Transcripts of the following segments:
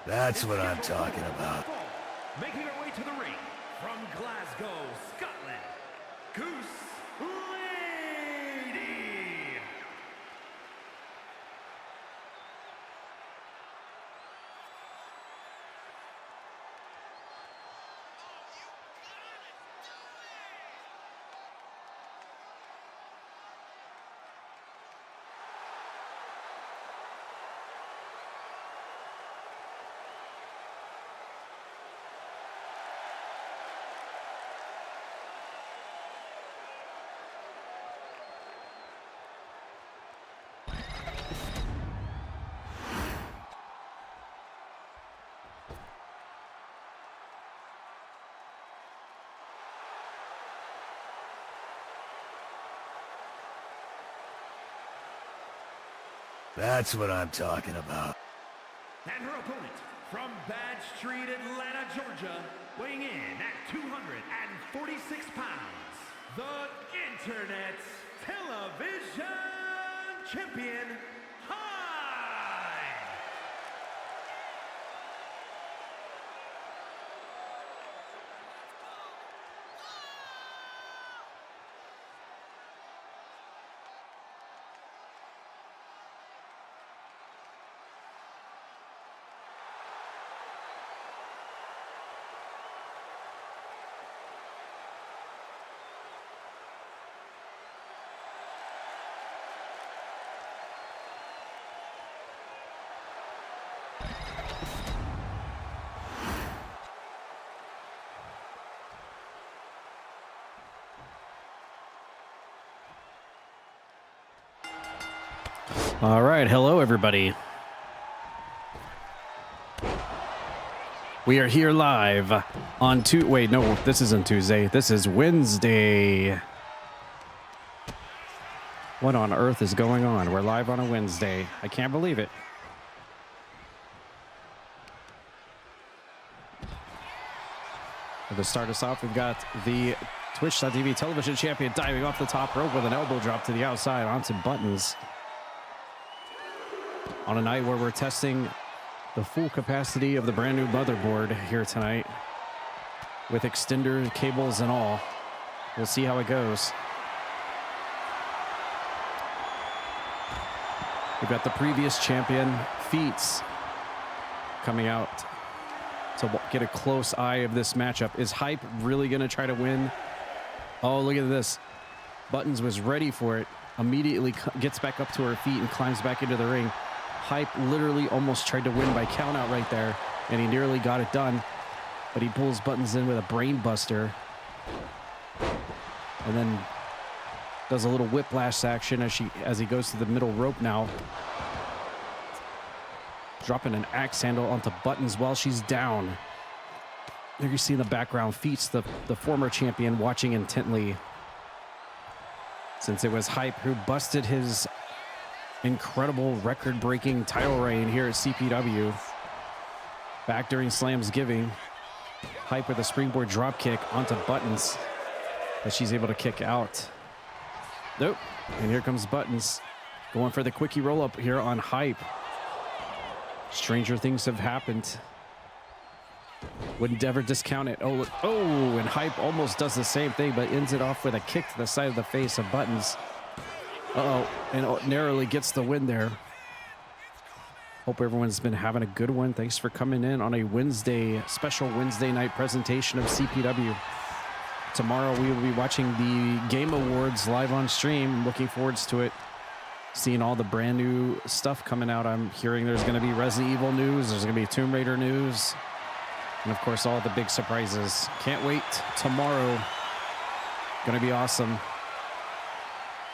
That's what I'm talking about. Making her way to the ring from Glasgow, Scotland, Goose Lady. That's what I'm talking about. And her opponent from Bad Street, Atlanta, Georgia, weighing in at 246 pounds, the Internet Television Champion, All right, hello everybody. We are here live on wait, no, this isn't Tuesday. This is Wednesday. What on earth is going on? We're live on a Wednesday. I can't believe it. To start us off, we've got the Twitch.tv television champion diving off the top rope with an elbow drop to the outside onto Buttons. On a night where we're testing the full capacity of the brand new motherboard here tonight with extender cables and all. We'll see how it goes. We've got the previous champion, Feats, coming out to get a close eye of this matchup. Is Hype really going to try to win? Oh, look at this. Buttons was ready for it. Immediately gets back up to her feet and climbs back into the ring. Hype literally almost tried to win by count out right there, and he nearly got it done, but he pulls Buttons in with a brain buster and then does a little whiplash action as he goes to the middle rope now, dropping an axe handle onto Buttons while she's down. There you see in the background Feats, the former champion, watching intently, since it was Hype who busted his incredible record-breaking title reign here at CPW back during Slamsgiving. Hype with a springboard drop kick onto Buttons that she's able to kick out. Nope. And here comes Buttons going for the quickie roll-up here on Hype. Stranger things have happened. Wouldn't ever discount it. Oh, and Hype almost does the same thing, but ends it off with a kick to the side of the face of Buttons. And narrowly gets the win there. Hope everyone's been having a good one. Thanks for coming in on a special Wednesday night presentation of CPW. Tomorrow we will be watching the Game Awards live on stream. Looking forward to it. Seeing all the brand new stuff coming out. I'm hearing there's going to be Resident Evil news. There's going to be Tomb Raider news. And of course, all the big surprises. Can't wait. Tomorrow. Going to be awesome.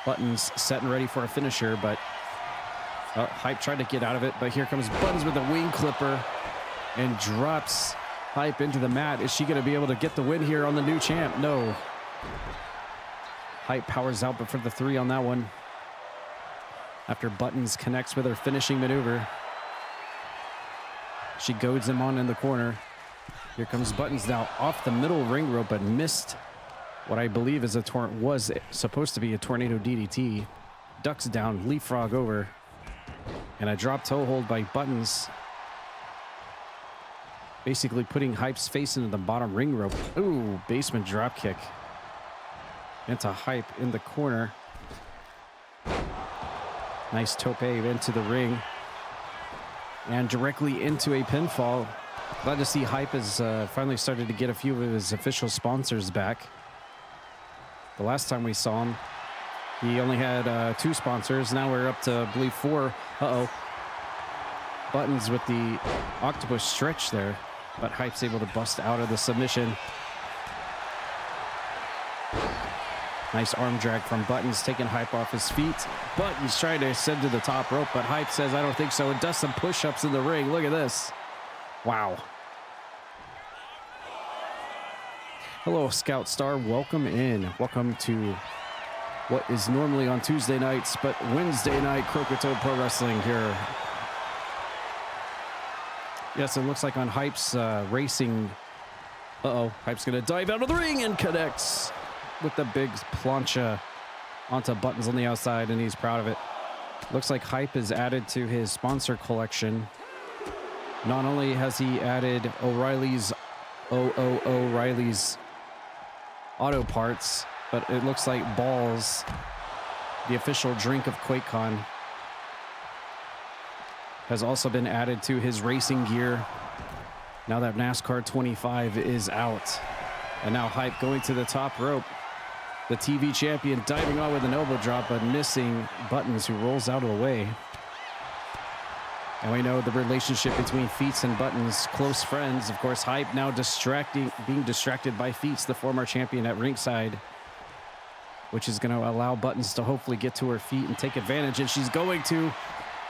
Buttons set and ready for a finisher, but Hype tried to get out of it, but here comes Buttons with a wing clipper and drops Hype into the mat. Is she going to be able to get the win here on the new champ? No. Hype powers out, but for the 3 on that one. After Buttons connects with her finishing maneuver, she goads him on in the corner. Here comes Buttons now off the middle ring rope, but missed what I believe is was supposed to be a tornado DDT. Ducks down, leapfrog over, and a drop toe hold by Buttons. basically putting Hype's face into the bottom ring rope. Ooh, basement drop kick into Hype in the corner. Nice tope into the ring and directly into a pinfall. Glad to see Hype has finally started to get a few of his official sponsors back. The last time we saw him, he only had 2 sponsors. Now we're up to, I believe, 4. Uh-oh. Buttons with the octopus stretch there, but Hype's able to bust out of the submission. Nice arm drag from Buttons, taking Hype off his feet. Buttons trying to ascend to the top rope, but Hype says, I don't think so, and does some push-ups in the ring. Look at this. Wow. Hello, Scout Star. Welcome in. Welcome to what is normally on Tuesday nights, but Wednesday night Croakitoad Pro Wrestling here. Yes, it looks like on Hype's racing. Uh-oh, Hype's going to dive out of the ring and connects with the big plancha onto Buttons on the outside, and he's proud of it. Looks like Hype is added to his sponsor collection. Not only has he added O'Reilly's auto parts, but it looks like Balls, the official drink of QuakeCon, has also been added to his racing gear now that NASCAR 25 is out. And now Hype going to the top rope. The TV champion diving on with an elbow drop, but missing Buttons, who rolls out of the way. And we know the relationship between Feats and Buttons, close friends. Of course, Hype now being distracted by Feats, the former champion at ringside, which is going to allow Buttons to hopefully get to her feet and take advantage. And she's going to,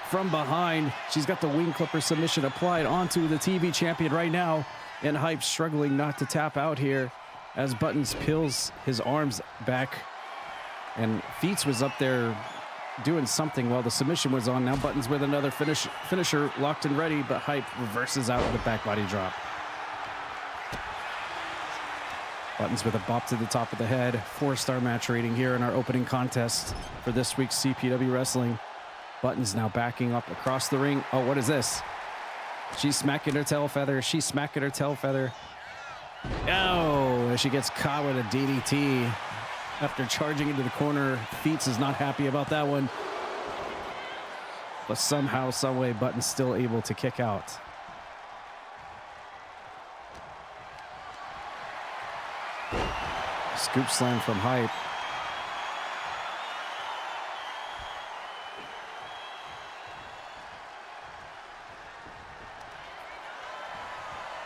from behind, she's got the wing clipper submission applied onto the TV champion right now. And Hype struggling not to tap out here as Buttons peels his arms back. And Feats was up there doing something while the submission was on. Now Buttons with another finisher locked and ready, but Hype reverses out with a back body drop. Buttons with a bop to the top of the head. 4-star match rating here in our opening contest for this week's CPW Wrestling. Buttons now backing up across the ring. Oh, what is this? She's smacking her tail feather. She's smacking her tail feather. Oh, she gets caught with a DDT. After charging into the corner, Feats is not happy about that one. But somehow, someway, Buttons still able to kick out. Scoop slam from Hype.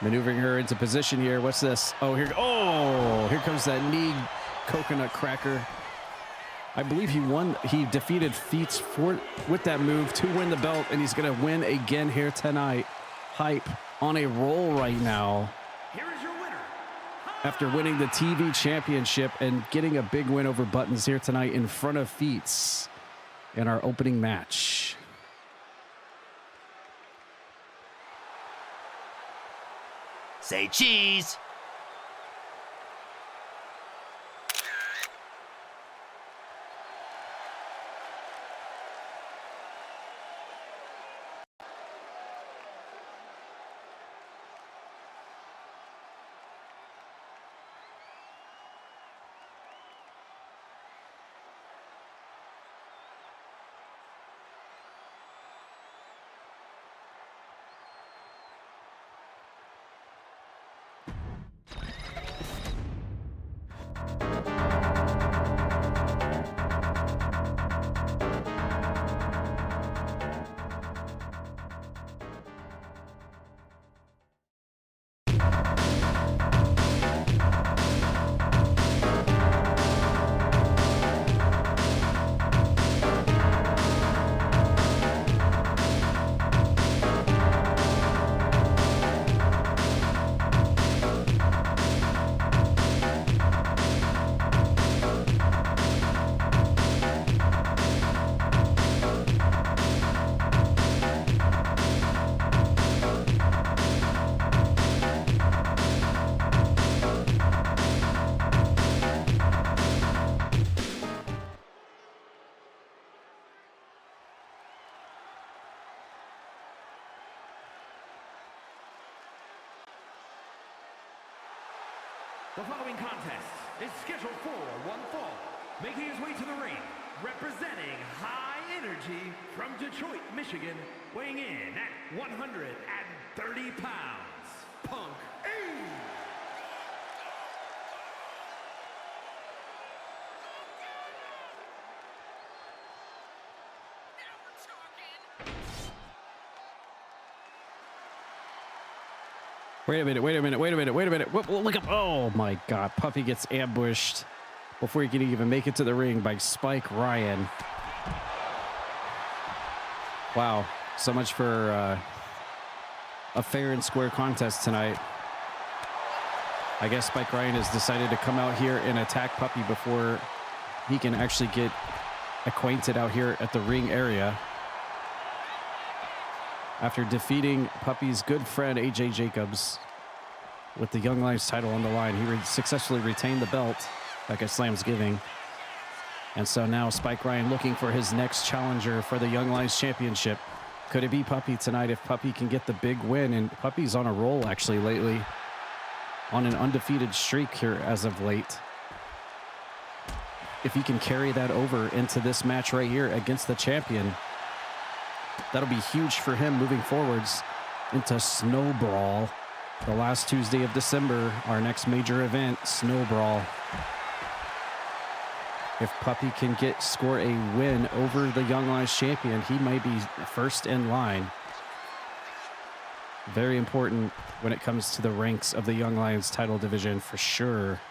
Maneuvering her into position here. What's this? Oh, here comes that knee coconut cracker. I believe he defeated Feats with that move to win the belt, and he's going to win again here tonight. Hype on a roll right now. Here is your winner. After winning the TV championship and getting a big win over Buttons here tonight in front of Feats in our opening match. Say cheese. The following contest is scheduled for one fall. Making his way to the ring, representing High Energy from Detroit, Michigan, weighing in at 130 pounds, Punk A. Wait a minute. Look up. Oh my God. Puppy gets ambushed before he can even make it to the ring by Spike Ryan. Wow. So much for a fair and square contest tonight. I guess Spike Ryan has decided to come out here and attack Puppy before he can actually get acquainted out here at the ring area. After defeating Puppy's good friend AJ Jacobs with the Young Lions title on the line, he successfully retained the belt back at Slamsgiving. And so now Spike Ryan looking for his next challenger for the Young Lions Championship. Could it be Puppy tonight if Puppy can get the big win? And Puppy's on a roll actually lately, on an undefeated streak here as of late. If he can carry that over into this match right here against the champion, that'll be huge for him moving forwards into Snow Brawl. The last Tuesday of December, our next major event, Snow Brawl. If Puppy can score a win over the Young Lions champion, he might be first in line. Very important when it comes to the ranks of the Young Lions title division for sure.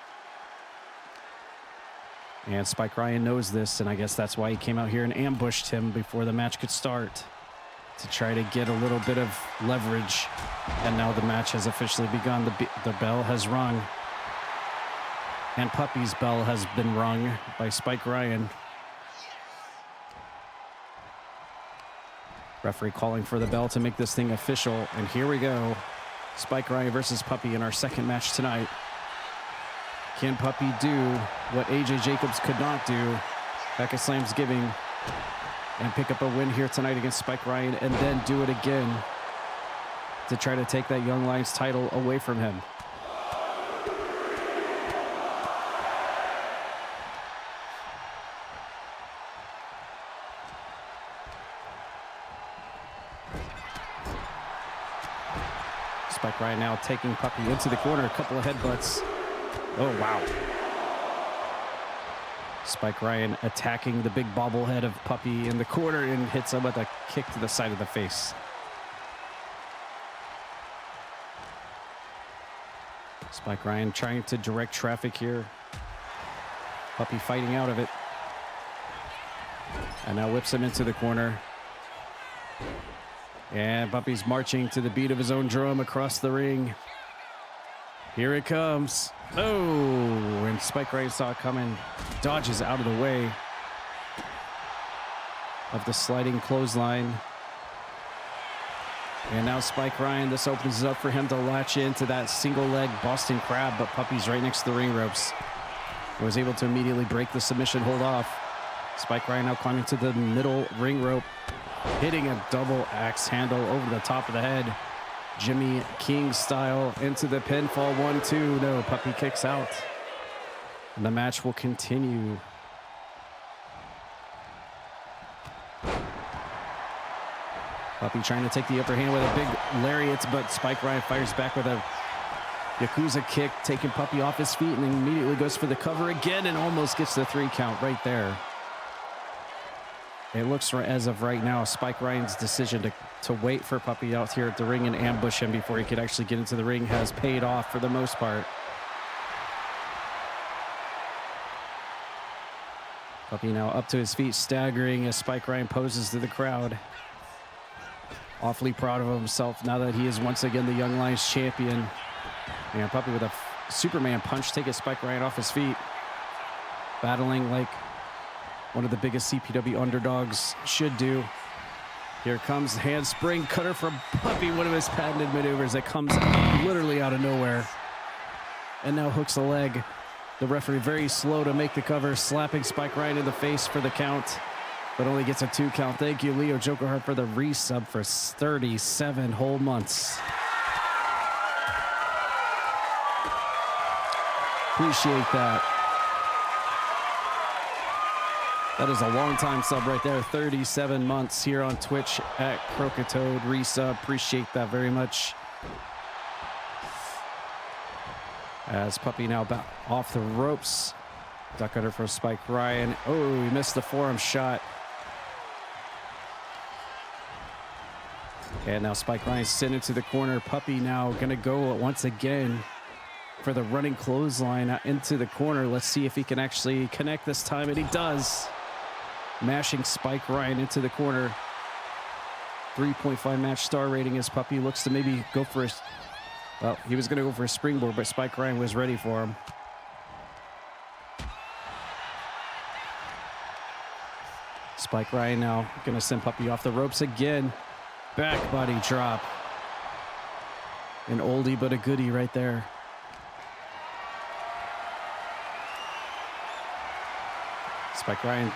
And Spike Ryan knows this, and I guess that's why he came out here and ambushed him before the match could start, to try to get a little bit of leverage. And now the match has officially begun. The bell has rung. And Puppy's bell has been rung by Spike Ryan. Referee calling for the bell to make this thing official. And here we go. Spike Ryan versus Puppy in our second match tonight. Can Puppy do what AJ Jacobs could not do back at Slamsgiving and pick up a win here tonight against Spike Ryan, and then do it again to try to take that Young Lions title away from him? Spike Ryan now taking Puppy into the corner, a couple of headbutts. Oh, wow. Spike Ryan attacking the big bobblehead of Puppy in the corner and hits him with a kick to the side of the face. Spike Ryan trying to direct traffic here. Puppy fighting out of it. And now whips him into the corner. And Puppy's marching to the beat of his own drum across the ring. Here it comes. Oh, and Spike Ryan saw it coming. Dodges out of the way of the sliding clothesline. And now Spike Ryan, this opens it up for him to latch into that single leg Boston Crab, but Puppy's right next to the ring ropes. He was able to immediately break the submission hold off. Spike Ryan now climbing to the middle ring rope, hitting a double axe handle over the top of the head. Jimmy King style into the pinfall. 1-2. No, Puppy kicks out. And the match will continue. Puppy trying to take the upper hand with a big lariat, but Spike Ryan fires back with a Yakuza kick, taking Puppy off his feet, and then immediately goes for the cover again and almost gets the 3 count right there. It looks, as of right now, Spike Ryan's decision to wait for Puppy out here at the ring and ambush him before he could actually get into the ring has paid off for the most part. Puppy now up to his feet, staggering as Spike Ryan poses to the crowd. Awfully proud of himself now that he is once again the Young Lions champion. And Puppy with a Superman punch taking Spike Ryan off his feet. Battling like one of the biggest CPW underdogs should do. Here comes the handspring cutter from Puppy, one of his patented maneuvers that comes literally out of nowhere. And now hooks a leg. The referee very slow to make the cover, slapping Spike Ryan in the face for the count, but only gets a 2 count. Thank you, Leo Jokerhart, for the resub for 37 whole months. Appreciate that. That is a long-time sub right there. 37 months here on Twitch at Croakitoad. Resub. Appreciate that very much. As Puppy now back off the ropes. Duck under for Spike Ryan. Oh, he missed the forearm shot. And now Spike Ryan sent it to the corner. Puppy now going to go once again for the running clothesline into the corner. Let's see if he can actually connect this time, and he does. Mashing Spike Ryan into the corner. 3.5 match star rating as Puppy looks to maybe go for his... Well, he was going to go for a springboard, but Spike Ryan was ready for him. Spike Ryan now going to send Puppy off the ropes again. Back body drop. An oldie but a goodie right there. Spike Ryan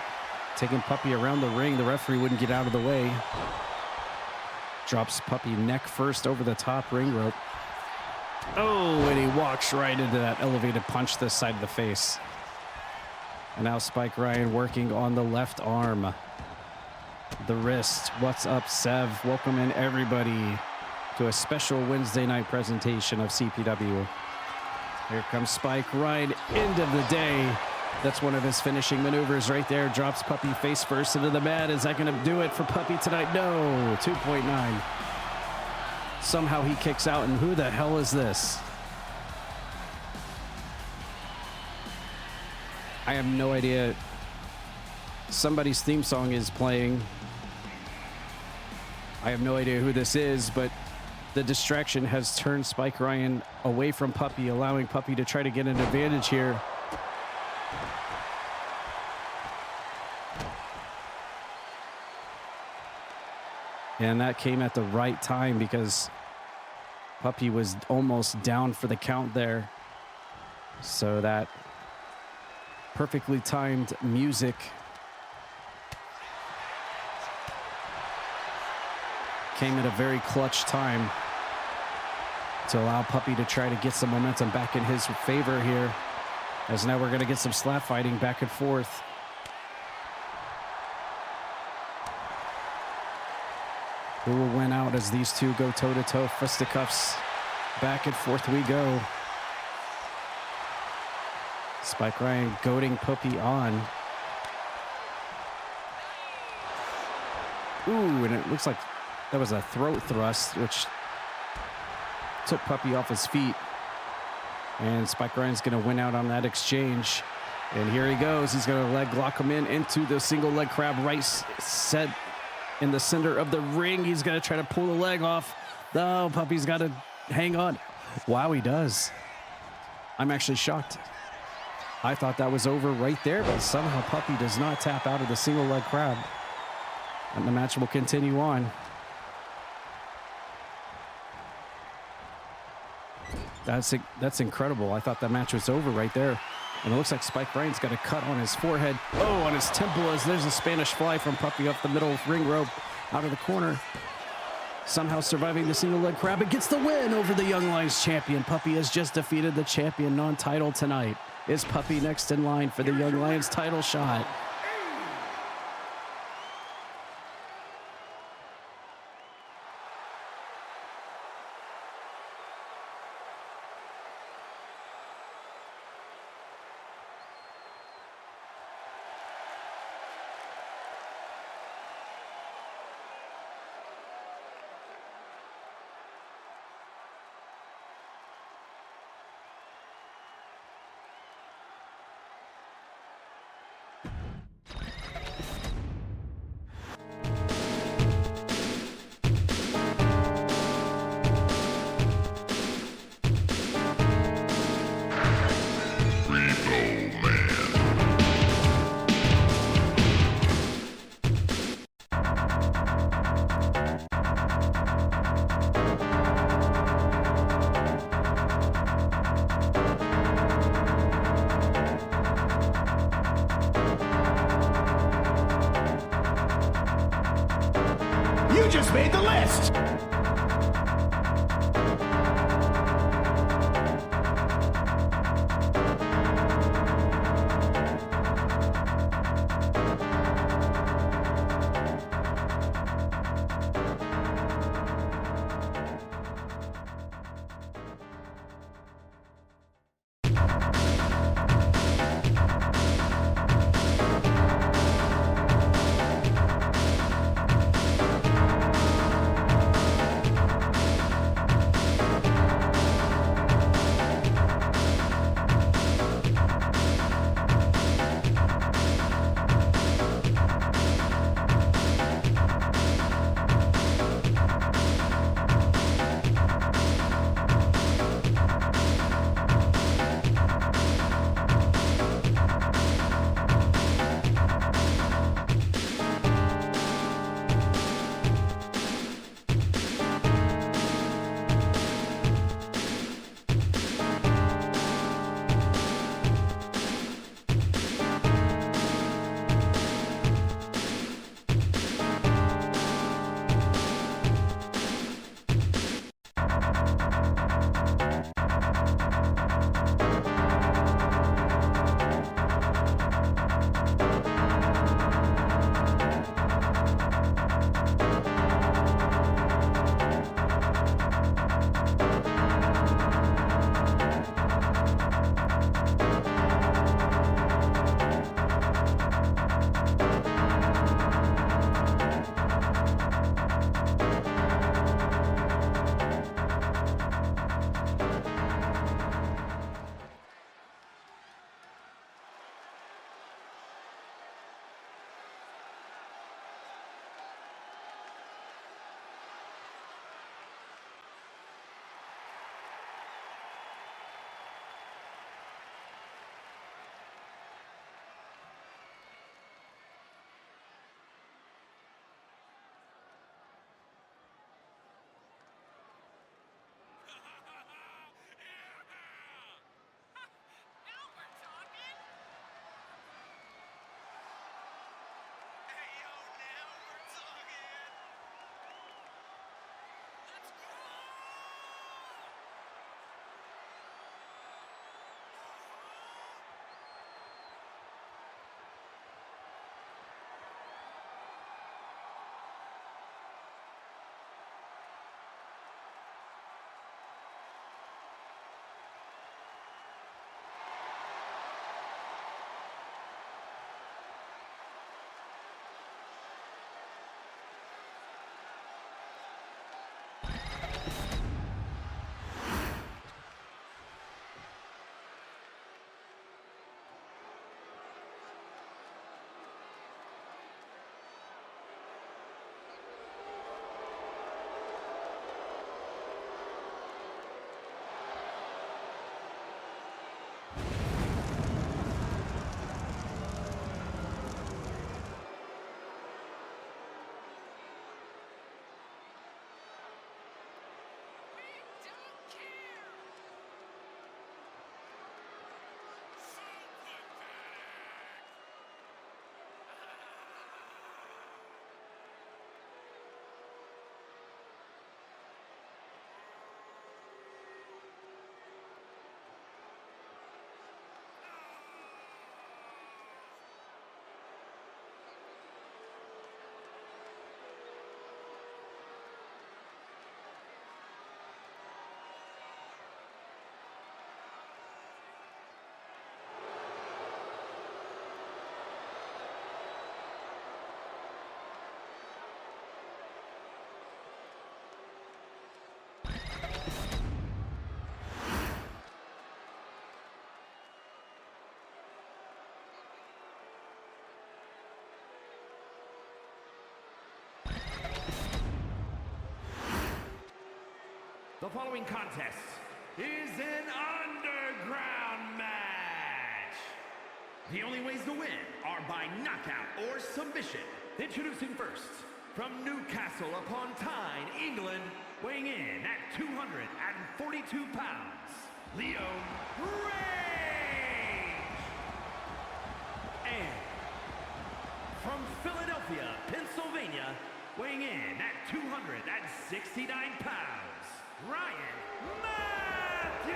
taking Puppy around the ring. The referee wouldn't get out of the way. Drops Puppy neck first over the top ring rope. Oh, and he walks right into that elevated punch this side of the face. And now Spike Ryan working on the left arm. The wrist. What's up, Sev? Welcome in, everybody, to a special Wednesday night presentation of CPW. Here comes Spike Ryan. End of the day. That's one of his finishing maneuvers right there. Drops Puppy face first into the mat. Is that going to do it for Puppy tonight? No. 2.9. Somehow he kicks out, and who the hell is this? I have no idea. Somebody's theme song is playing. I have no idea who this is, but the distraction has turned Spike Ryan away from Puppy, allowing Puppy to try to get an advantage here. And that came at the right time because Puppy was almost down for the count there. So that perfectly timed music came at a very clutch time to allow Puppy to try to get some momentum back in his favor here. As now we're going to get some slap fighting back and forth. Who will win out as these two go toe-to-toe, fisticuffs? Back and forth we go. Spike Ryan goading Puppy on. Ooh, and it looks like that was a throat thrust, which took Puppy off his feet. And Spike Ryan's going to win out on that exchange. And here he goes. He's going to leg lock him in into the single leg crab right set in the center of the ring. He's going to try to pull the leg off. Oh, Puppy's got to hang on. Wow, he does. I'm actually shocked. I thought that was over right there, but somehow Puppy does not tap out of the single leg crab. And the match will continue on. That's incredible. I thought that match was over right there. And it looks like Spike Ryan's got a cut on his forehead. Oh, on his temple as there's a Spanish fly from Puppy up the middle ring rope out of the corner. Somehow surviving the single leg crab. It gets the win over the Young Lions champion. Puppy has just defeated the champion non-title tonight. Is Puppy next in line for the Young Lions title shot? You just made the list! The following contest is an underground match. The only ways to win are by knockout or submission. Introducing first, from Newcastle upon Tyne, England, weighing in at 242 pounds, Leo Range. And from Philadelphia, Pennsylvania, weighing in at 269 pounds, Ryan Matthews.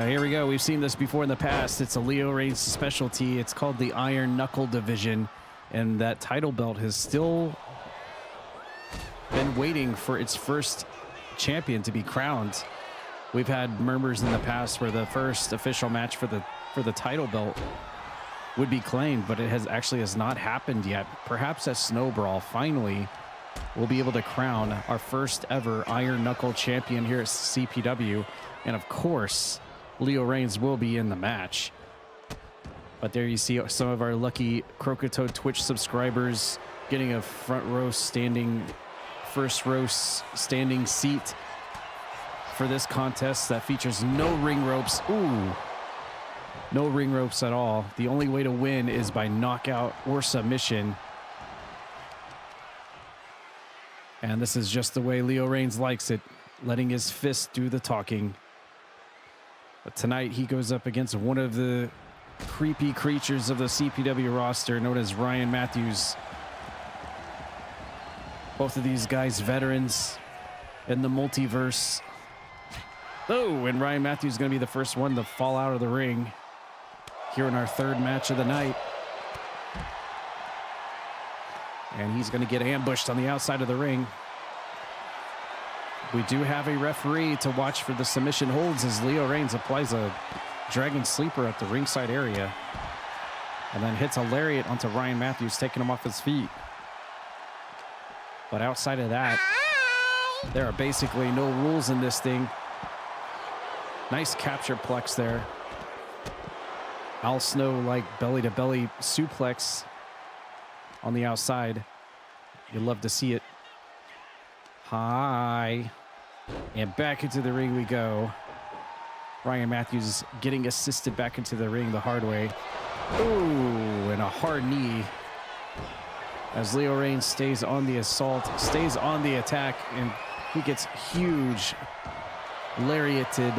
Here we go. We've seen this before in the past. It's a Leo Reigns specialty. It's called the Iron Knuckle Division, and that title belt has still been waiting for its first champion to be crowned. We've had murmurs in the past where the first official match for the title belt would be claimed, but it has not happened yet. Perhaps at Snowbrawl, finally, we'll be able to crown our first ever Iron Knuckle champion here at CPW, and of course, Leo Reigns will be in the match. But there you see some of our lucky Croakitoad Twitch subscribers getting a first row standing seat for this contest that features no ring ropes. Ooh, no ring ropes at all. The only way to win is by knockout or submission. And this is just the way Leo Reigns likes it, letting his fist do the talking. But tonight he goes up against one of the creepy creatures of the CPW roster known as Ryan Matthews. Both of these guys veterans in the multiverse. Oh, and Ryan Matthews is going to be the first one to fall out of the ring here in our third match of the night. And he's going to get ambushed on the outside of the ring. We do have a referee to watch for the submission holds as Leo Reigns applies a dragon sleeper at the ringside area and then hits a lariat onto Ryan Matthews, taking him off his feet. But outside of that, there are basically no rules in this thing. Nice capture plex there. Al Snow like belly-to-belly suplex on the outside. You'd love to see it. Hi. And back into the ring we go. Ryan Matthews getting assisted back into the ring the hard way. Ooh, and a hard knee. As Leo Reigns stays on the assault, stays on the attack, and he gets huge, lariated,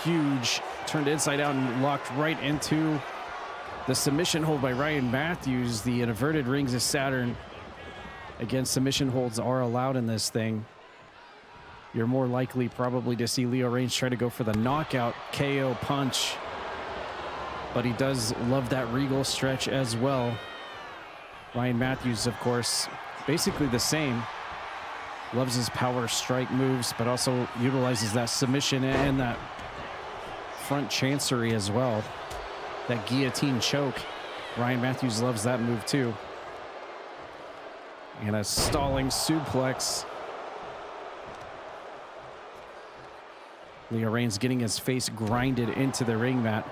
huge, turned inside out and locked right into the submission hold by Ryan Matthews. The inverted rings of Saturn. Again, submission holds are allowed in this thing. You're more likely probably to see Leo Reigns try to go for the knockout KO punch. But he does love that regal stretch as well. Ryan Matthews, of course, basically the same. Loves his power strike moves, but also utilizes that submission and that front chancery as well. That guillotine choke. Ryan Matthews loves that move too. And a stalling suplex. Leo Reigns getting his face grinded into the ring mat.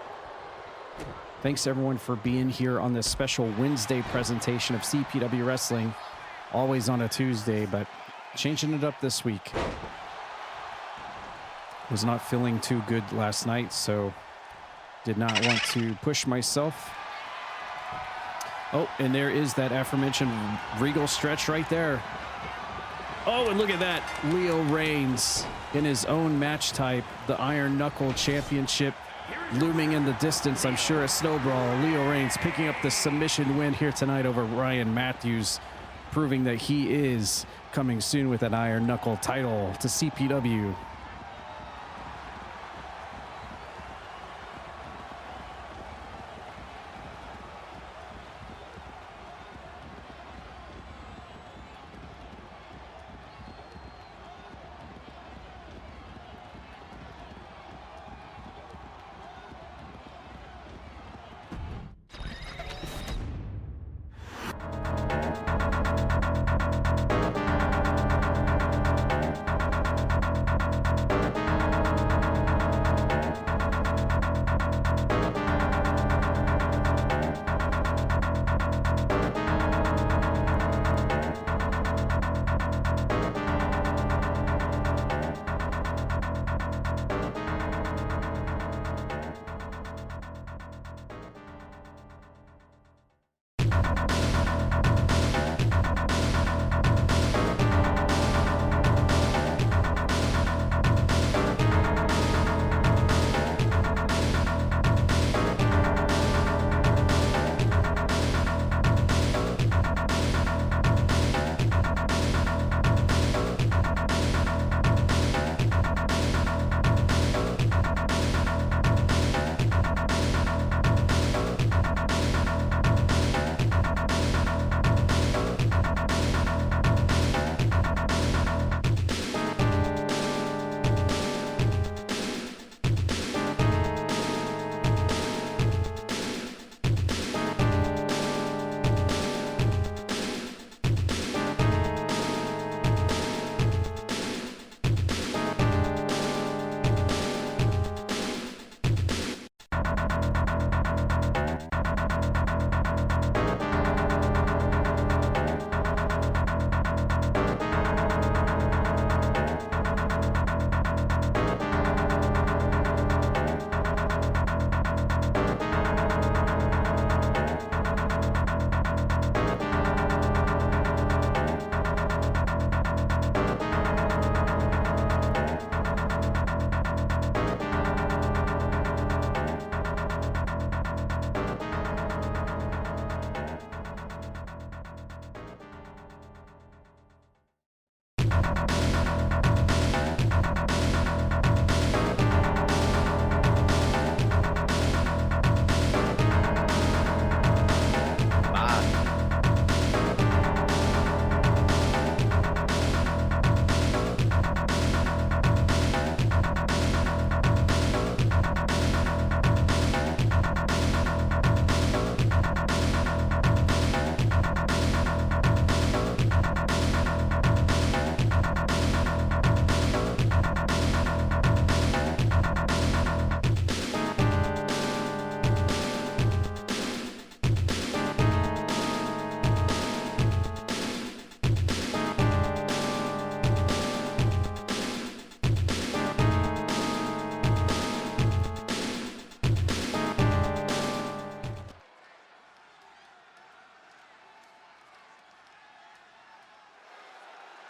Thanks everyone for being here on this special Wednesday presentation of CPW Wrestling. Always on a Tuesday, but changing it up this week. Was not feeling too good last night, so did not want to push myself. Oh, and there is that aforementioned regal stretch right there. Oh, and look at that. Leo Reigns in his own match type, the Iron Knuckle Championship looming in the distance, I'm sure, a Snowbrawl. Leo Reigns picking up the submission win here tonight over Ryan Matthews, proving that he is coming soon with an Iron Knuckle title to CPW.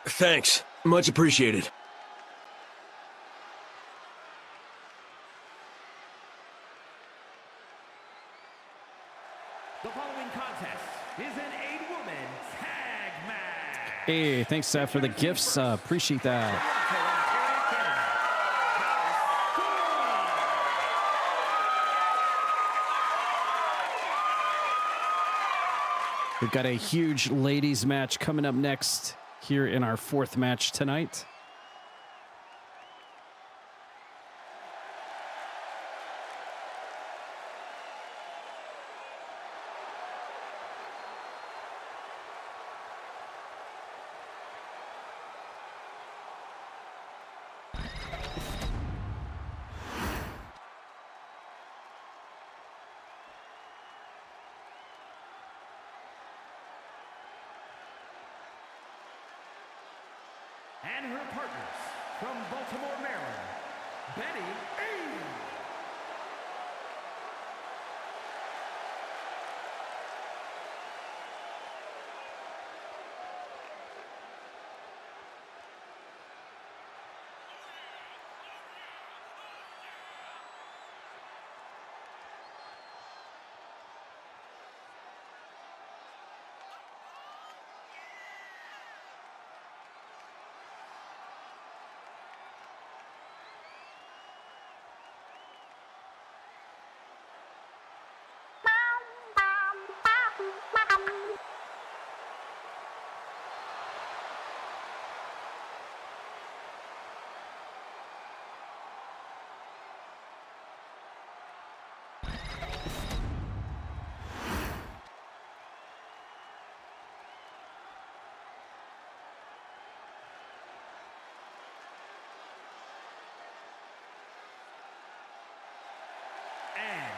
Thanks. Much appreciated. The following contest is an 8-woman tag match. Hey, thanks for the gifts. Appreciate that. We've got a huge ladies match coming up next here in our 4th match tonight. And her partners from Baltimore, Maryland, Betty A. And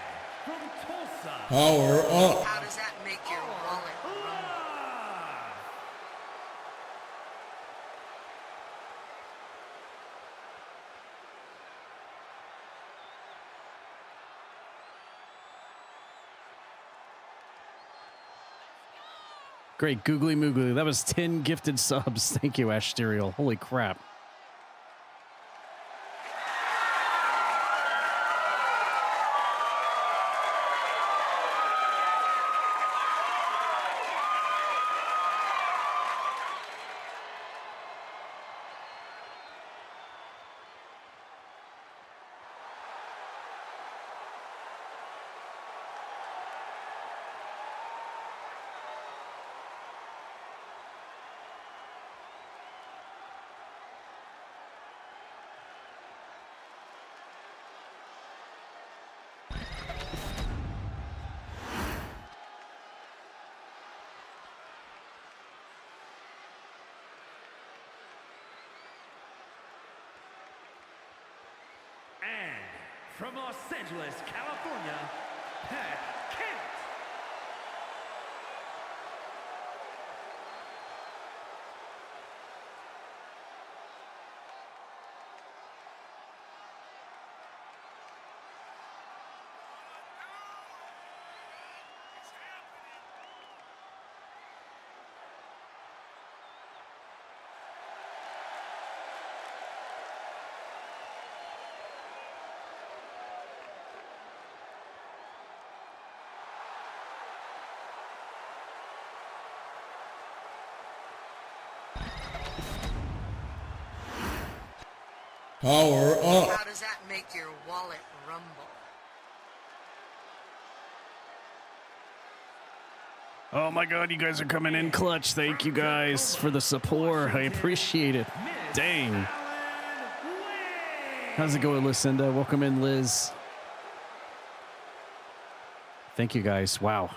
from Tulsa, Power up. How does that make your wallet rumble? Great googly moogly. That was 10 gifted subs. Thank you, Ash Stereo. Holy crap. and from Los Angeles, California, Pat Kent. Power up. How does that make your wallet rumble? Oh my God, you guys are coming in clutch. Thank you guys for the support. I appreciate it. Dang. How's it going, Lucinda? Welcome in, Liz. Thank you guys. Wow.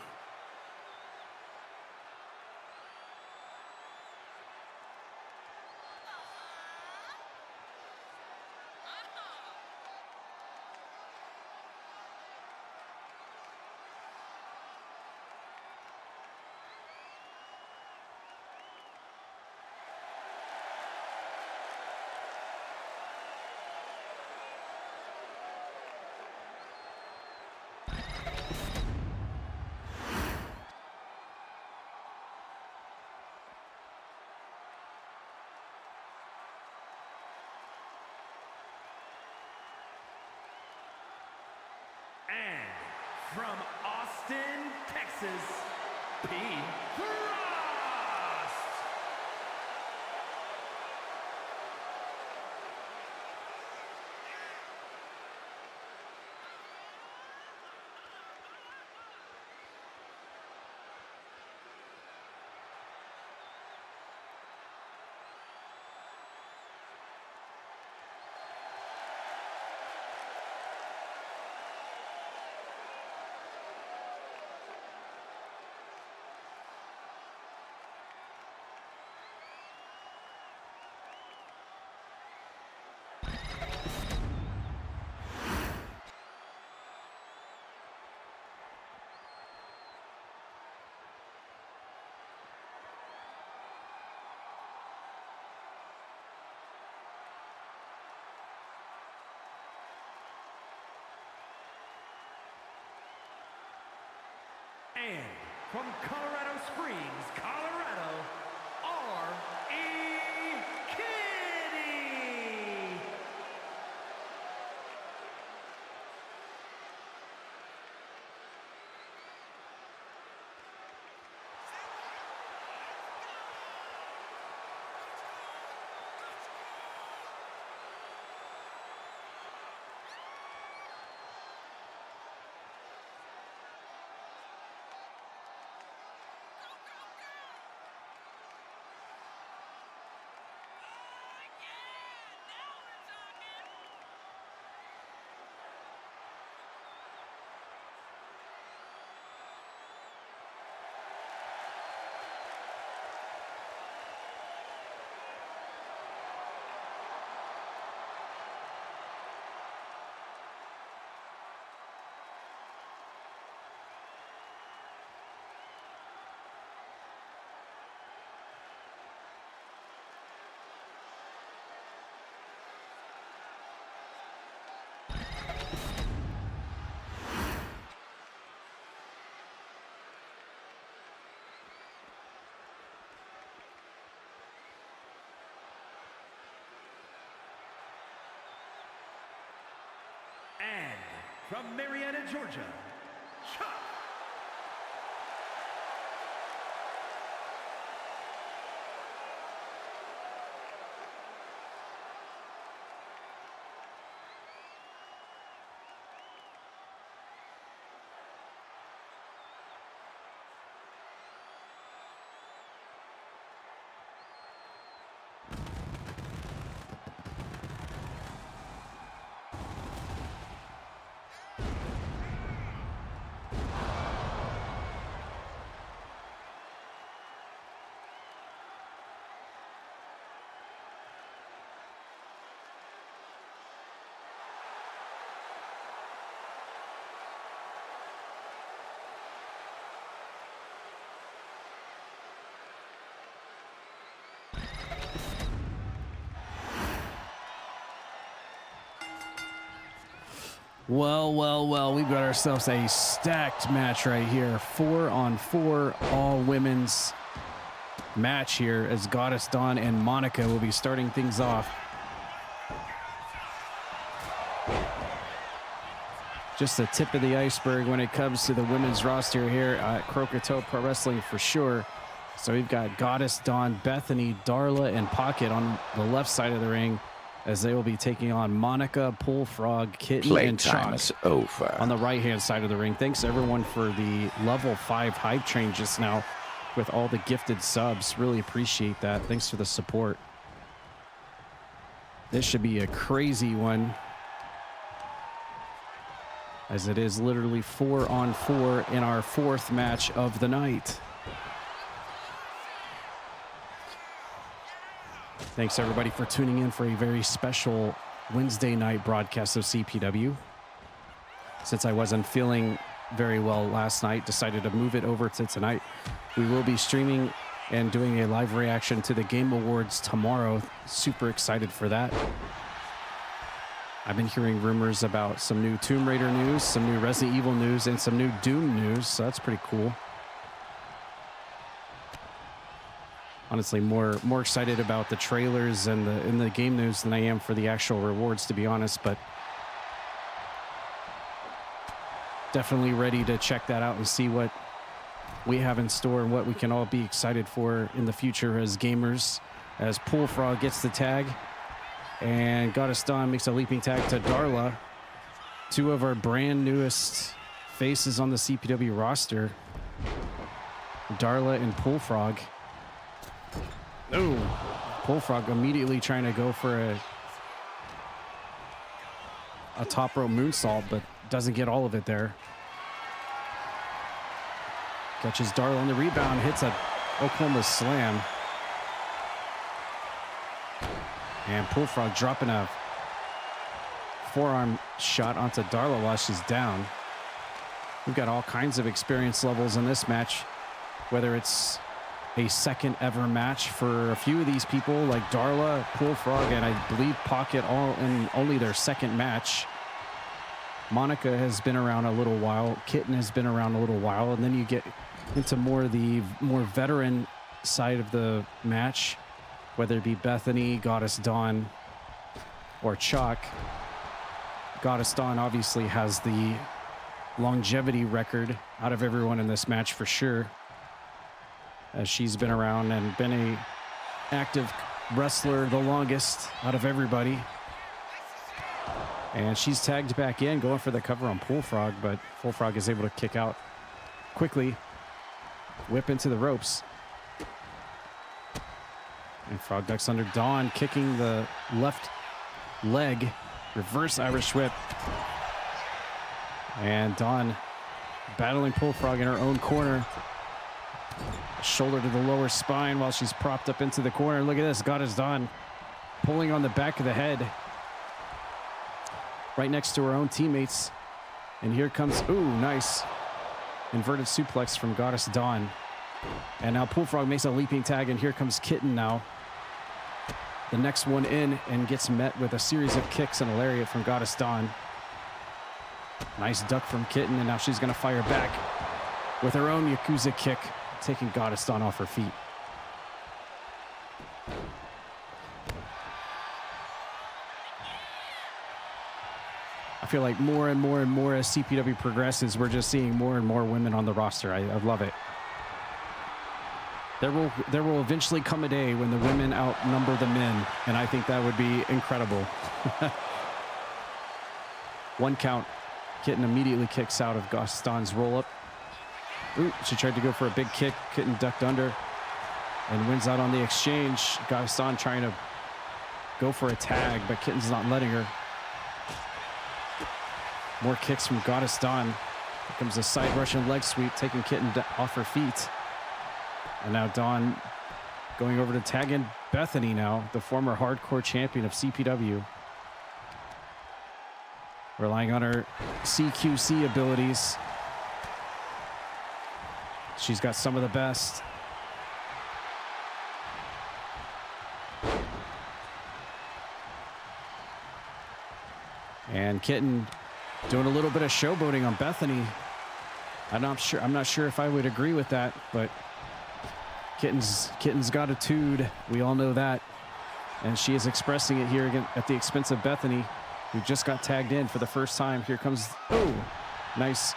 And from Austin, Texas, P. Frost. And from Colorado Springs, Colorado, Kitty. And from Marietta, Georgia, Chuck. Well, we've got ourselves a stacked match right here. 4-on-4 all women's match here as Goddess Dawn and Monica will be starting things off. Just the tip of the iceberg when it comes to the women's roster here at Croakitoad Pro Wrestling for sure. So we've got Goddess Dawn, Bethany, Darla, and Pocket on the left side of the ring, as they will be taking on Monica, Bullfrog, Kitten, and Chalk over on the right-hand side of the ring. Thanks, everyone, for the level 5 hype train just now with all the gifted subs. Really appreciate that. Thanks for the support. This should be a crazy one, as it is literally 4-on-4 in our 4th match of the night. Thanks, everybody, for tuning in for a very special Wednesday night broadcast of CPW. Since I wasn't feeling very well last night, decided to move it over to tonight. We will be streaming and doing a live reaction to the Game Awards tomorrow. Super excited for that. I've been hearing rumors about some new Tomb Raider news, some new Resident Evil news, and some new Doom news, so that's pretty cool. Honestly, more excited about the trailers and the game news than I am for the actual rewards, to be honest. But definitely ready to check that out and see what we have in store and what we can all be excited for in the future as gamers. As Bullfrog gets the tag and Goddess Dawn makes a leaping tag to Darla. Two of our brand newest faces on the CPW roster, Darla and Bullfrog. Oh, Bullfrog immediately trying to go for a top rope moonsault, but doesn't get all of it there. Catches Darla on the rebound, hits a Oklahoma slam. And Bullfrog dropping a forearm shot onto Darla while she's down. We've got all kinds of experience levels in this match, whether it's a second ever match for a few of these people like Darla, Bullfrog, and I believe Pocket all in only their second match. Monica has been around a little while. Kitten has been around a little while. And then you get into the more veteran side of the match, whether it be Bethany, Goddess Dawn, or Chalk. Goddess Dawn obviously has the longevity record out of everyone in this match for sure, as she's been around and been a active wrestler the longest out of everybody. And she's tagged back in, going for the cover on Bullfrog, but Bullfrog is able to kick out quickly, whip into the ropes. And Frog ducks under Dawn, kicking the left leg, reverse Irish whip. And Dawn battling Bullfrog in her own corner. Shoulder to the lower spine while she's propped up into the corner. Look at this, Goddess Dawn pulling on the back of the head, right next to her own teammates. And here comes, ooh, nice inverted suplex from Goddess Dawn. And now Bullfrog makes a leaping tag, and here comes Kitten now. The next one in, and gets met with a series of kicks and a lariat from Goddess Dawn. Nice duck from Kitten, and now she's going to fire back with her own Yakuza kick, taking Goddess Dawn off her feet. I feel like more and more and more as CPW progresses, we're just seeing more and more women on the roster. I love it. There will eventually come a day when the women outnumber the men, and I think that would be incredible. One count. Kitten immediately kicks out of Goddess Dawn's roll-up. Ooh, she tried to go for a big kick. Kitten ducked under and wins out on the exchange. Goddess Dawn trying to go for a tag, but Kitten's not letting her. More kicks from Goddess Dawn. Here comes a side Russian leg sweep, taking Kitten off her feet. And now Dawn going over to tag in Bethany now, the former hardcore champion of CPW. Relying on her CQC abilities. She's got some of the best. And Kitten doing a little bit of showboating on Bethany. I'm not sure if I would agree with that, but Kitten's got attitude. We all know that. And she is expressing it here again at the expense of Bethany, who just got tagged in for the first time. Here comes, oh, nice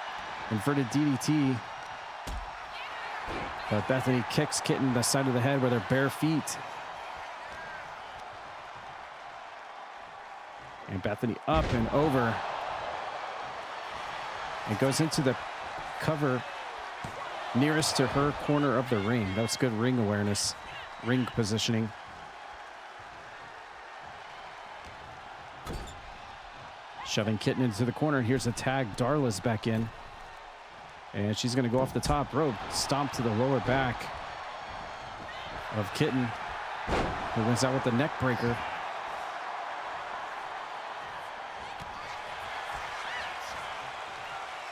inverted DDT. But Bethany kicks Kitten the side of the head with her bare feet. And Bethany up and over. And goes into the cover nearest to her corner of the ring. That's good ring awareness, ring positioning. Shoving Kitten into the corner. Here's a tag. Darla's back in. And she's going to go off the top rope. Stomp to the lower back of Kitten, who wins out with the neck breaker.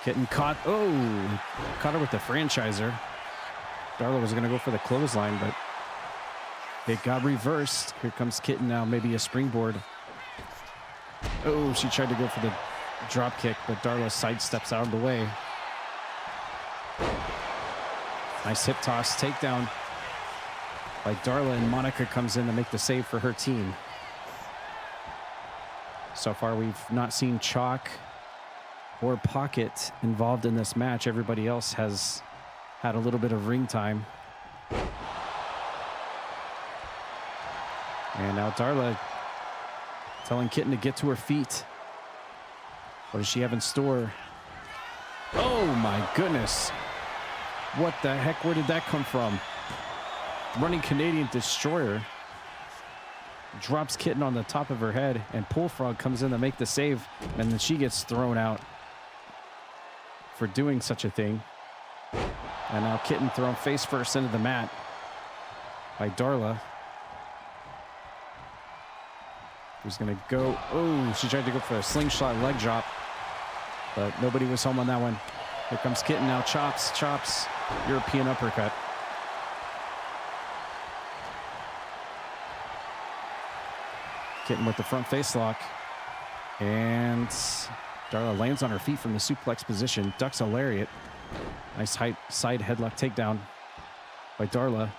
Kitten caught her with the franchiser. Darla was going to go for the clothesline, but it got reversed. Here comes Kitten now, maybe a springboard. Oh, she tried to go for the drop kick, but Darla sidesteps out of the way. Nice hip toss, takedown by Darla, and Monica comes in to make the save for her team. So far, we've not seen Chalk or Pocket involved in this match. Everybody else has had a little bit of ring time. And now Darla telling Kitten to get to her feet. What does she have in store? Oh my goodness. What the heck? Where did that come from? Running Canadian Destroyer. Drops Kitten on the top of her head, and Bullfrog comes in to make the save, and then she gets thrown out for doing such a thing. And now Kitten thrown face first into the mat by Darla. Who's gonna go? Oh, she tried to go for a slingshot leg drop, but nobody was home on that one. Here comes Kitten now. Chops, European uppercut. Kitten with the front face lock. And Darla lands on her feet from the suplex position. Ducks a lariat. Nice side headlock takedown by Darla.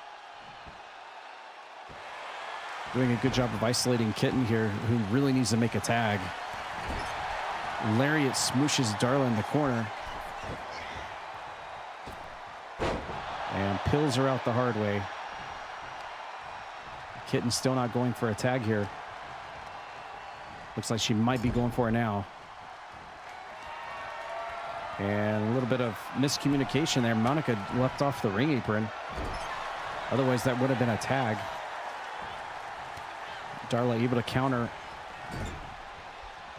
Doing a good job of isolating Kitten here, who really needs to make a tag. Lariat smooshes Darla in the corner. And pills her out the hard way. Kitten still not going for a tag here. Looks like she might be going for it now. And a little bit of miscommunication there. Monica leapt off the ring apron. Otherwise, that would have been a tag. Darla able to counter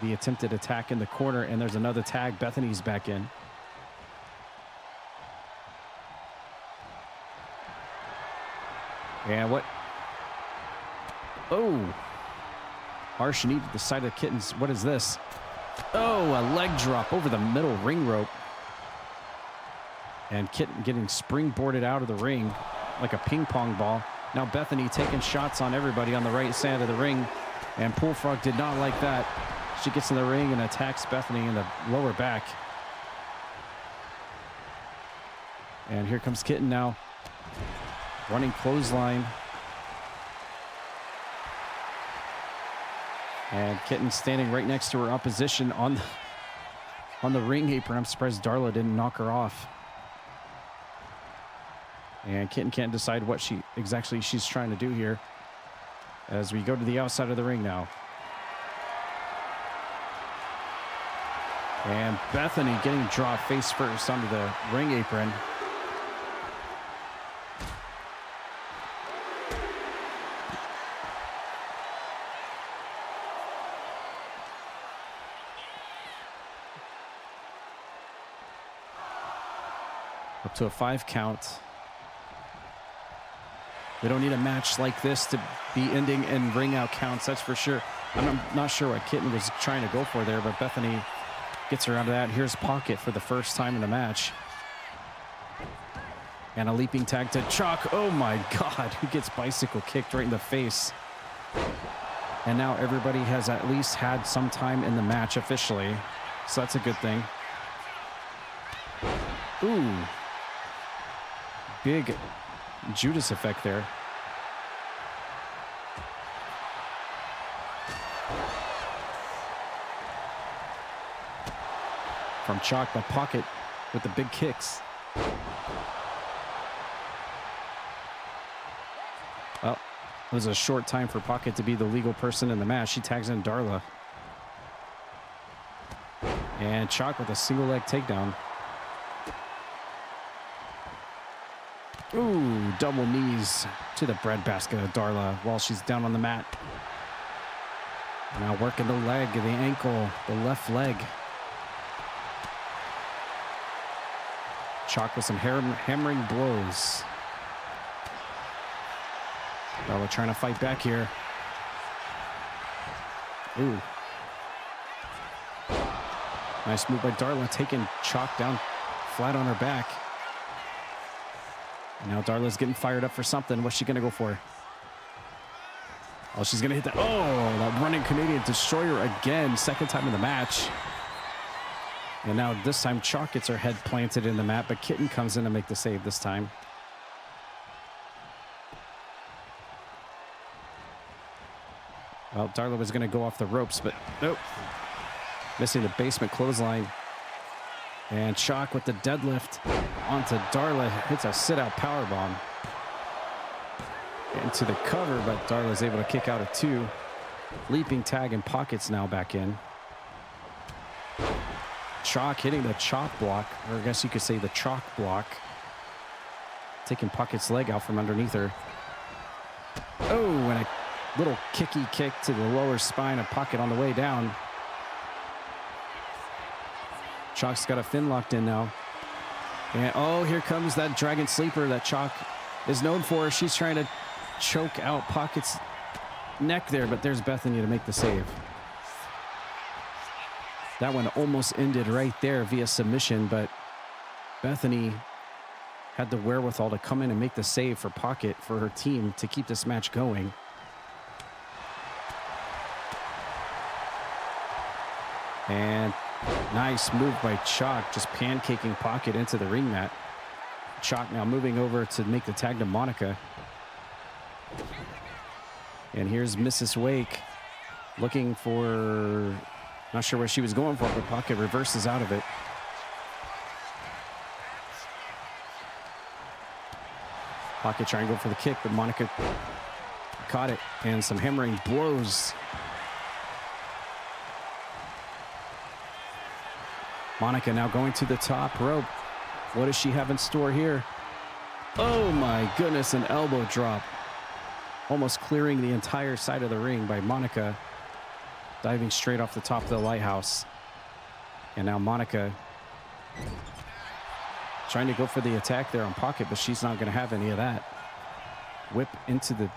the attempted attack in the corner, and there's another tag. Bethany's back in. And what? Oh! Harsh knee to the side of Kitten's. What is this? Oh, a leg drop over the middle ring rope. And Kitten getting springboarded out of the ring like a ping pong ball. Now Bethany taking shots on everybody on the right side of the ring. And Bullfrog did not like that. She gets in the ring and attacks Bethany in the lower back. And here comes Kitten now. Running clothesline. And Kitten standing right next to her opposition on the ring apron. I'm surprised Darla didn't knock her off. And Kitten can't decide what she's trying to do here as we go to the outside of the ring now. And Bethany getting dropped face first onto the ring apron. Up to a 5 count. We don't need a match like this to be ending in ring out counts, that's for sure. I'm not sure what Kitten was trying to go for there, but Bethany gets her out of that. Here's Pocket for the first time in the match. And a leaping tag to Chalk. Oh my God, who gets bicycle kicked right in the face. And now everybody has at least had some time in the match officially. So that's a good thing. Ooh. Big Judas effect there. From Chalk, but Pocket with the big kicks. Well, it was a short time for Pocket to be the legal person in the match. She tags in Darla. And Chalk with a single leg takedown. Ooh, double knees to the breadbasket of Darla while she's down on the mat. Now working the leg, the ankle, the left leg. Chalk with some hammering blows. Darla trying to fight back here. Ooh. Nice move by Darla, taking Chalk down flat on her back. Now Darla's getting fired up for something. What's she going to go for? Oh, she's going to hit that. Oh, that running Canadian Destroyer again. Second time in the match. And now this time Chalk gets her head planted in the mat, but Kitten comes in to make the save this time. Well, Darla was going to go off the ropes, but nope. Missing the basement clothesline. And Shock with the deadlift onto Darla. Hits a sit-out powerbomb. Into the cover, but Darla's able to kick out a 2. Leaping tag and Pocket's now back in. Shock hitting the chalk block, or I guess you could say the chalk block. Taking Pocket's leg out from underneath her. Oh, and a little kicky kick to the lower spine of Pocket on the way down. Chalk's got a fin locked in now. And oh, here comes that dragon sleeper that Chalk is known for. She's trying to choke out Pocket's neck there, but there's Bethany to make the save. That one almost ended right there via submission, but Bethany had the wherewithal to come in and make the save for Pocket for her team to keep this match going. And nice move by Chalk, just pancaking Pocket into the ring mat. Chalk now moving over to make the tag to Monica. And here's Mrs. Wake looking for, not sure where she was going for, but Pocket reverses out of it. Pocket trying to go for the kick, but Monica caught it, and some hammering blows. Monica now going to the top rope. What does she have in store here? Oh my goodness, an elbow drop. Almost clearing the entire side of the ring by Monica. Diving straight off the top of the lighthouse. And now Monica trying to go for the attack there on Pocket, but she's not going to have any of that. Whip into the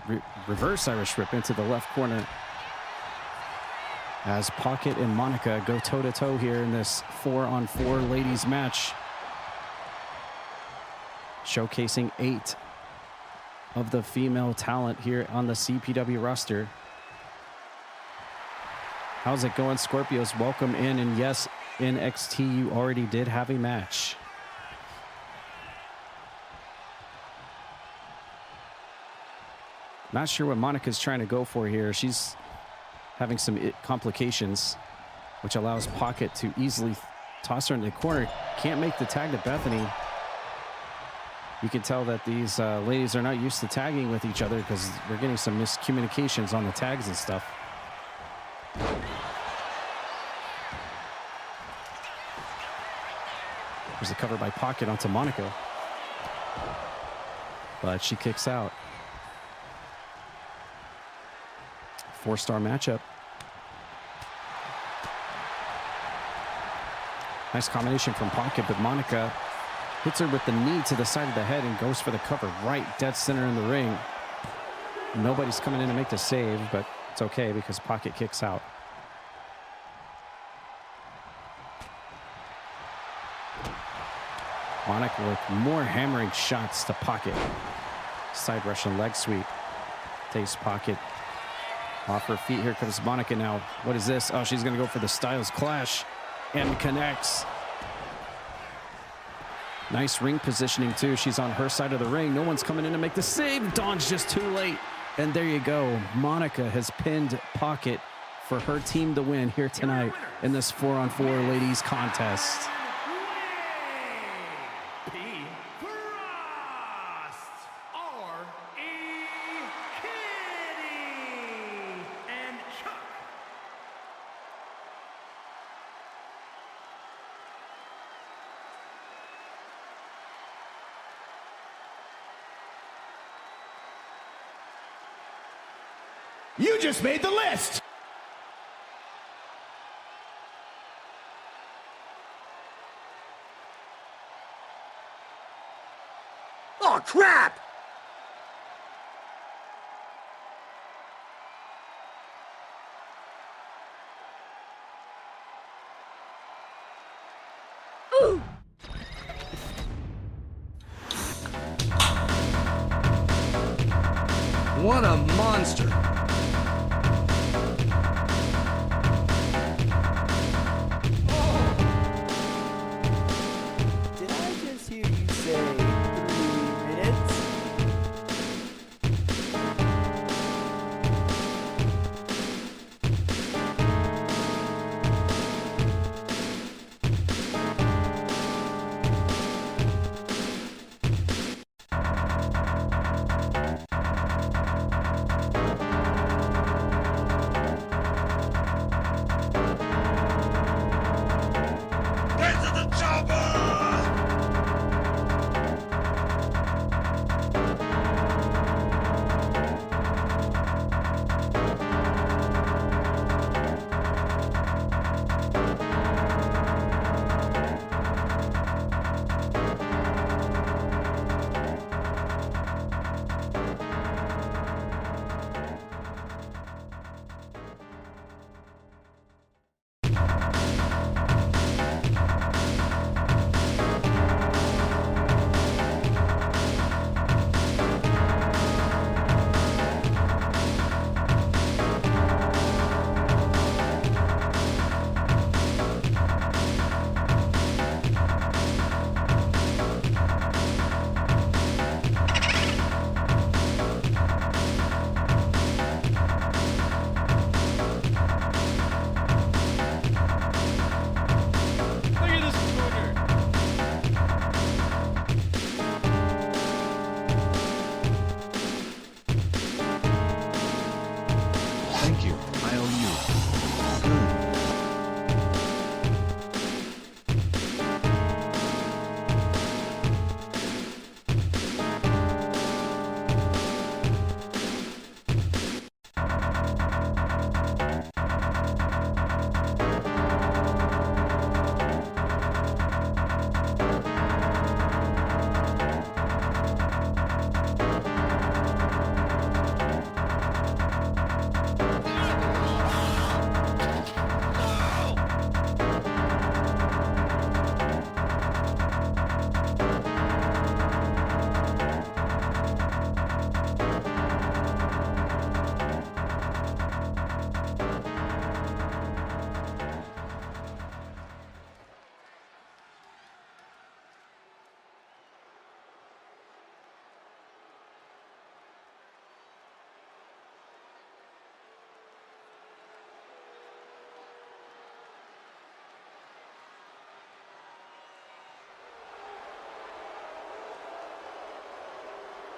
reverse Irish whip into the left corner. As Pocket and Monica go toe-to-toe here in this 4-on-4 ladies match. Showcasing 8 of the female talent here on the CPW roster. How's it going, Scorpios? Welcome in. And yes, NXT, you already did have a match. Not sure what Monica's trying to go for here. She's having some complications, which allows Pocket to easily toss her into the corner. Can't make the tag to Bethany. You can tell that these ladies are not used to tagging with each other because we're getting some miscommunications on the tags and stuff. There's a cover by Pocket onto Monica. But she kicks out. 4-star matchup. Nice combination from Pocket, but Monica hits her with the knee to the side of the head and goes for the cover right dead center in the ring. Nobody's coming in to make the save, but it's okay because Pocket kicks out. Monica with more hammering shots to Pocket. Side Russian leg sweep. Takes Pocket off her feet. Here comes Monica now. What is this? Oh, she's going to go for the Styles Clash and connects. Nice ring positioning too. She's on her side of the ring. No one's coming in to make the save. Dawn's just too late. And there you go. Monica has pinned Pocket for her team to win here tonight in this 4-on-4 ladies contest. You just made the list! Oh, crap! What a monster! Did I just hear you say 3 minutes?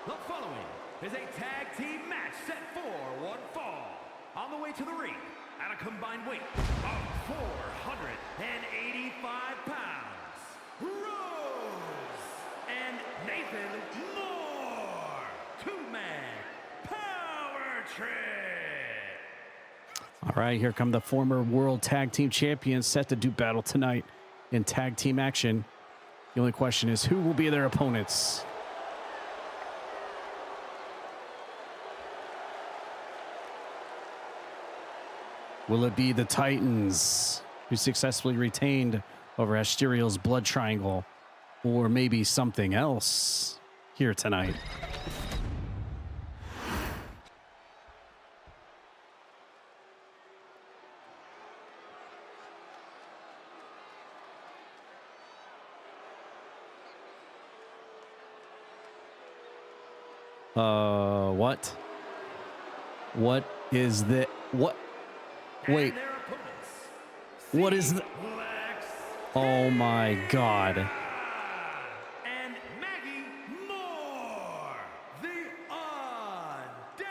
The following is a tag team match set for one fall. On the way to the ring, at a combined weight of 485 pounds, Rose and Nathan Moore, two-man power trip. All right, here come the former World Tag Team Champions set to do battle tonight in tag team action. The only question is who will be their opponents? Will it be the Titans, who successfully retained over Asterial's Blood Triangle, or maybe something else here tonight? What? What is the what? Wait. What is the? Oh my God. And Maggie Moore, the Undead.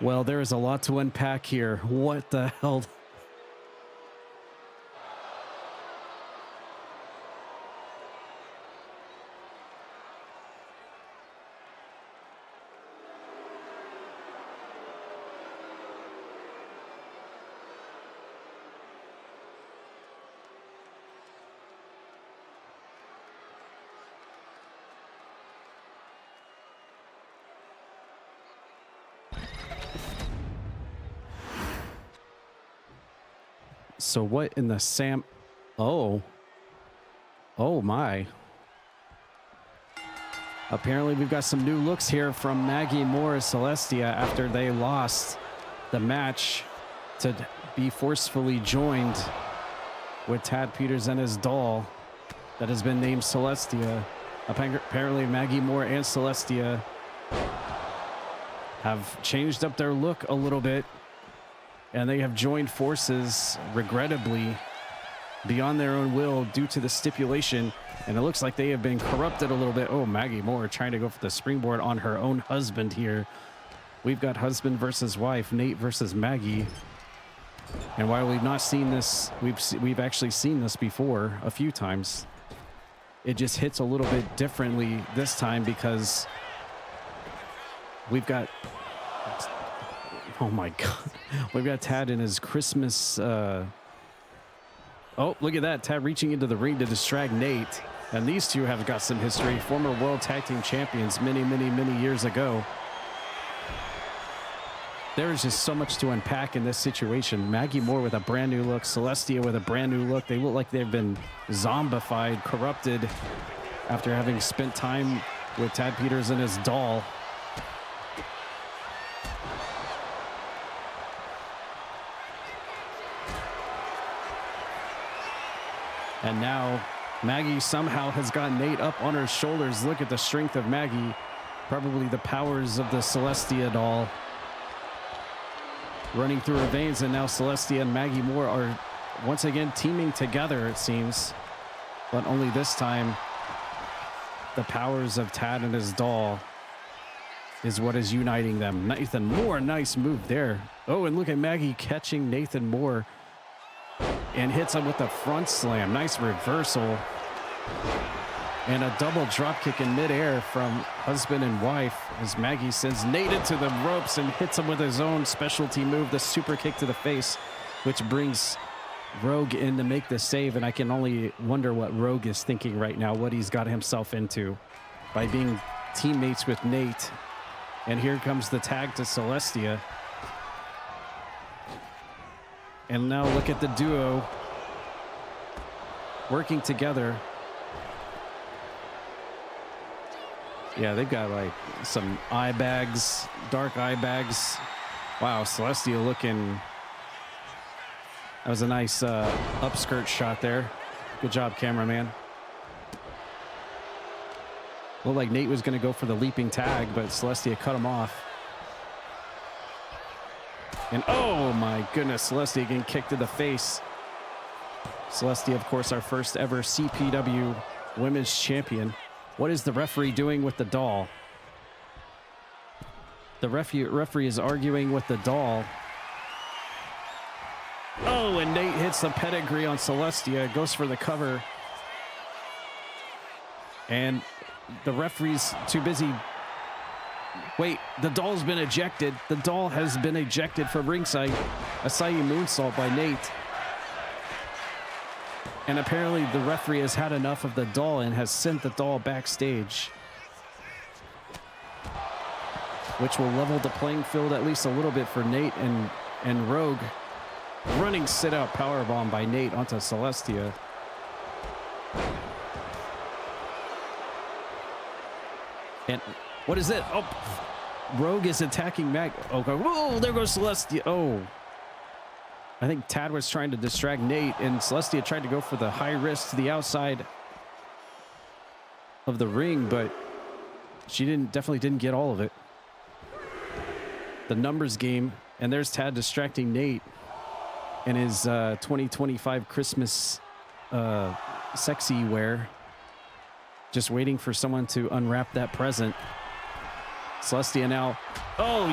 Well, there is a lot to unpack here. What the hell? So what in the Sam? Oh my. Apparently we've got some new looks here from Maggie Moore and Celestia after they lost the match to be forcefully joined with Tad Peters and his doll that has been named Celestia. Apparently Maggie Moore and Celestia have changed up their look a little bit, and they have joined forces, regrettably, beyond their own will due to the stipulation. And it looks like they have been corrupted a little bit. Oh, Maggie Moore trying to go for the springboard on her own husband here. We've got husband versus wife, Nate versus Maggie. And while we've not seen this, we've actually seen this before a few times. It just hits a little bit differently this time because we've got... Oh my God. We've got Tad in his Christmas. Oh, look at that. Tad reaching into the ring to distract Nate. And these two have got some history. Former World Tag Team Champions many years ago. There is just so much to unpack in this situation. Maggie Moore with a brand new look. Celestia with a brand new look. They look like they've been zombified, corrupted after having spent time with Tad Peters and his doll. And now Maggie somehow has got Nate up on her shoulders. Look at the strength of Maggie. Probably the powers of the Celestia doll running through her veins. And now Celestia and Maggie Moore are once again teaming together, it seems. But only this time, the powers of Tad and his doll is what is uniting them. Nathan Moore, nice move there. Oh, and look at Maggie catching Nathan Moore and hits him with a front slam. Nice reversal. And a double drop kick in midair from husband and wife as Maggie sends Nate into the ropes and hits him with his own specialty move, the super kick to the face, which brings Rogue in to make the save. And I can only wonder what Rogue is thinking right now, what he's got himself into by being teammates with Nate. And here comes the tag to Celestia. And now look at the duo working together. Yeah, they've got like some eye bags, dark eye bags. Wow, Celestia looking... That was a nice upskirt shot there. Good job, cameraman. Looked like Nate was going to go for the leaping tag, but Celestia cut him off. And oh my goodness, Celestia getting kicked in the face. Celestia, of course, our first ever CPW Women's Champion. What is the referee doing with the doll? The referee is arguing with the doll. Oh, and Nate hits the pedigree on Celestia, goes for the cover. And the referee's too busy. Wait, the doll's been ejected. The doll has been ejected from ringside. Acai moonsault by Nate. And apparently the referee has had enough of the doll and has sent the doll backstage, which will level the playing field at least a little bit for Nate and Rogue. Running sit-out powerbomb by Nate onto Celestia. And what is it? Oh, Rogue is attacking Mag. Okay. Whoa, there goes Celestia. Oh. I think Tad was trying to distract Nate, and Celestia tried to go for the high risk to the outside of the ring, but she definitely didn't get all of it. The numbers game, and there's Tad distracting Nate in his 2025 Christmas sexy wear. Just waiting for someone to unwrap that present. Celestia now,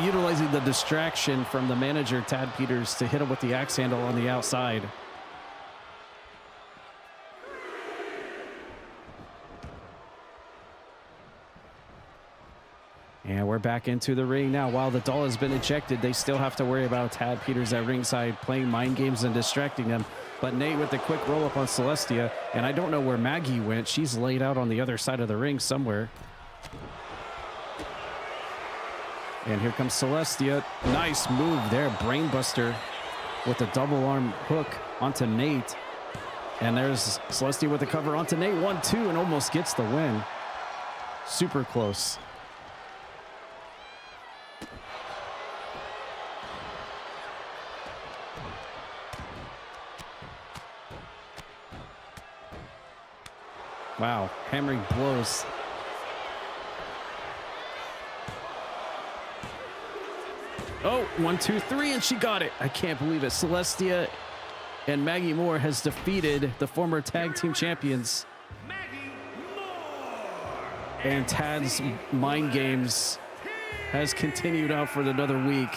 utilizing the distraction from the manager, Tad Peters, to hit him with the axe handle on the outside. And we're back into the ring now. While the doll has been ejected, they still have to worry about Tad Peters at ringside playing mind games and distracting them. But Nate with the quick roll up on Celestia, and I don't know where Maggie went. She's laid out on the other side of the ring somewhere. And here comes Celestia. Nice move there. Brainbuster with a double arm hook onto Nate. And there's Celestia with the cover onto Nate. 1-2 and almost gets the win. Super close. Wow, hammering blows. Oh, 1, 2, 3, and she got it. I can't believe it. Celestia and Maggie Moore has defeated the former tag team champions. And Tad's mind games has continued out for another week,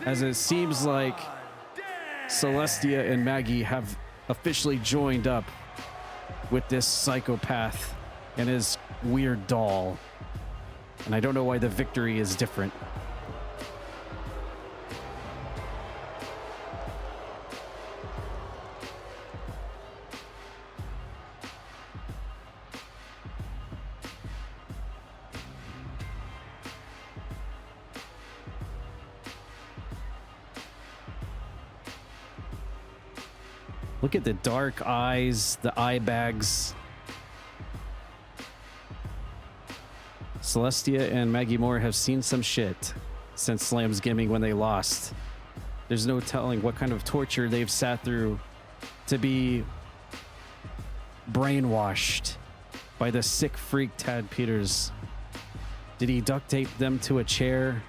as it seems like Celestia and Maggie have officially joined up with this psychopath and his weird doll. And I don't know why the victory is different. Look at the dark eyes, the eye bags. Celestia and Maggie Moore have seen some shit since Slamsgiving when they lost. There's no telling what kind of torture they've sat through to be brainwashed by the sick freak Tad Peters. Did he duct tape them to a chair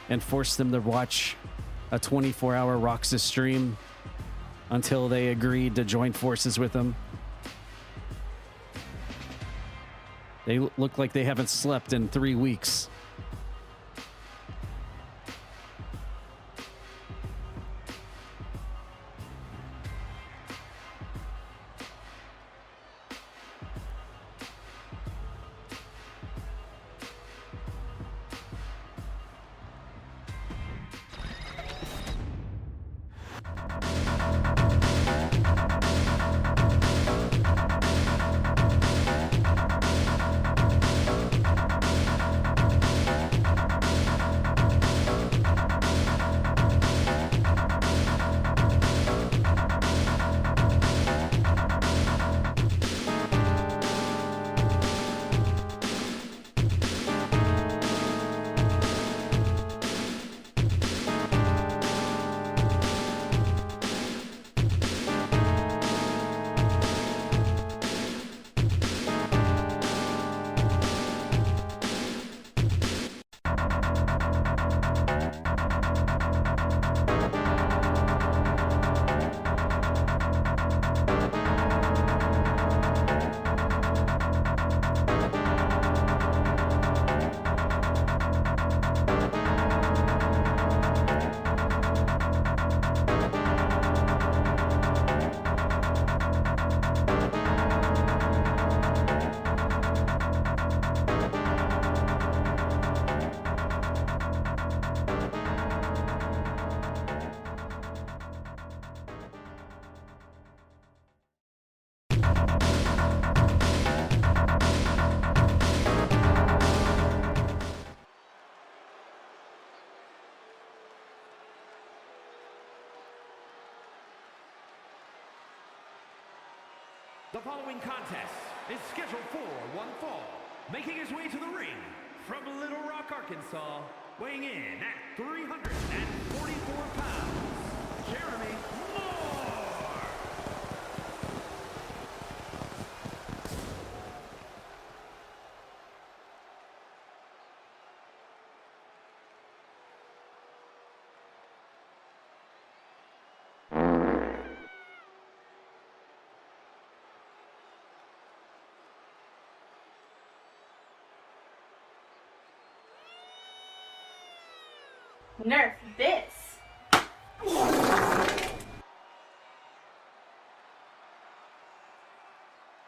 and force them to watch a 24-hour Roxas stream until they agreed to join forces with him? They look like they haven't slept in 3 weeks. The following contest is scheduled for one fall. Making his way to the ring from Little Rock, Arkansas, weighing in at 344 pounds, Jeremy Moore. Nerf this.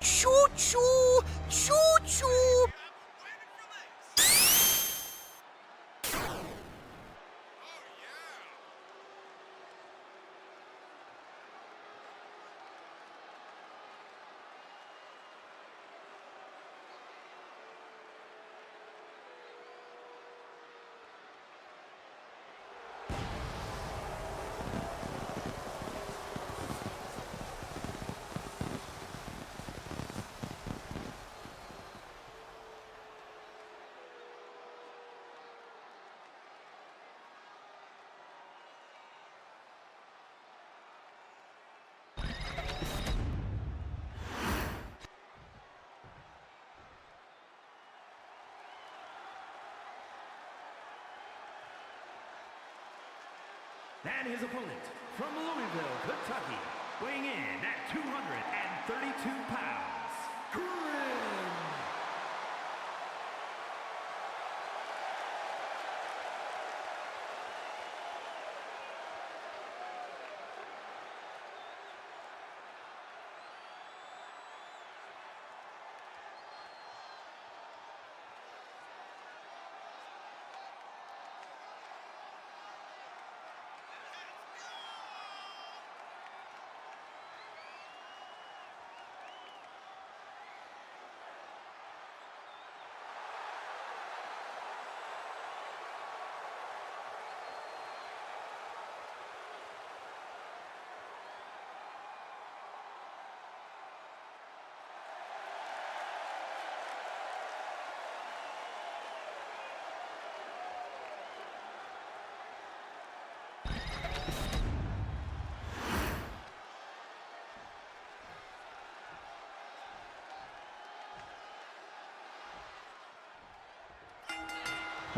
Choo-choo! Choo-choo! And his opponent from Louisville, Kentucky, weighing in at 232 pounds, Grim.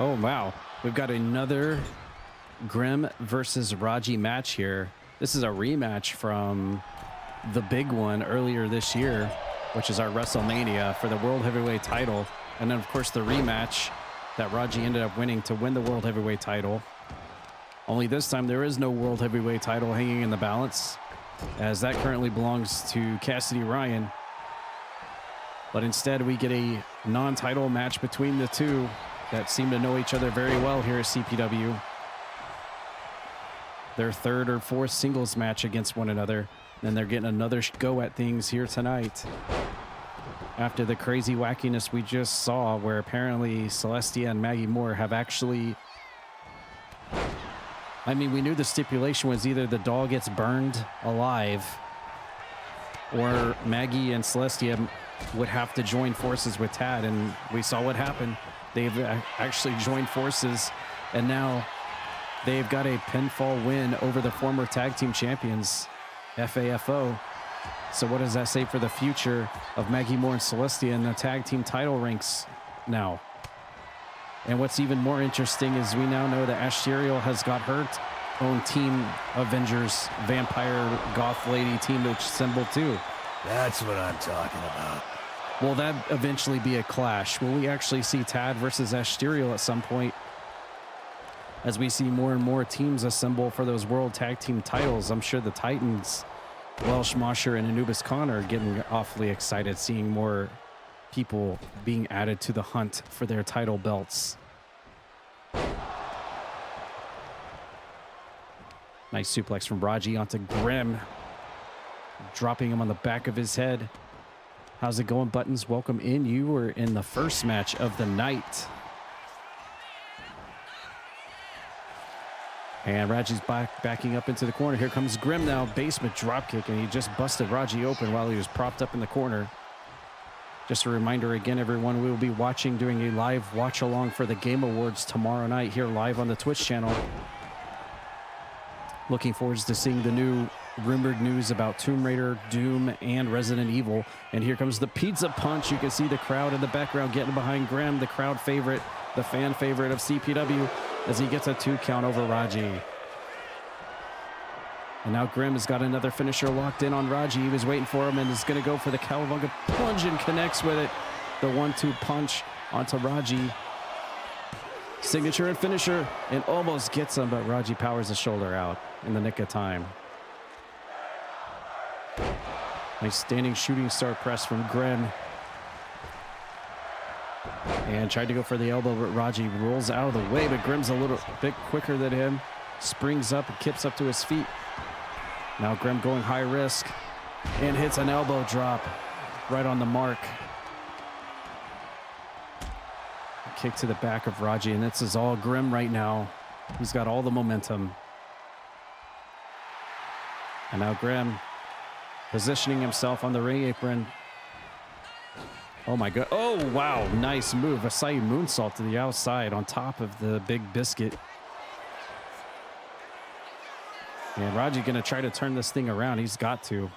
Oh, wow. We've got another Grim versus Raji match here. This is a rematch from the big one earlier this year, which is our WrestleMania for the World Heavyweight title. And then, of course, the rematch that Raji ended up winning to win the World Heavyweight title. Only this time, there is no World Heavyweight title hanging in the balance, as that currently belongs to Cassidy Ryan. But instead, we get a non-title match between the two that seem to know each other very well here at CPW. Their third or fourth singles match against one another, and they're getting another go at things here tonight. After the crazy wackiness we just saw, where apparently Celestia and Maggie Moore have actually... I mean, we knew the stipulation was either the doll gets burned alive, or Maggie and Celestia would have to join forces with Tad, and we saw what happened. They've actually joined forces, and now they've got a pinfall win over the former tag team champions, FAFO. So what does that say for the future of Maggie Moore and Celestia in the tag team title ranks now? And what's even more interesting is we now know that Asterial has got her own team, Avengers, Vampire, Goth Lady team to assemble too. That's what I'm talking about. Will that eventually be a clash? Will we actually see Tad versus Asterial at some point? As we see more and more teams assemble for those World Tag Team titles, I'm sure the Titans, Welsh Mosher and Anubis Khan are getting awfully excited seeing more people being added to the hunt for their title belts. Nice suplex from Raji onto Grim, dropping him on the back of his head. How's it going, Buttons? Welcome in. You were in the first match of the night. And Raji's backing up into the corner. Here comes Grim now, basement dropkick, and he just busted Raji open while he was propped up in the corner. Just a reminder again, everyone, we will be doing a live watch along for the Game Awards tomorrow night here live on the Twitch channel. Looking forward to seeing the new rumored news about Tomb Raider, Doom, and Resident Evil. And here comes the pizza punch. You can see the crowd in the background getting behind Graham, the crowd favorite, the fan favorite of CPW, as he gets a 2 count over Raji. And now Grim has got another finisher locked in on Raji. He was waiting for him and is going to go for the Cowabunga plunge and connects with it. The 1-2 punch onto Raji. Signature and finisher, and almost gets him, but Raji powers the shoulder out in the nick of time. Nice standing shooting star press from Grim. And tried to go for the elbow, but Raji rolls out of the way, but Grim's a little bit quicker than him. Springs up and kips up to his feet. Now Grim going high risk and hits an elbow drop right on the mark. Kick to the back of Raji, and this is all Grim right now. He's got all the momentum. And now Grim positioning himself on the ring apron. Oh my God. Oh, wow. Nice move. Asai moonsault to the outside on top of the big biscuit. And Raji going to try to turn this thing around. He's got to.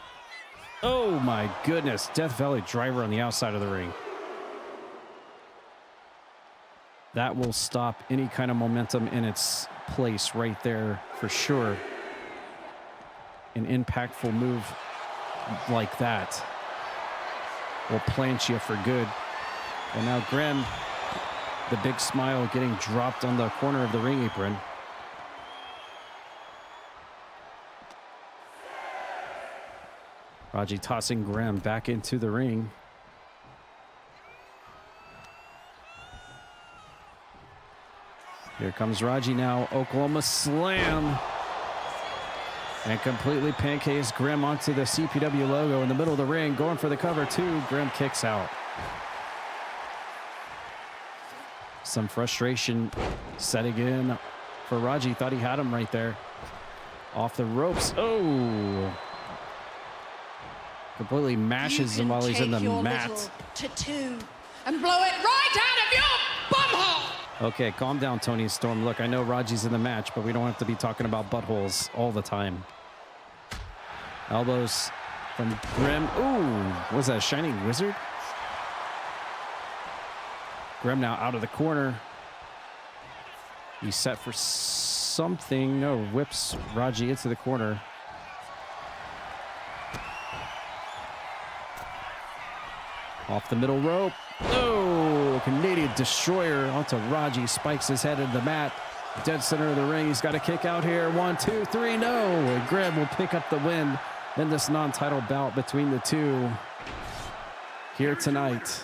Oh my goodness. Death Valley driver on the outside of the ring. That will stop any kind of momentum in its place right there for sure. An impactful move like that will plant you for good. And now Grim, the big smile getting dropped on the corner of the ring apron. Raji tossing Grim back into the ring. Here comes Raji now. Oklahoma slam. And completely pancakes Grim onto the CPW logo in the middle of the ring. Going for the cover too. Grim kicks out. Some frustration setting in for Raji. Thought he had him right there. Off the ropes. Oh. Completely mashes him while he's in the mat. Tattoo and blow it right out of your bumhole. Okay, calm down, Tony Storm. Look, I know Raji's in the match, but we don't have to be talking about buttholes all the time. Elbows from Grim. Ooh, was that a Shining Wizard? Grim now out of the corner. He's set for something. No, whips Raji into the corner. Off the middle rope. Oh, Canadian Destroyer onto Raji. Spikes his head into the mat. Dead center of the ring. He's got a kick out here. 1, 2, 3. No. And Graham will pick up the win in this non-title bout between the two here tonight.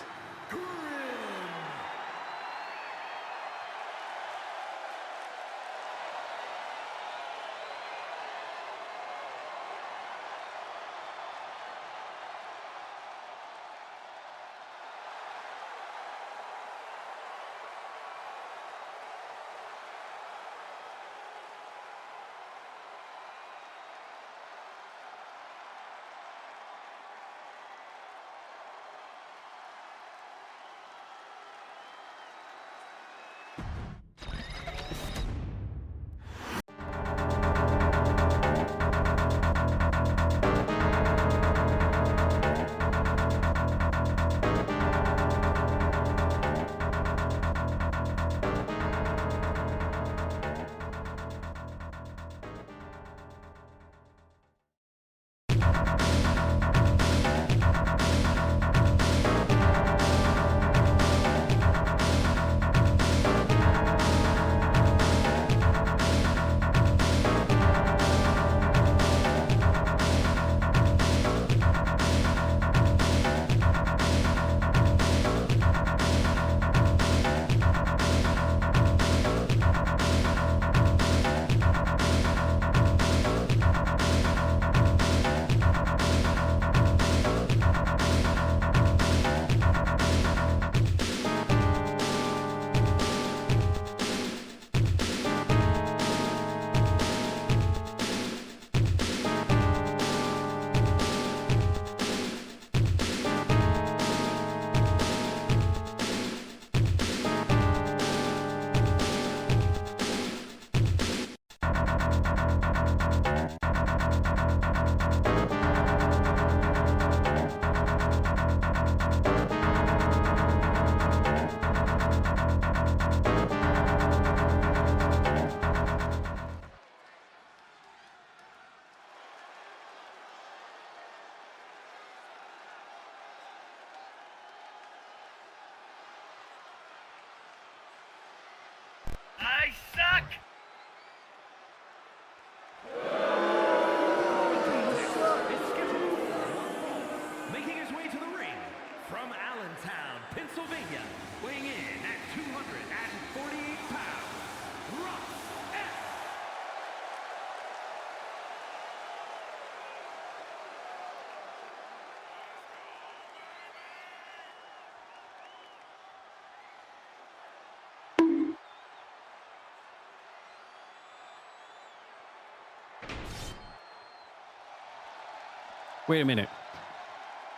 Wait a minute.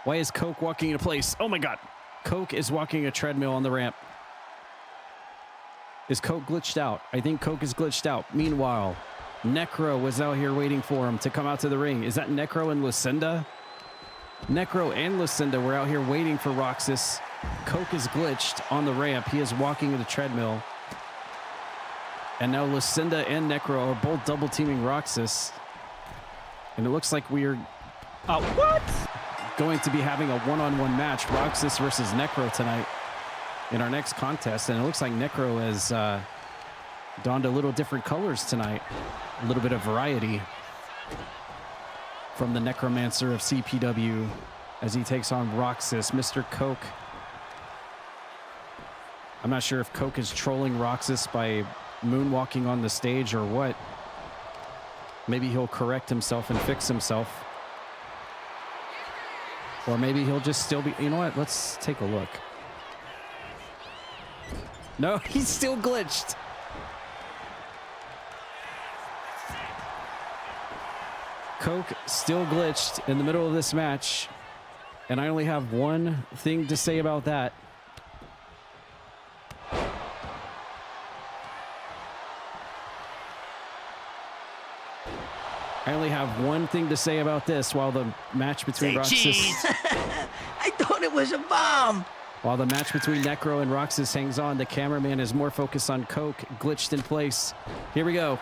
Why is Coke walking into place? Oh my God. Coke is walking a treadmill on the ramp. Is Coke glitched out? I think Coke is glitched out. Meanwhile, Necro was out here waiting for him to come out to the ring. Is that Necro and Lucinda? Necro and Lucinda were out here waiting for Roxas. Coke is glitched on the ramp. He is walking the treadmill. And now Lucinda and Necro are both double teaming Roxas. And it looks like we're going to be having a one-on-one match, Roxas versus Necro tonight in our next contest. And it looks like Necro has donned a little different colors tonight. A little bit of variety from the Necromancer of CPW as he takes on Roxas. Mr. Coke. I'm not sure if Coke is trolling Roxas by moonwalking on the stage or what. Maybe he'll correct himself and fix himself. Or maybe he'll just still be... You know what? Let's take a look. No, he's still glitched. Coke still glitched in the middle of this match. And I only have one thing to say about that. I only have one thing to say about this while the match between Roxas... I thought it was a bomb. While the match between Necro and Roxas hangs on, the cameraman is more focused on Coke, glitched in place. Here we go.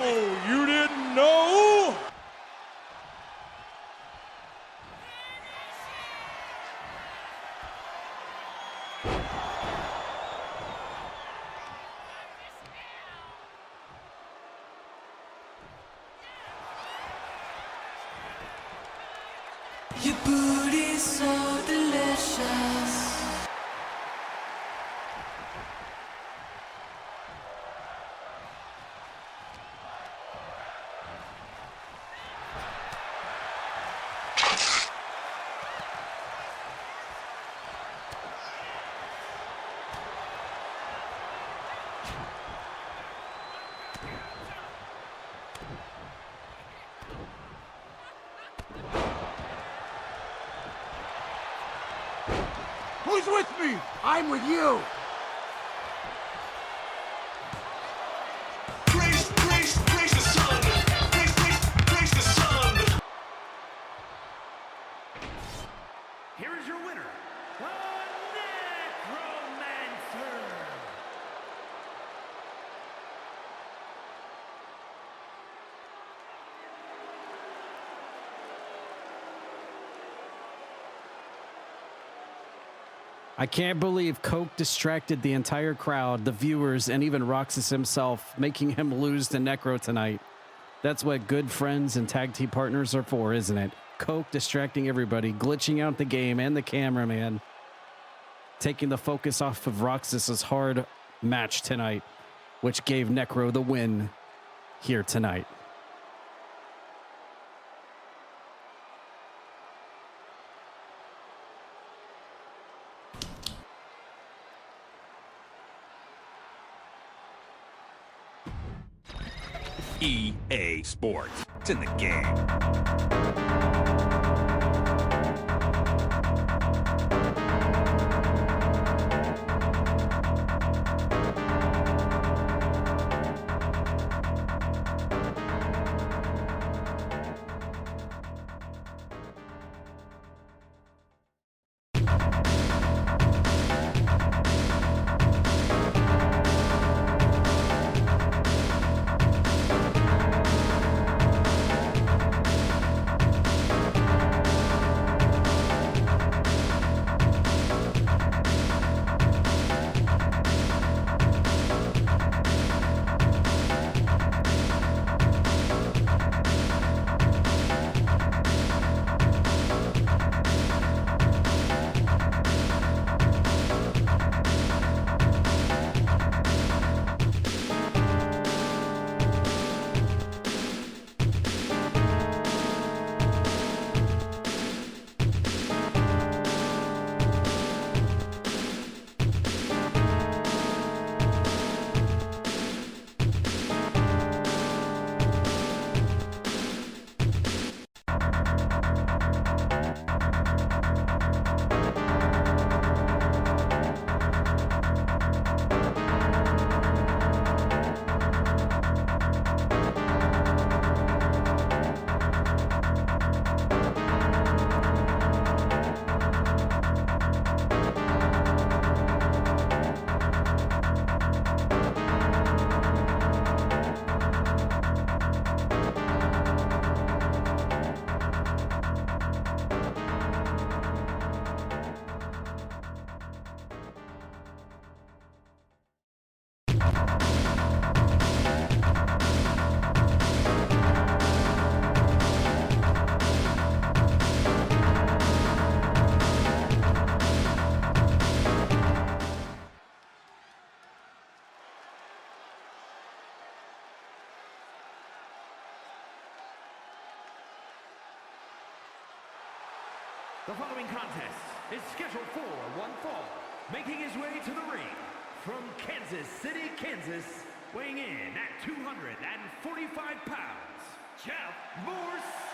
Oh, you didn't know? Your booty's so delicious. Who's with me? I'm with you. Praise the sun. Praise the sun. Here is your winner, the Necromancer. I can't believe Coke distracted the entire crowd, the viewers, and even Roxas himself, making him lose to Necro tonight. That's what good friends and tag team partners are for, isn't it? Coke distracting everybody, glitching out the game and the cameraman, taking the focus off of Roxas's hard match tonight, which gave Necro the win here tonight. EA Sports. It's in the game. The following contest is scheduled for one fall, making his way to the ring from Kansas City, Kansas, weighing in at 245 pounds, Jeff Morse.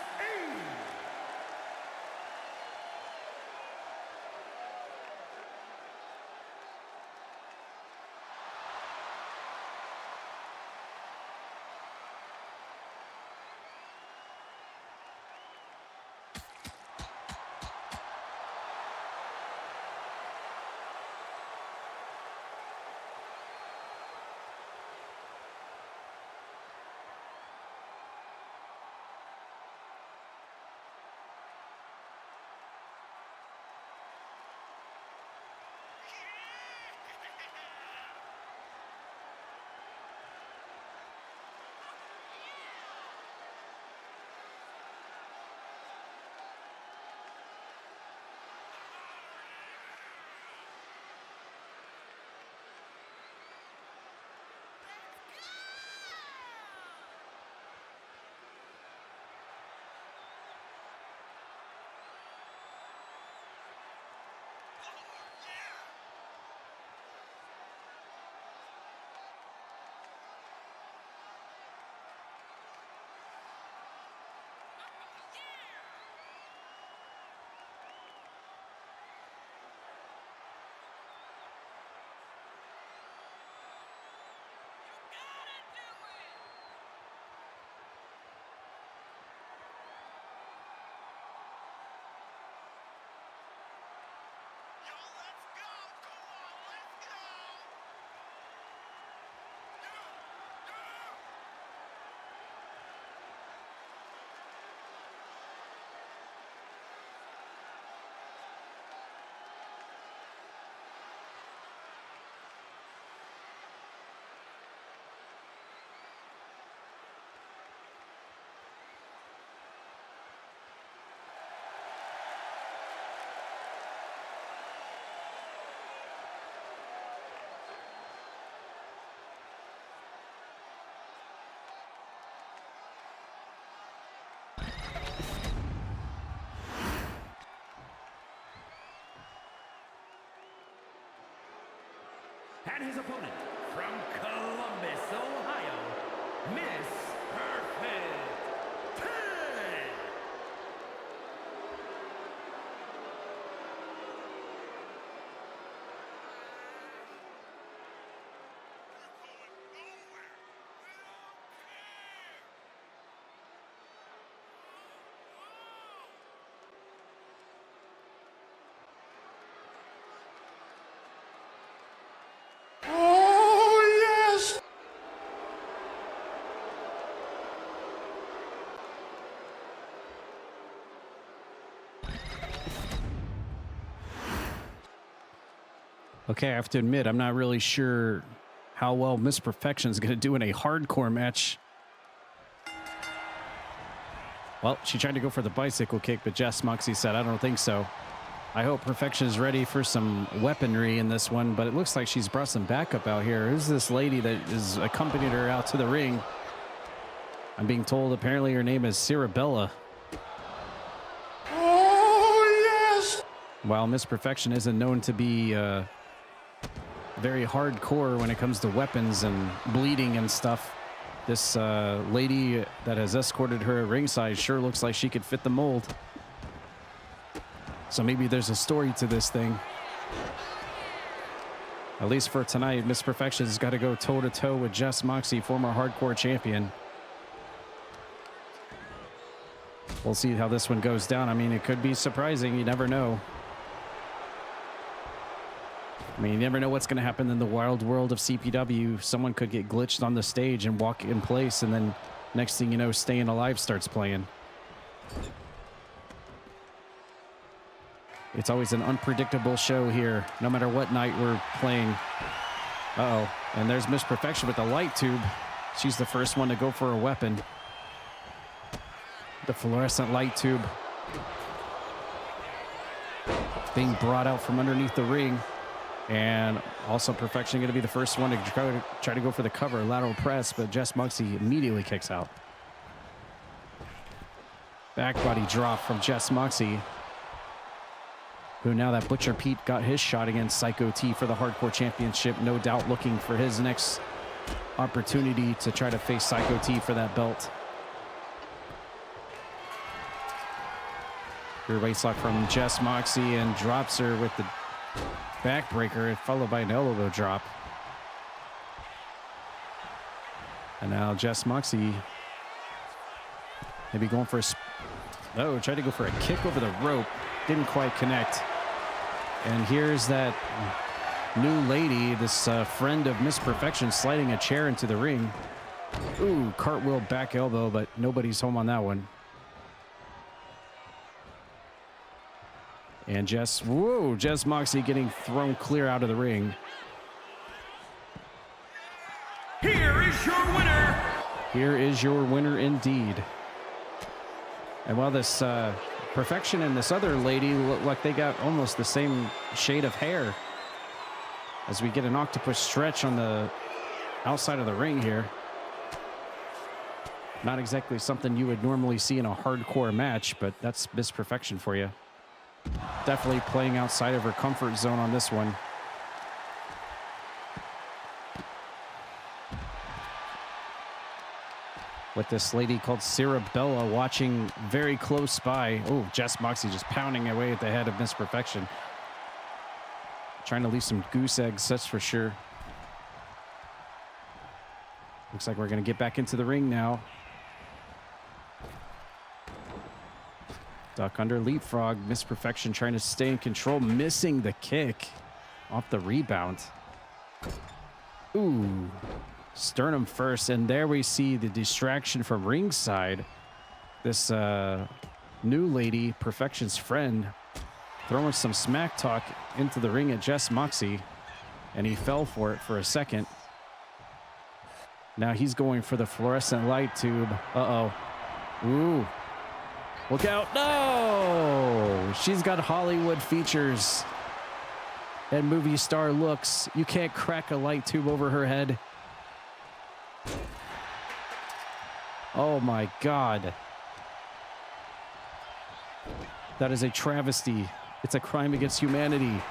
And his opponent from Columbus, Ohio, Miss Perfect 10. Oh, yes! Okay, I have to admit, I'm not really sure how well Miss Perfection is going to do in a hardcore match. Well, she tried to go for the bicycle kick, but Jess Moxie said, I don't think so. I hope Perfection is ready for some weaponry in this one, but it looks like she's brought some backup out here. Who's this lady that is accompanied her out to the ring? I'm being told apparently her name is Cirabella. Oh, yes! While Miss Perfection isn't known to be very hardcore when it comes to weapons and bleeding and stuff, this lady that has escorted her at ringside sure looks like she could fit the mold. So maybe there's a story to this thing. At least for tonight, Miss Perfection's got to go toe-to-toe with Jess Moxie, former hardcore champion. We'll see how this one goes down. I mean, it could be surprising. You never know. I mean, you never know what's going to happen in the wild world of CPW. Someone could get glitched on the stage and walk in place, and then next thing you know, Staying Alive starts playing. It's always an unpredictable show here, no matter what night we're playing. Uh-oh. And there's Miss Perfection with the light tube. She's the first one to go for a weapon. The fluorescent light tube being brought out from underneath the ring. And also Perfection going to be the first one to try to go for the cover, lateral press, but Jess Moxie immediately kicks out. Back body drop from Jess Moxie, who now that Butcher Pete got his shot against Psycho T for the Hardcore Championship, no doubt looking for his next opportunity to try to face Psycho T for that belt. Rear waist lock from Jess Moxie and drops her with the backbreaker, followed by an elbow drop. And now Jess Moxie maybe going for a... tried to go for a kick over the rope. Didn't quite connect. And here's that new lady, this friend of Miss Perfection, sliding a chair into the ring. Ooh, cartwheel back elbow, but nobody's home on that one. And Jess Moxie getting thrown clear out of the ring. Here is your winner. Here is your winner indeed. And while this Perfection and this other lady look like they got almost the same shade of hair, as we get an octopus stretch on the outside of the ring here. Not exactly something you would normally see in a hardcore match, but that's Miss Perfection for you. Definitely playing outside of her comfort zone on this one. With this lady called Cirabella watching very close by. Oh, Jess Moxie just pounding away at the head of Miss Perfection. Trying to leave some goose eggs, that's for sure. Looks like we're going to get back into the ring now. Duck under leapfrog. Miss Perfection trying to stay in control, missing the kick off the rebound. Ooh, sternum first, and there we see the distraction from ringside. This new lady, Perfection's friend, throwing some smack talk into the ring at Jess Moxie, and he fell for it for a second. Now he's going for the fluorescent light tube. Uh-oh. Ooh. Look out. No! She's got Hollywood features and movie star looks. You can't crack a light tube over her head. Oh my God. That is a travesty. It's a crime against humanity.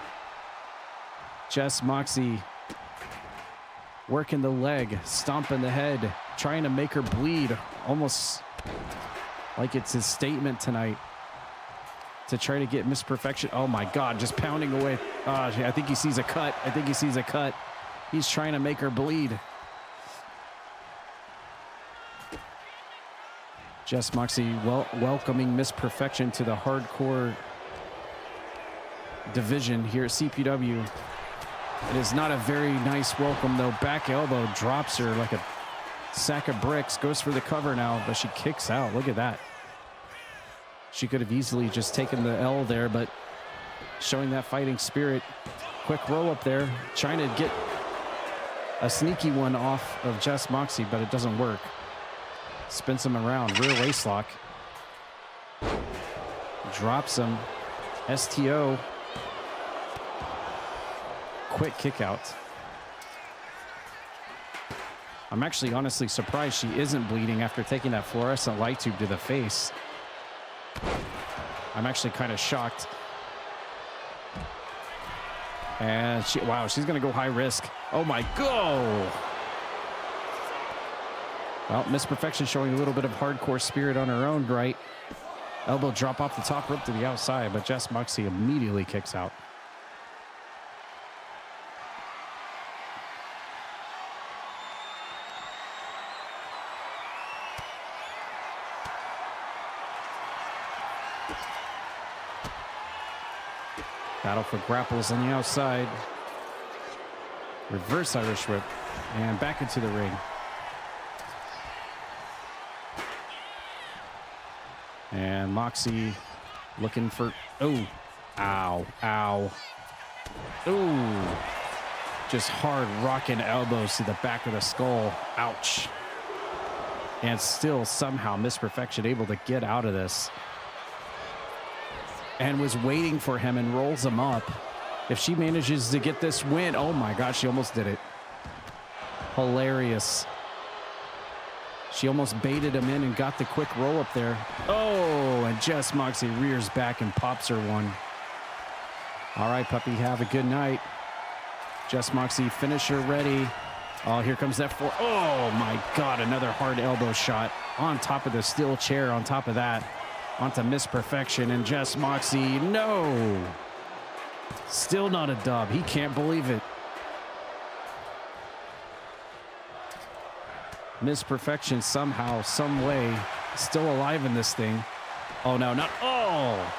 Jess Moxie Working the leg, stomping the head, trying to make her bleed, almost like it's his statement tonight to try to get Miss Perfection. Oh my God, just pounding away. I think he sees a cut. I think he sees a cut. He's trying to make her bleed. Jess Moxie welcoming Miss Perfection to the hardcore division here at CPW. It is not a very nice welcome, though. Back elbow drops her like a sack of bricks. Goes for the cover now, but she kicks out. Look at that. She could have easily just taken the L there, but showing that fighting spirit. Quick roll up there, trying to get a sneaky one off of Jess Moxie, but it doesn't work. Spins him around, rear waist lock. Drops him. STO. Quick kick out. I'm actually honestly surprised she isn't bleeding after taking that fluorescent light tube to the face. I'm actually kind of shocked. And wow, she's going to go high risk. Oh my God. Well, Miss Perfection showing a little bit of hardcore spirit on her own right. Elbow drop off the top rope to the outside, but Jess Moxie immediately kicks out. Battle for grapples on the outside. Reverse Irish whip. And back into the ring. And Moxie looking for... Oh. Ow. Ow. Ooh. Just hard rocking elbows to the back of the skull. Ouch. And still somehow Miss Perfection able to get out of this. And was waiting for him and rolls him up. If she manages to get this win, oh my gosh, she almost did it. Hilarious. She almost baited him in and got the quick roll up there. Oh, and Jess Moxie rears back and pops her one. All right, puppy, have a good night. Jess Moxie, finisher ready. Oh, here comes that four. Oh my God, another hard elbow shot on top of the steel chair on top of that. Onto Miss Perfection and Jess Moxie. No. Still not a dub. He can't believe it. Miss Perfection somehow, some way, still alive in this thing. Oh, no, not. Oh.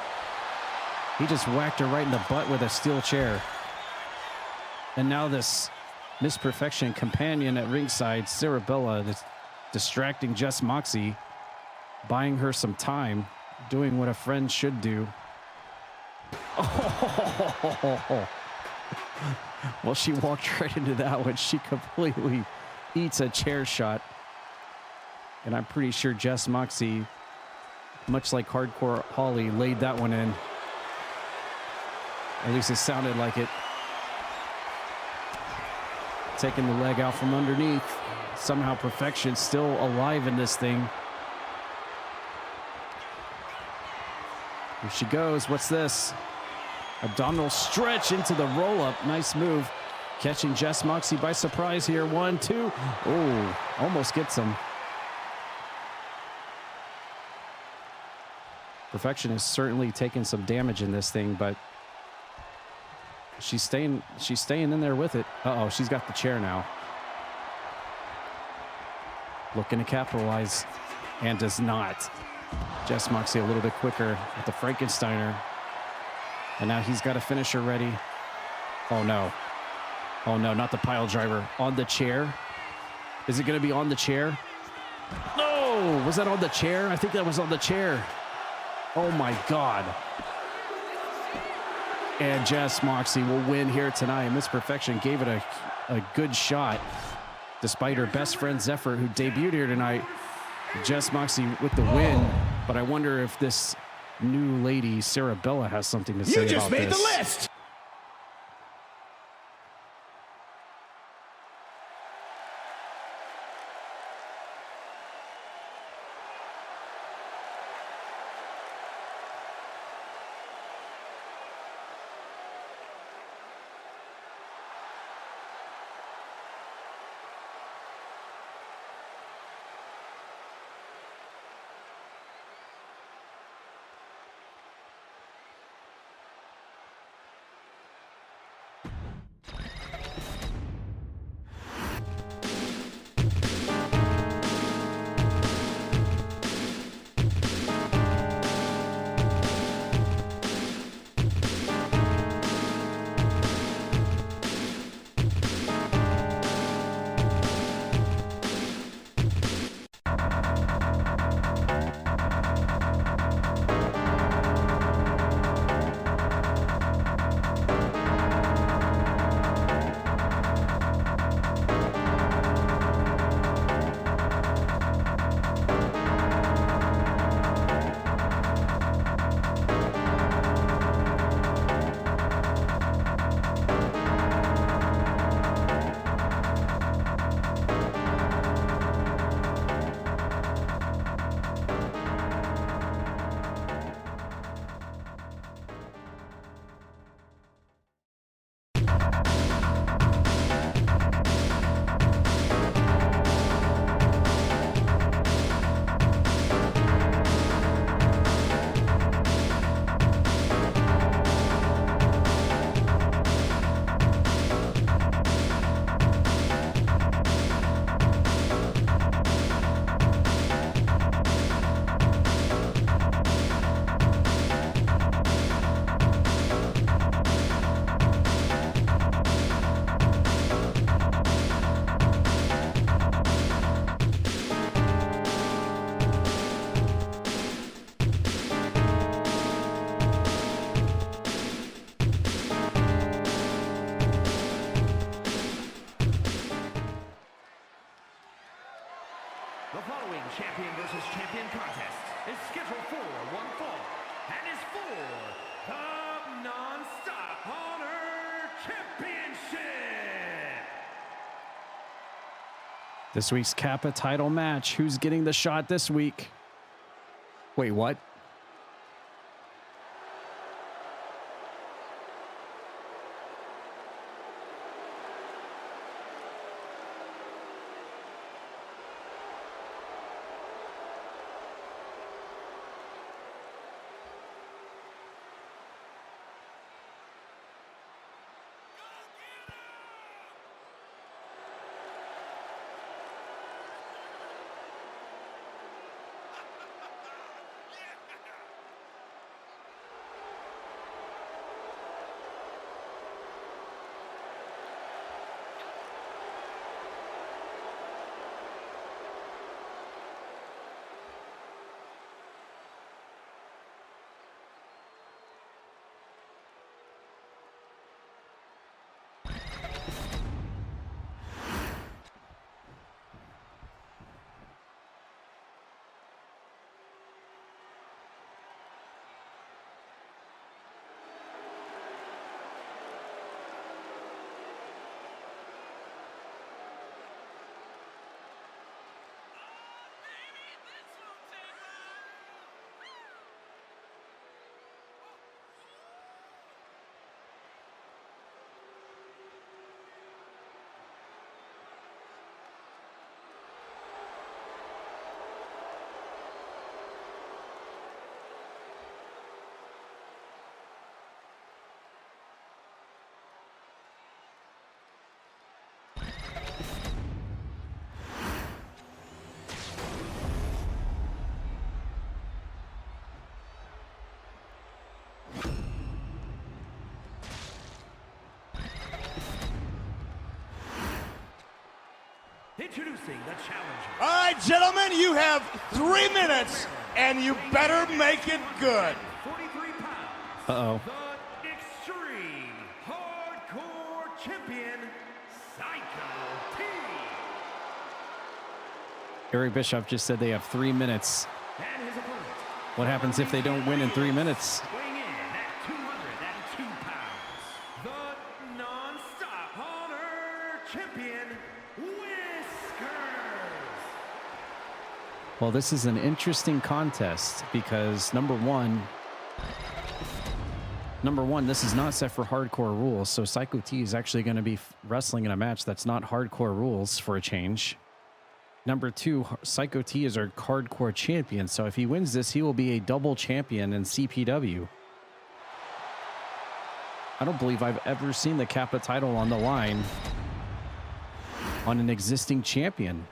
He just whacked her right in the butt with a steel chair. And now this Miss Perfection companion at ringside, Sarabella, is distracting Jess Moxie, buying her some time. Doing what a friend should do. Oh. Well, she walked right into that one. She completely eats a chair shot. And I'm pretty sure Jess Moxie, much like Hardcore Holly, laid that one in. At least it sounded like it. Taking the leg out from underneath. Somehow Perfection still alive in this thing. Here she goes. What's this? Abdominal stretch into the roll-up. Nice move. Catching Jess Moxie by surprise here. 1, 2. Oh, almost gets him. Perfection is certainly taking some damage in this thing, but she's staying in there with it. Uh-oh, she's got the chair now. Looking to capitalize and does not. Jess Moxie a little bit quicker with the Frankensteiner. And now he's got a finisher ready. Oh no. Oh no, not the pile driver. On the chair. Is it going to be on the chair? No! Was that on the chair? I think that was on the chair. Oh my God. And Jess Moxie will win here tonight. Miss Perfection gave it a good shot. Despite her best friend's effort, who debuted here tonight. Jess Moxie with the win, but I wonder if this new lady, Sarabella, has something to say about this. You just made the list! champion versus champion contest is scheduled for one fall and is for the Non-Stop Honor Championship. This week's Kappa title match. Who's getting the shot this week? Wait, what? Introducing the challenger. All right, gentlemen, you have 3 minutes, and you better make it good. 43 pounds. Uh-oh. The Extreme Hardcore Champion, Psycho T. Eric Bischoff just said they have 3 minutes. And his opponent. What happens if they don't win in 3 minutes? Weighing in at 202 pounds, the Non-Stop Honor Champion, Whiskers. Well, this is an interesting contest because number one, this is not set for hardcore rules. So Psycho T is actually going to be wrestling in a match that's not hardcore rules for a change. Number two, Psycho T is our hardcore champion. So if he wins this, he will be a double champion in CPW. I don't believe I've ever seen the Kappa title on the line on an existing champion.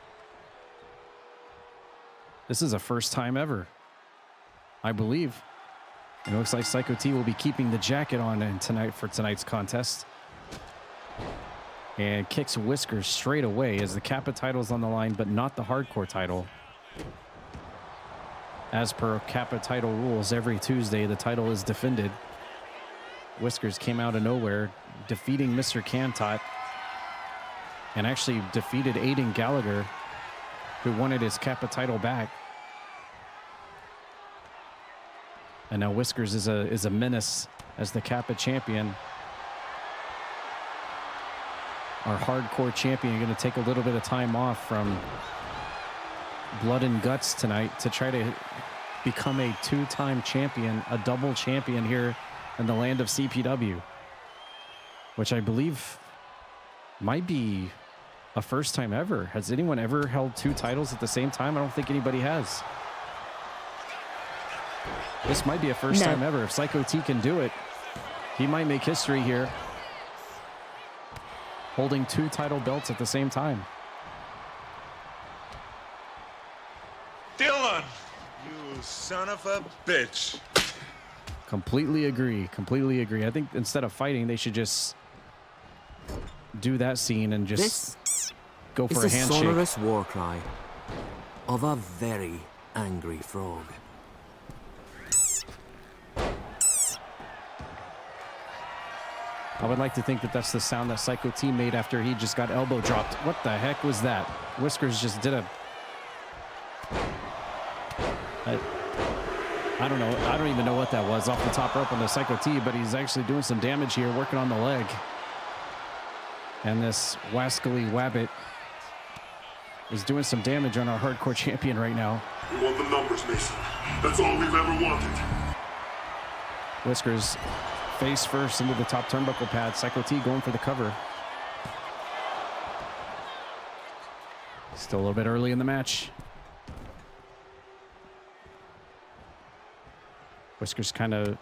This is a first time ever, I believe. It looks like Psycho T will be keeping the jacket on for tonight's contest. And kicks Whiskers straight away as the Kappa title is on the line, but not the hardcore title. As per Kappa title rules, every Tuesday the title is defended. Whiskers came out of nowhere, defeating Mr. Cantot, and actually defeated Aiden Gallagher, who wanted his Kappa title back. And now Whiskers is a menace as the Kappa champion. Our hardcore champion going to take a little bit of time off from blood and guts tonight to try to become a two-time champion, a double champion here in the land of CPW, which I believe might be a first time ever. Has anyone ever held two titles at the same time? I don't think anybody has. This might be a first time ever. If Psycho T can do it, he might make history here, holding two title belts at the same time. Dylan, you son of a bitch. Completely agree. Completely agree. I think instead of fighting, they should just do that scene and just go for a handshake. It's a sonorous war cry of a very angry frog. I would like to think that that's the sound that Psycho T made after he just got elbow dropped. What the heck was that? Whiskers just did a I don't know. I don't even know what that was off the top rope on the Psycho T, but he's actually doing some damage here, working on the leg. And this Wascally Wabbit is doing some damage on our hardcore champion right now. We want the numbers, Mason. That's all we've ever wanted. Whiskers face first into the top turnbuckle pad. Psycho T going for the cover. Still a little bit early in the match. Whiskers kind of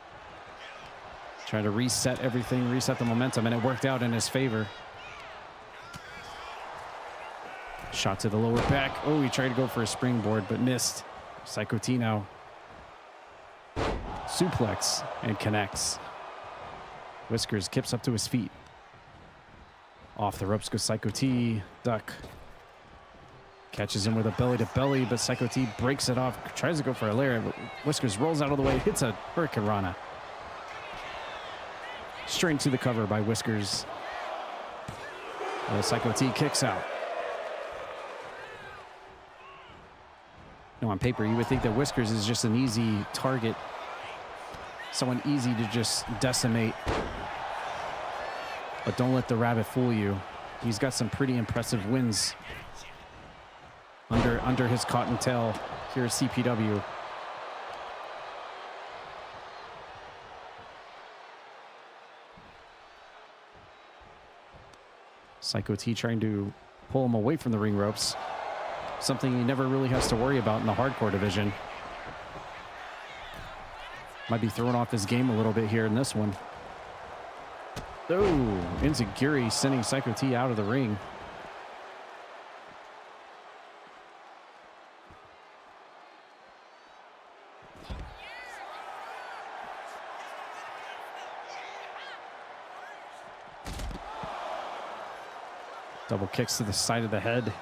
trying to reset everything, reset the momentum, and it worked out in his favor. Shot to the lower back. Oh, he tried to go for a springboard, but missed. Psycho T now. Suplex and connects. Whiskers kips up to his feet. Off the ropes goes Psycho T. Duck. Catches him with a belly-to-belly, but Psycho T breaks it off. Tries to go for a lariat, but Whiskers rolls out of the way, hits a Hurricane Rana. Straight to the cover by Whiskers. Psycho T kicks out. On paper, you would think that Whiskers is just an easy target. Someone easy to just decimate. But don't let the rabbit fool you. He's got some pretty impressive wins under his cotton tail here at CPW. Psycho T trying to pull him away from the ring ropes. Something he never really has to worry about in the hardcore division. Might be throwing off his game a little bit here in this one. Oh, Enziguri sending Psycho T out of the ring. Double kicks to the side of the head.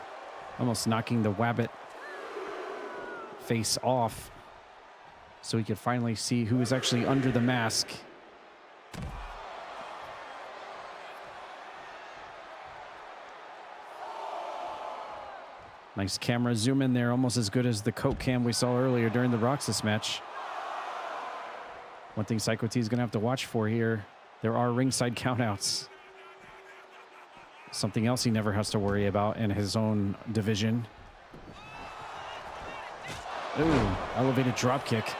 Almost knocking the Wabbit face off so we could finally see who is actually under the mask. Nice camera zoom in there, almost as good as the Coke cam we saw earlier during the Roxas match. One thing Psycho T is going to have to watch for here, there are ringside countouts. Something else he never has to worry about in his own division. Ooh, elevated drop kick.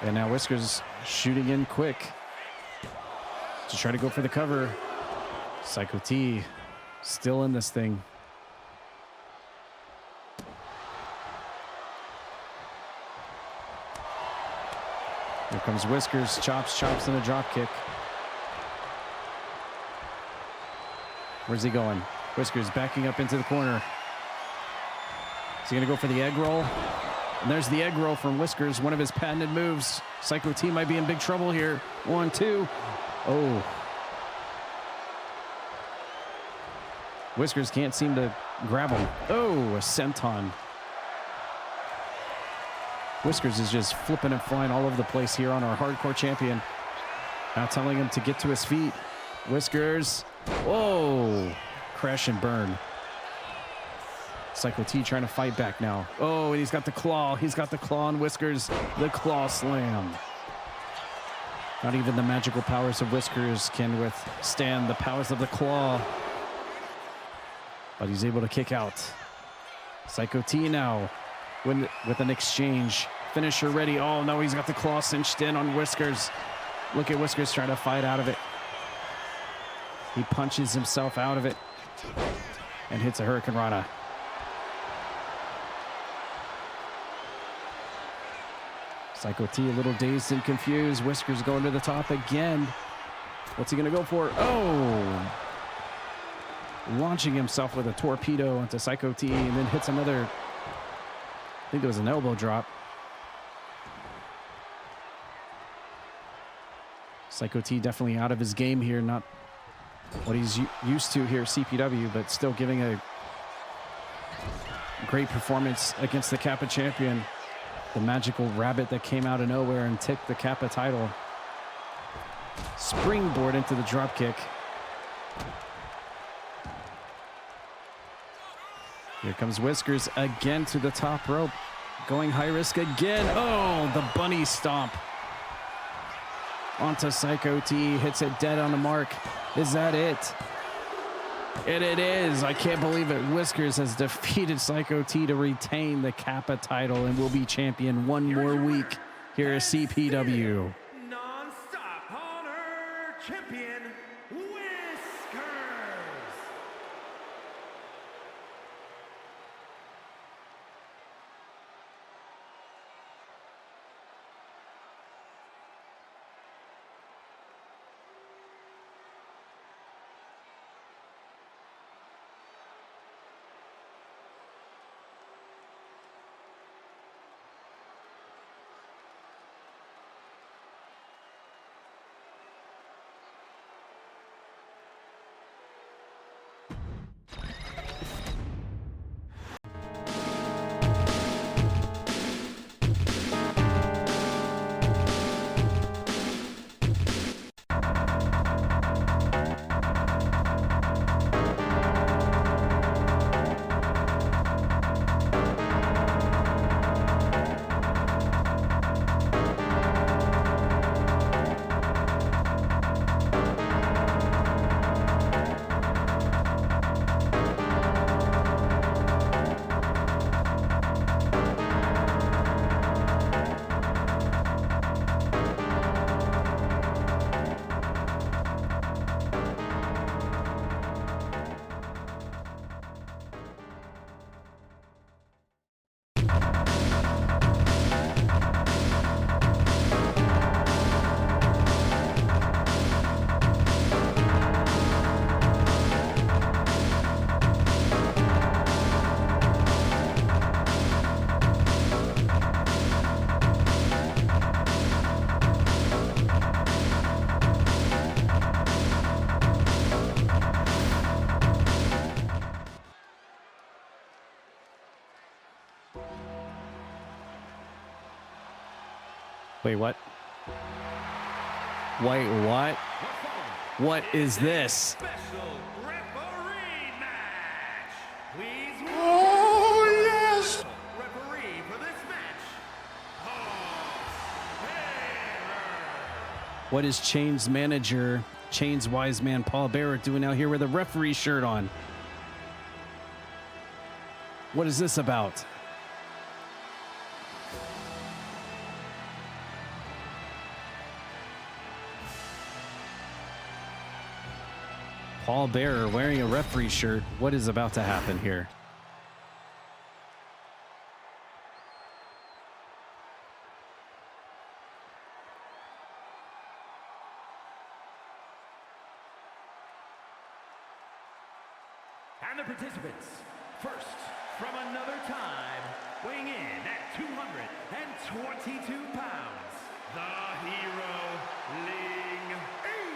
And now Whiskers shooting in quick to try to go for the cover. Psycho T still in this thing. Here comes Whiskers, chops, and a drop kick. Where's he going? Whiskers backing up into the corner. Is he going to go for the egg roll? And there's the egg roll from Whiskers, one of his patented moves. Psycho T might be in big trouble here. 1, 2. Oh. Whiskers can't seem to grab him. Oh, a senton. Whiskers is just flipping and flying all over the place here on our hardcore champion. Now telling him to get to his feet. Whiskers. Whoa. Crash and burn. Psycho T trying to fight back now. Oh, and he's got the claw. He's got the claw on Whiskers. The claw slam. Not even the magical powers of Whiskers can withstand the powers of the claw. But he's able to kick out. Psycho T now with an exchange. Finisher ready. Oh, no, he's got the claw cinched in on Whiskers. Look at Whiskers trying to fight out of it. He punches himself out of it and hits a Hurricane Rana. Psycho T a little dazed and confused. Whiskers going to the top again. What's he going to go for? Oh! Launching himself with a torpedo into Psycho T and then hits another, I think it was an elbow drop. Psycho T definitely out of his game here, not what he's used to here at CPW, but still giving a great performance against the Kappa champion. The magical rabbit that came out of nowhere and took the Kappa title. Springboard into the drop kick. Here comes Whiskers again to the top rope. Going high risk again. Oh, the bunny stomp. Onto Psycho T. Hits it dead on the mark. Is that it? And it is. I can't believe it. Whiskers has defeated Psycho T to retain the Kappa title and will be champion one more week here at CPW. Non-stop honor champion, Whiskers. Wait, what? Wait, what? What is this? Special referee match. Please welcome Oh, yes! referee for this match, What is Chain's manager, Chain's wise man Paul Bearer doing out here with a referee shirt on? What is this about? Paul Bearer wearing a referee shirt. What is about to happen here? and the participants. First, from another time, weighing in at 222 pounds, the Hero Ling E.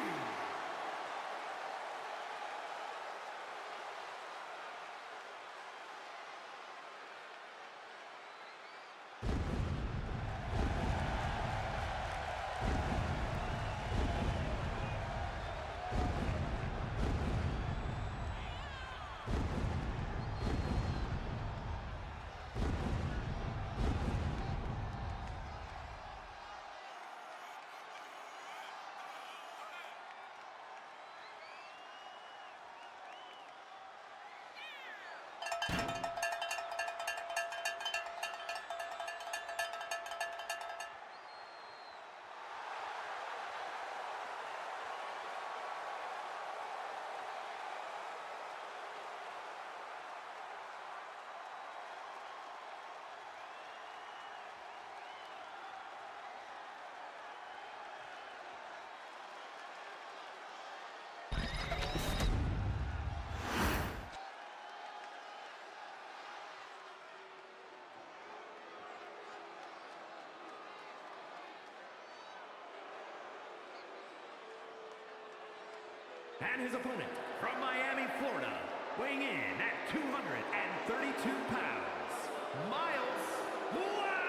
And his opponent from Miami, Florida, weighing in at 232 pounds, Miles Wildman.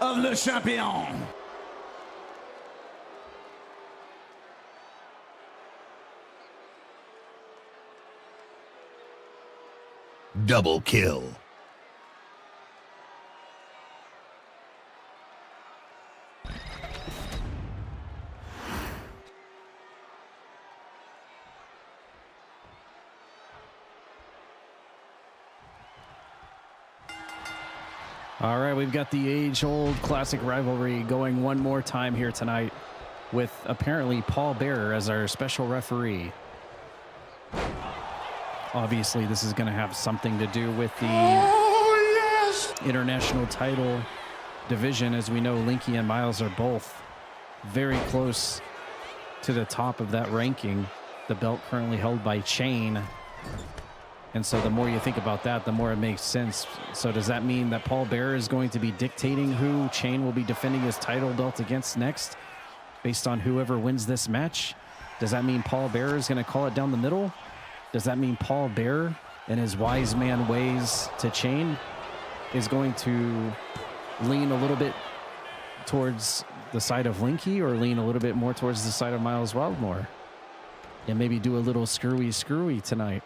of Le Champion. Double kill. All right, we've got the age-old classic rivalry going one more time here tonight with apparently Paul Bearer as our special referee. Obviously, this is going to have something to do with the international title division. As we know, Linky and Miles are both very close to the top of that ranking. The belt currently held by Chain. And so the more you think about that, the more it makes sense. So does that mean that Paul Bearer is going to be dictating who Chain will be defending his title belt against next based on whoever wins this match? Does that mean Paul Bearer is going to call it down the middle? Does that mean Paul Bearer and his wise man ways to Chain is going to lean a little bit towards the side of Linky or lean a little bit more towards the side of Miles Wildmore? And maybe do a little screwy tonight.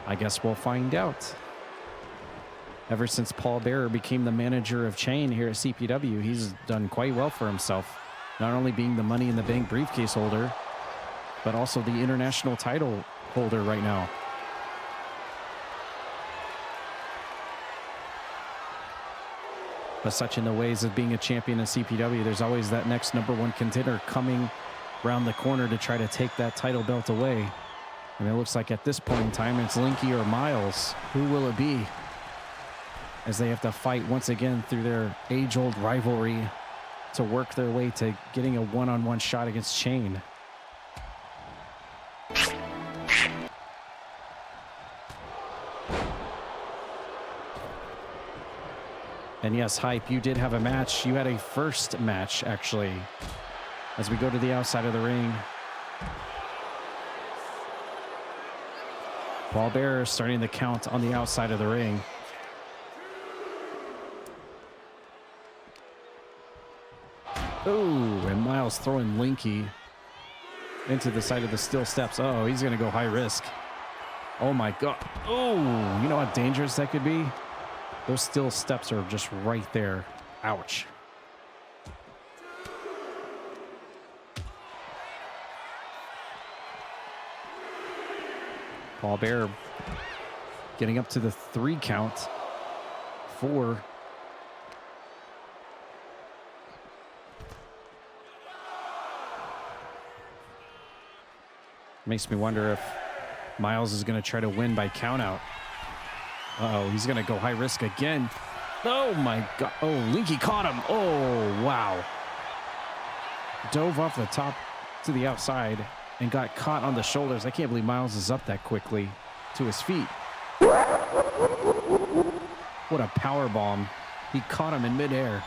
I guess we'll find out. Ever since Paul Bearer became the manager of Chain here at CPW, he's done quite well for himself. Not only being the Money in the Bank briefcase holder, but also the international title holder right now. But such in the ways of being a champion in CPW, there's always that next #1 contender coming around the corner to try to take that title belt away. And it looks like at this point in time, it's Linky or Miles. Who will it be? As they have to fight once again through their age-old rivalry to work their way to getting a one-on-one shot against Chain. And yes, Hype, you did have a match. You had a first match, actually. As we go to the outside of the ring. Paul Bearer starting the count on the outside of the ring. Oh, and Miles throwing Linky into the side of the steel steps. Oh, he's going to go high risk. Oh, my God. Oh, you know how dangerous that could be? Those steel steps are just right there. Ouch. Paul Bearer getting up to the 3 count. 4. Makes me wonder if Miles is going to try to win by countout. Uh-oh, he's going to go high risk again. Oh, my God. Oh, Linky caught him. Oh, wow. Dove off the top to the outside and got caught on the shoulders. I can't believe Miles is up that quickly to his feet. What a power bomb. He caught him in midair.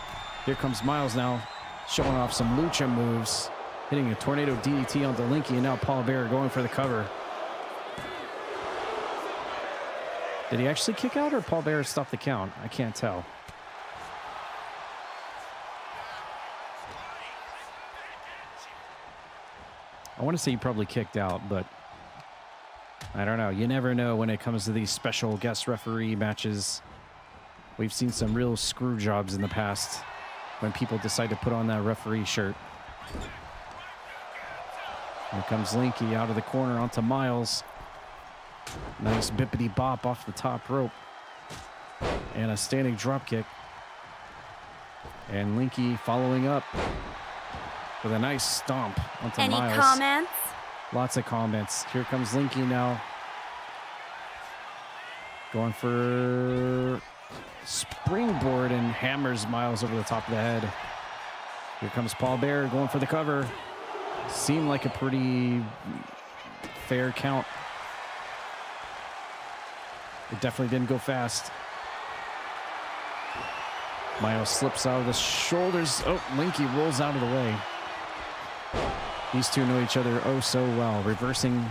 Here comes Miles now, showing off some lucha moves, hitting a tornado DDT onto Linky, and now Paul Bearer going for the cover. Did he actually kick out or Paul Bearer stopped the count? I can't tell. I want to say he probably kicked out, but I don't know. You never know when it comes to these special guest referee matches. We've seen some real screw jobs in the past when people decide to put on that referee shirt. Here comes Linky out of the corner onto Miles. Nice bippity bop off the top rope. And a standing drop kick. And Linky following up with a nice stomp onto Miles. Any comments? Lots of comments. Here comes Linky now. Going for springboard and hammers Miles over the top of the head. Here comes Paul Bearer going for the cover. Seemed like a pretty fair count. It definitely didn't go fast. Miles slips out of the shoulders. Oh, Linky rolls out of the way. These two know each other oh so well. Reversing.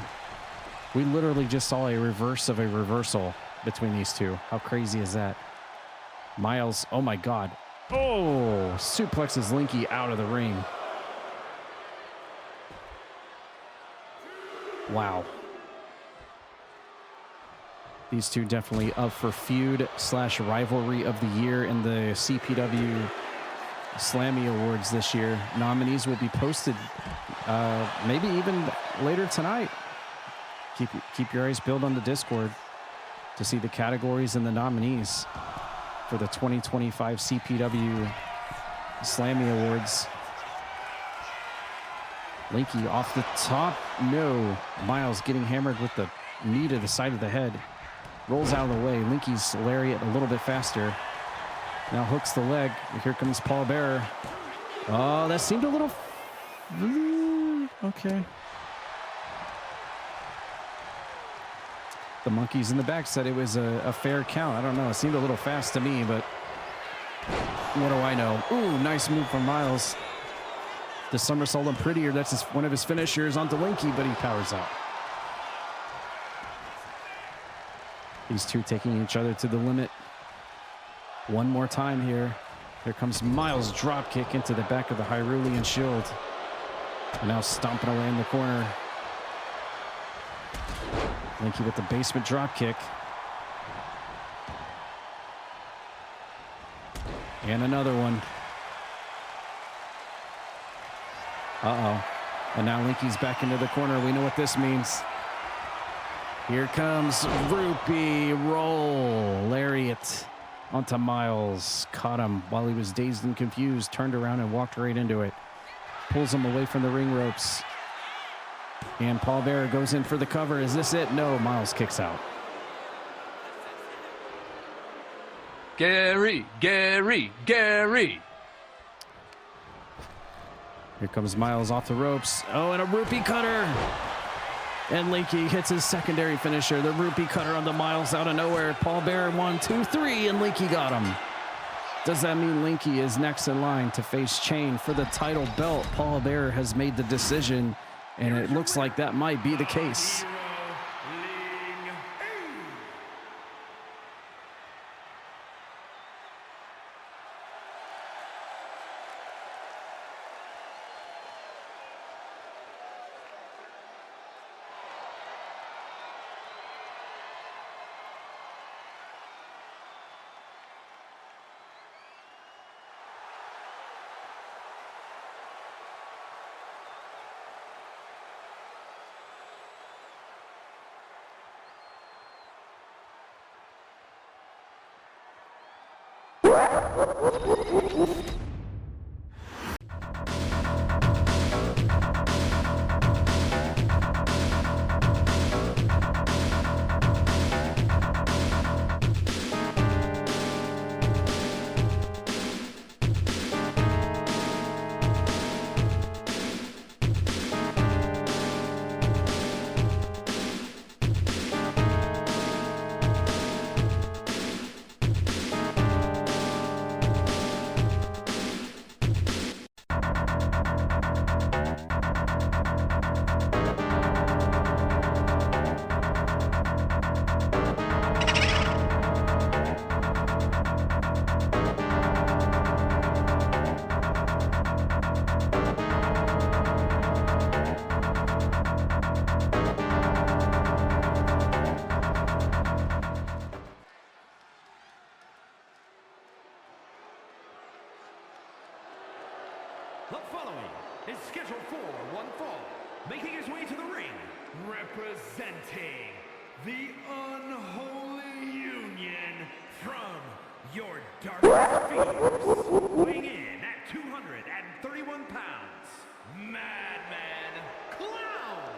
We literally just saw a reverse of a reversal between these two. How crazy is that? Miles, oh my God. Oh, suplexes Linky out of the ring. Wow. These two definitely up for feud / rivalry of the year in the CPW Slammy Awards this year. Nominees will be posted maybe even later tonight. Keep your eyes peeled on the Discord to see the categories and the nominees for the 2025 CPW Slammy Awards. Linky off the top. No. Miles getting hammered with the knee to the side of the head. Rolls out of the way. Linky's lariat a little bit faster. Now hooks the leg. Here comes Paul Bearer. Oh, that seemed a little... Okay. The monkeys in the back said it was a fair count. I don't know. It seemed a little fast to me, but what do I know? Ooh, nice move from Miles. The somersault and prettier. That's one of his finishers onto Linky, but he powers out. These two taking each other to the limit. One more time here. Here comes Miles' drop kick into the back of the Hyrulean Shield. And now stomping away in the corner. Linky with the basement drop kick. And another one. Uh-oh. And now Linky's back into the corner. We know what this means. Here comes Rupee roll. Lariat onto Miles. Caught him while he was dazed and confused. Turned around and walked right into it. Pulls him away from the ring ropes. And Paul Bearer goes in for the cover. Is this it? No, Miles kicks out. Gary. Here comes Miles off the ropes. Oh, and a rupee cutter. And Linky hits his secondary finisher. The rupee cutter on the Miles out of nowhere. Paul Bearer 1, 2, 3, and Linky got him. Does that mean Linky is next in line to face Chain for the title belt? Paul Bearer has made the decision, and it looks like that might be the case. The following is scheduled for one fall, making his way to the ring, representing the unholy union from your darkest fears, weighing in at 231 pounds, Madman Clown!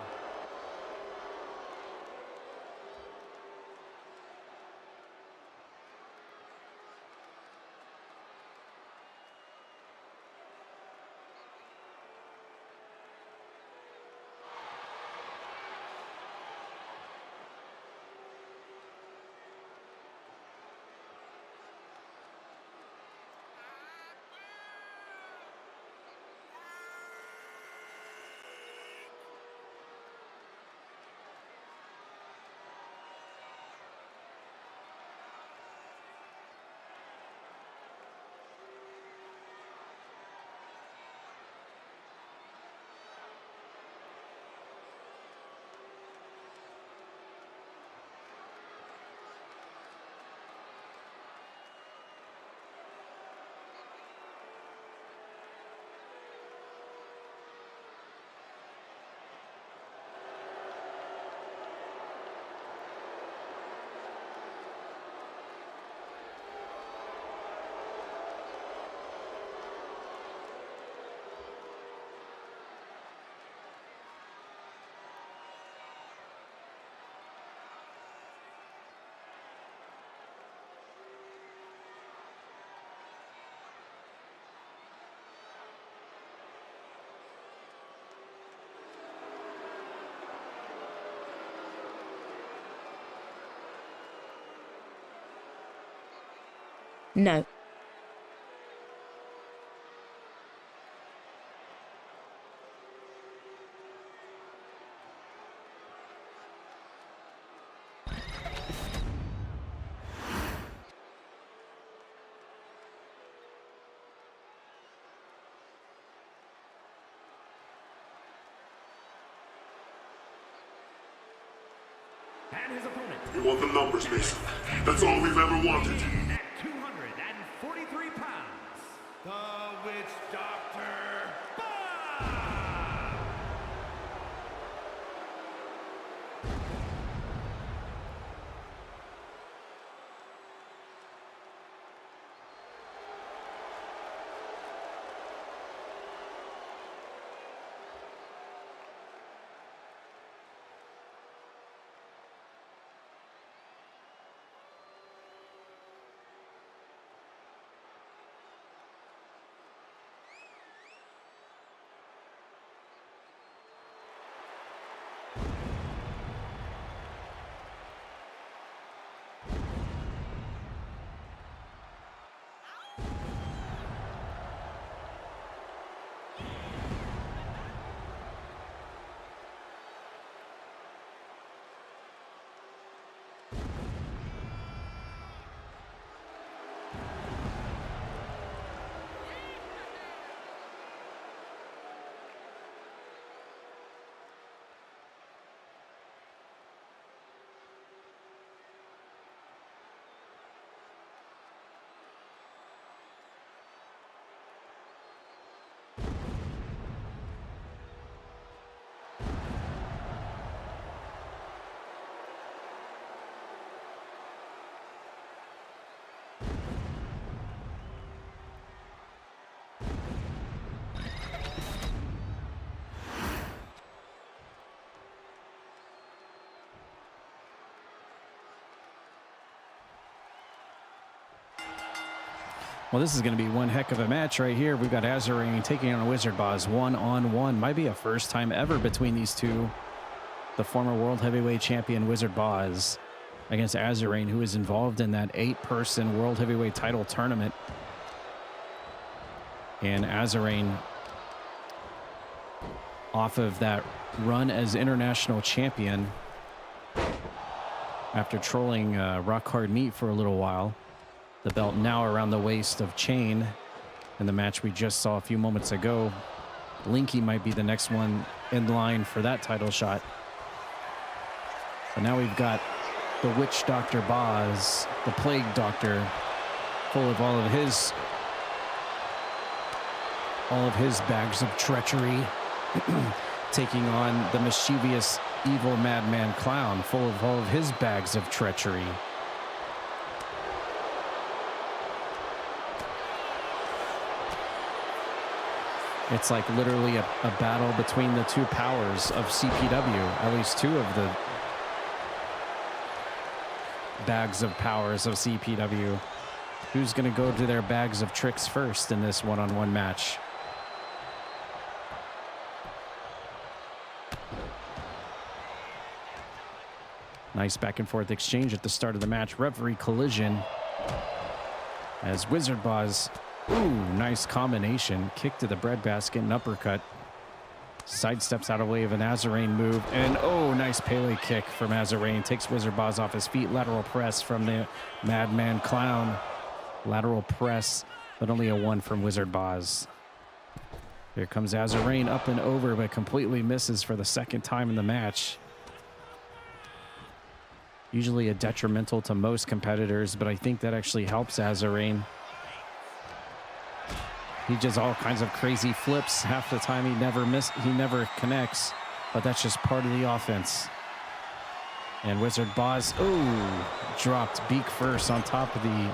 No. And his opponent. We want the numbers, Mason. That's all we've ever wanted. At 243 pounds, the Witch Doctor Bob! Well, this is going to be one heck of a match right here. We've got Azarine taking on Wizard Boz one-on-one. Might be a first time ever between these two. The former World Heavyweight Champion Wizard Boz against Azarine, who is involved in that 8-person World Heavyweight title tournament. And Azarine, off of that run as international champion after trolling Rock Hard Meat for a little while. The belt now around the waist of Chain in the match we just saw a few moments ago. Linky might be the next one in line for that title shot. But now we've got the Witch Doctor Boz, the Plague Doctor, full of all of his bags of treachery, taking on the mischievous, evil Madman Clown, full of all of his bags of treachery. It's like literally a battle between the two powers of CPW, at least two of the bags of powers of CPW. Who's going to go to their bags of tricks first in this one-on-one match? Nice back and forth exchange at the start of the match. Referee collision as Wizard Boz, ooh, nice combination. Kick to the breadbasket and uppercut. Sidesteps out of the way of an Azarine move. And oh, nice Pele kick from Azarine. Takes Wizard Boz off his feet. Lateral press from the Madman Clown. Lateral press, but only a 1 from Wizard Boz. Here comes Azarine up and over, but completely misses for the second time in the match. Usually a detrimental to most competitors, but I think that actually helps Azarine. He does all kinds of crazy flips. Half the time he never connects, but that's just part of the offense. And Wizard Boz, oh, dropped beak first on top of the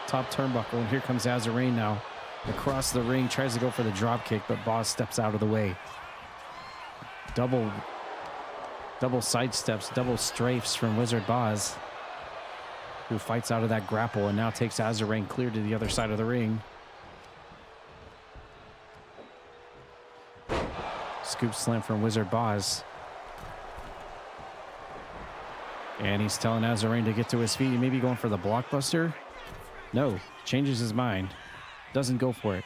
top turnbuckle. And here comes Azarine now across the ring, tries to go for the drop kick, but Boz steps out of the way. Double sidesteps, double strafes from Wizard Boz, who fights out of that grapple and now takes Azarine clear to the other side of the ring. Scoop slam from Wizard Boz. And he's telling Azarine to get to his feet. He may be going for the blockbuster. No, changes his mind, doesn't go for it.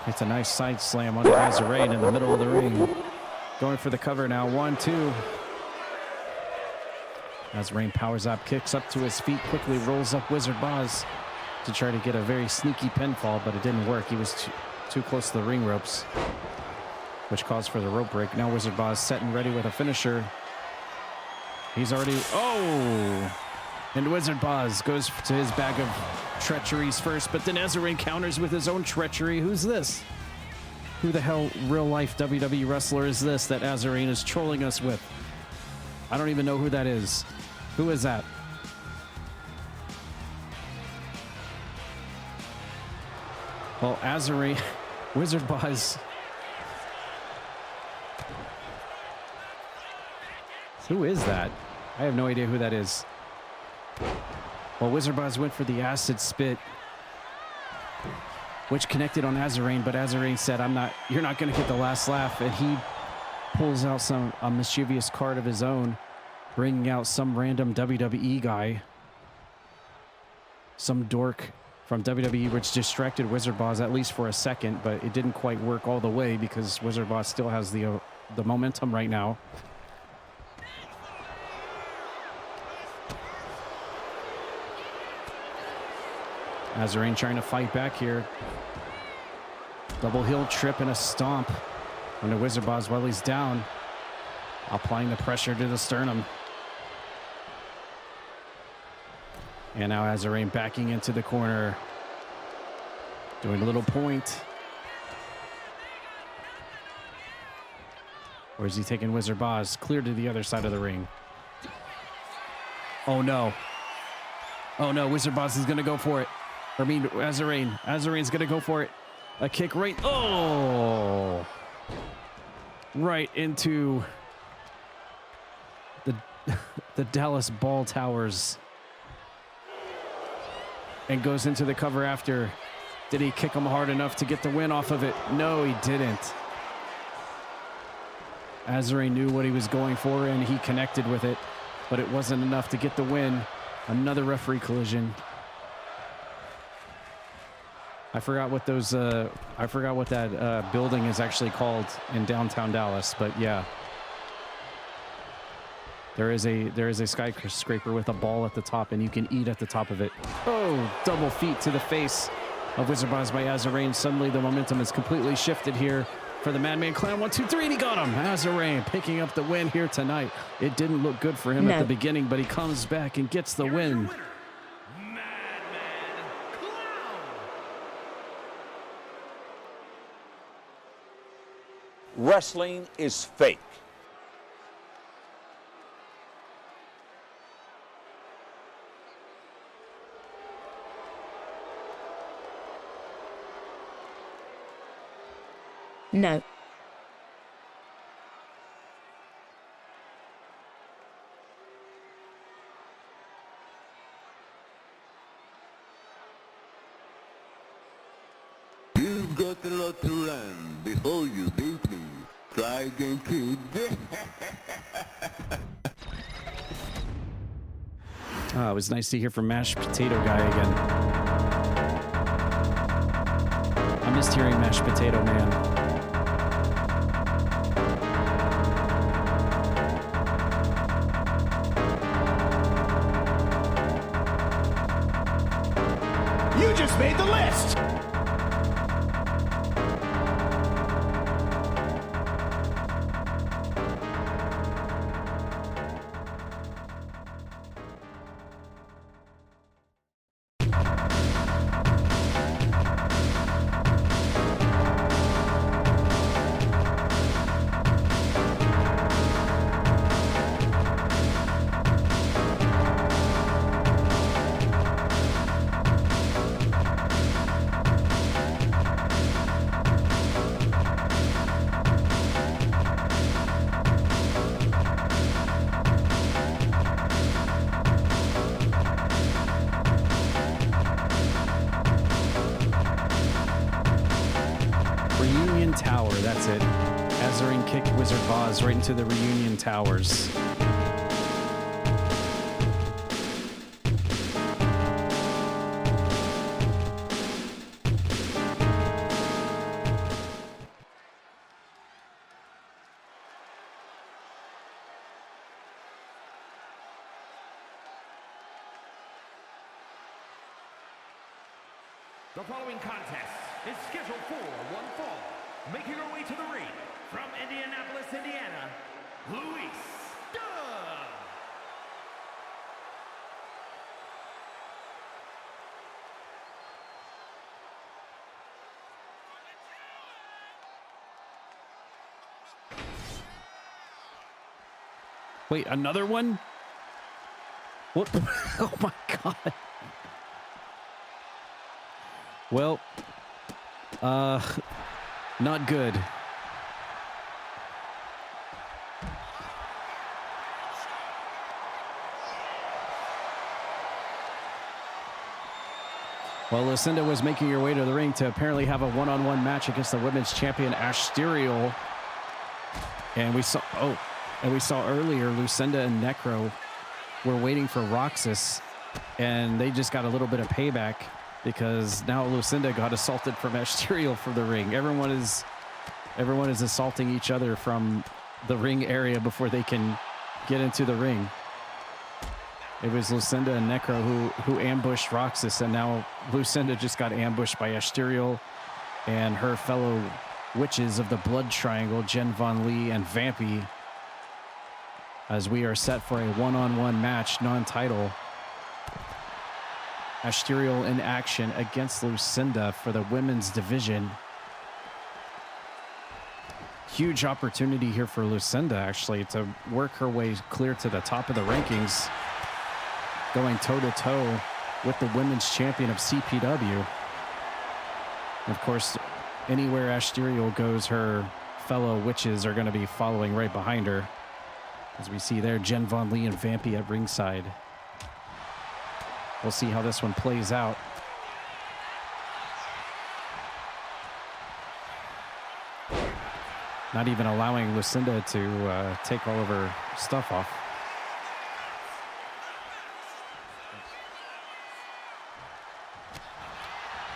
It's a nice side slam onto Azarain in the middle of the ring. Going for the cover now, 1-2. Azarain powers up, kicks up to his feet, quickly rolls up Wizard Boz to try to get a very sneaky pinfall, but it didn't work. He was too close to the ring ropes, which caused for the rope break. Now Wizard Boz set and ready with a finisher. He's already, and Wizard Boz goes to his bag of treacheries first, but then Azarain counters with his own treachery. Who's this? Who the hell real-life WWE wrestler is this that Azarain is trolling us with? I don't even know who that is. Who is that? Well, Azarain, Wizard Boz. Who is that? I have no idea who that is. Well, Wizard Boz went for the acid spit, which connected on Azarain, but Azarain said, you're not going to get the last laugh. And he pulls out a mischievous card of his own, bringing out some random WWE guy, some dork from WWE, which distracted Wizard Boz at least for a second, but it didn't quite work all the way because Wizard Boz still has the momentum right now. Azarain trying to fight back here. Double heel trip and a stomp on the Wizard Boz while he's down, applying the pressure to the sternum. And now Azarain backing into the corner, doing a little point. Or is he taking Wizard Boz clear to the other side of the ring? Oh no. Oh no, Wizard Boz is going to go for it. Azarain. Azarain's going to go for it. A kick right. Oh! Right into the Dallas Ball Towers. And goes into the cover after. Did he kick him hard enough to get the win off of it? No, he didn't. Azarain knew what he was going for and he connected with it, but it wasn't enough to get the win. Another referee collision. I forgot what that building is actually called in downtown Dallas, but yeah. There is a skyscraper with a ball at the top, and you can eat at the top of it. Oh, double feet to the face of Wizard Boz by Azarain. Suddenly the momentum is completely shifted here for the Madman Clown. 1, 2, 3, and he got him. Azarain picking up the win here tonight. It didn't look good for him at the beginning, but he comes back and gets the win. Wrestling is fake. No. You've got a lot to learn before you beat me. Try again, kid. It was nice to hear from Mashed Potato Guy again. I missed hearing Mashed Potato Man. You just made the list! Tower, that's it. Azarain kicked Wizard Boz right into the reunion towers. The following contest is scheduled for one fall. Making her way to the ring from Indianapolis, Indiana, Luis Duh. Wait, another one? What? Oh my God. Well, not good. Well, Lucinda was making her way to the ring to apparently have a one-on-one match against the women's champion, Asterial. And we saw earlier Lucinda and Necro were waiting for Roxas, and they just got a little bit of payback because now Lucinda got assaulted from Asterial from the ring. Everyone is assaulting each other from the ring area before they can get into the ring. It was Lucinda and Necro who ambushed Roxas, and now Lucinda just got ambushed by Asterial and her fellow witches of the Blood Triangle, Jen Von Lee and Vampy, as we are set for a one-on-one match, non-title. Asterial in action against Lucinda for the women's division. Huge opportunity here for Lucinda, actually, to work her way clear to the top of the rankings, going toe-to-toe with the women's champion of CPW. And of course, anywhere Asterial goes, her fellow witches are going to be following right behind her. As we see there, Jen Von Lee and Vampy at ringside. We'll see how this one plays out. Not even allowing Lucinda to take all of her stuff off.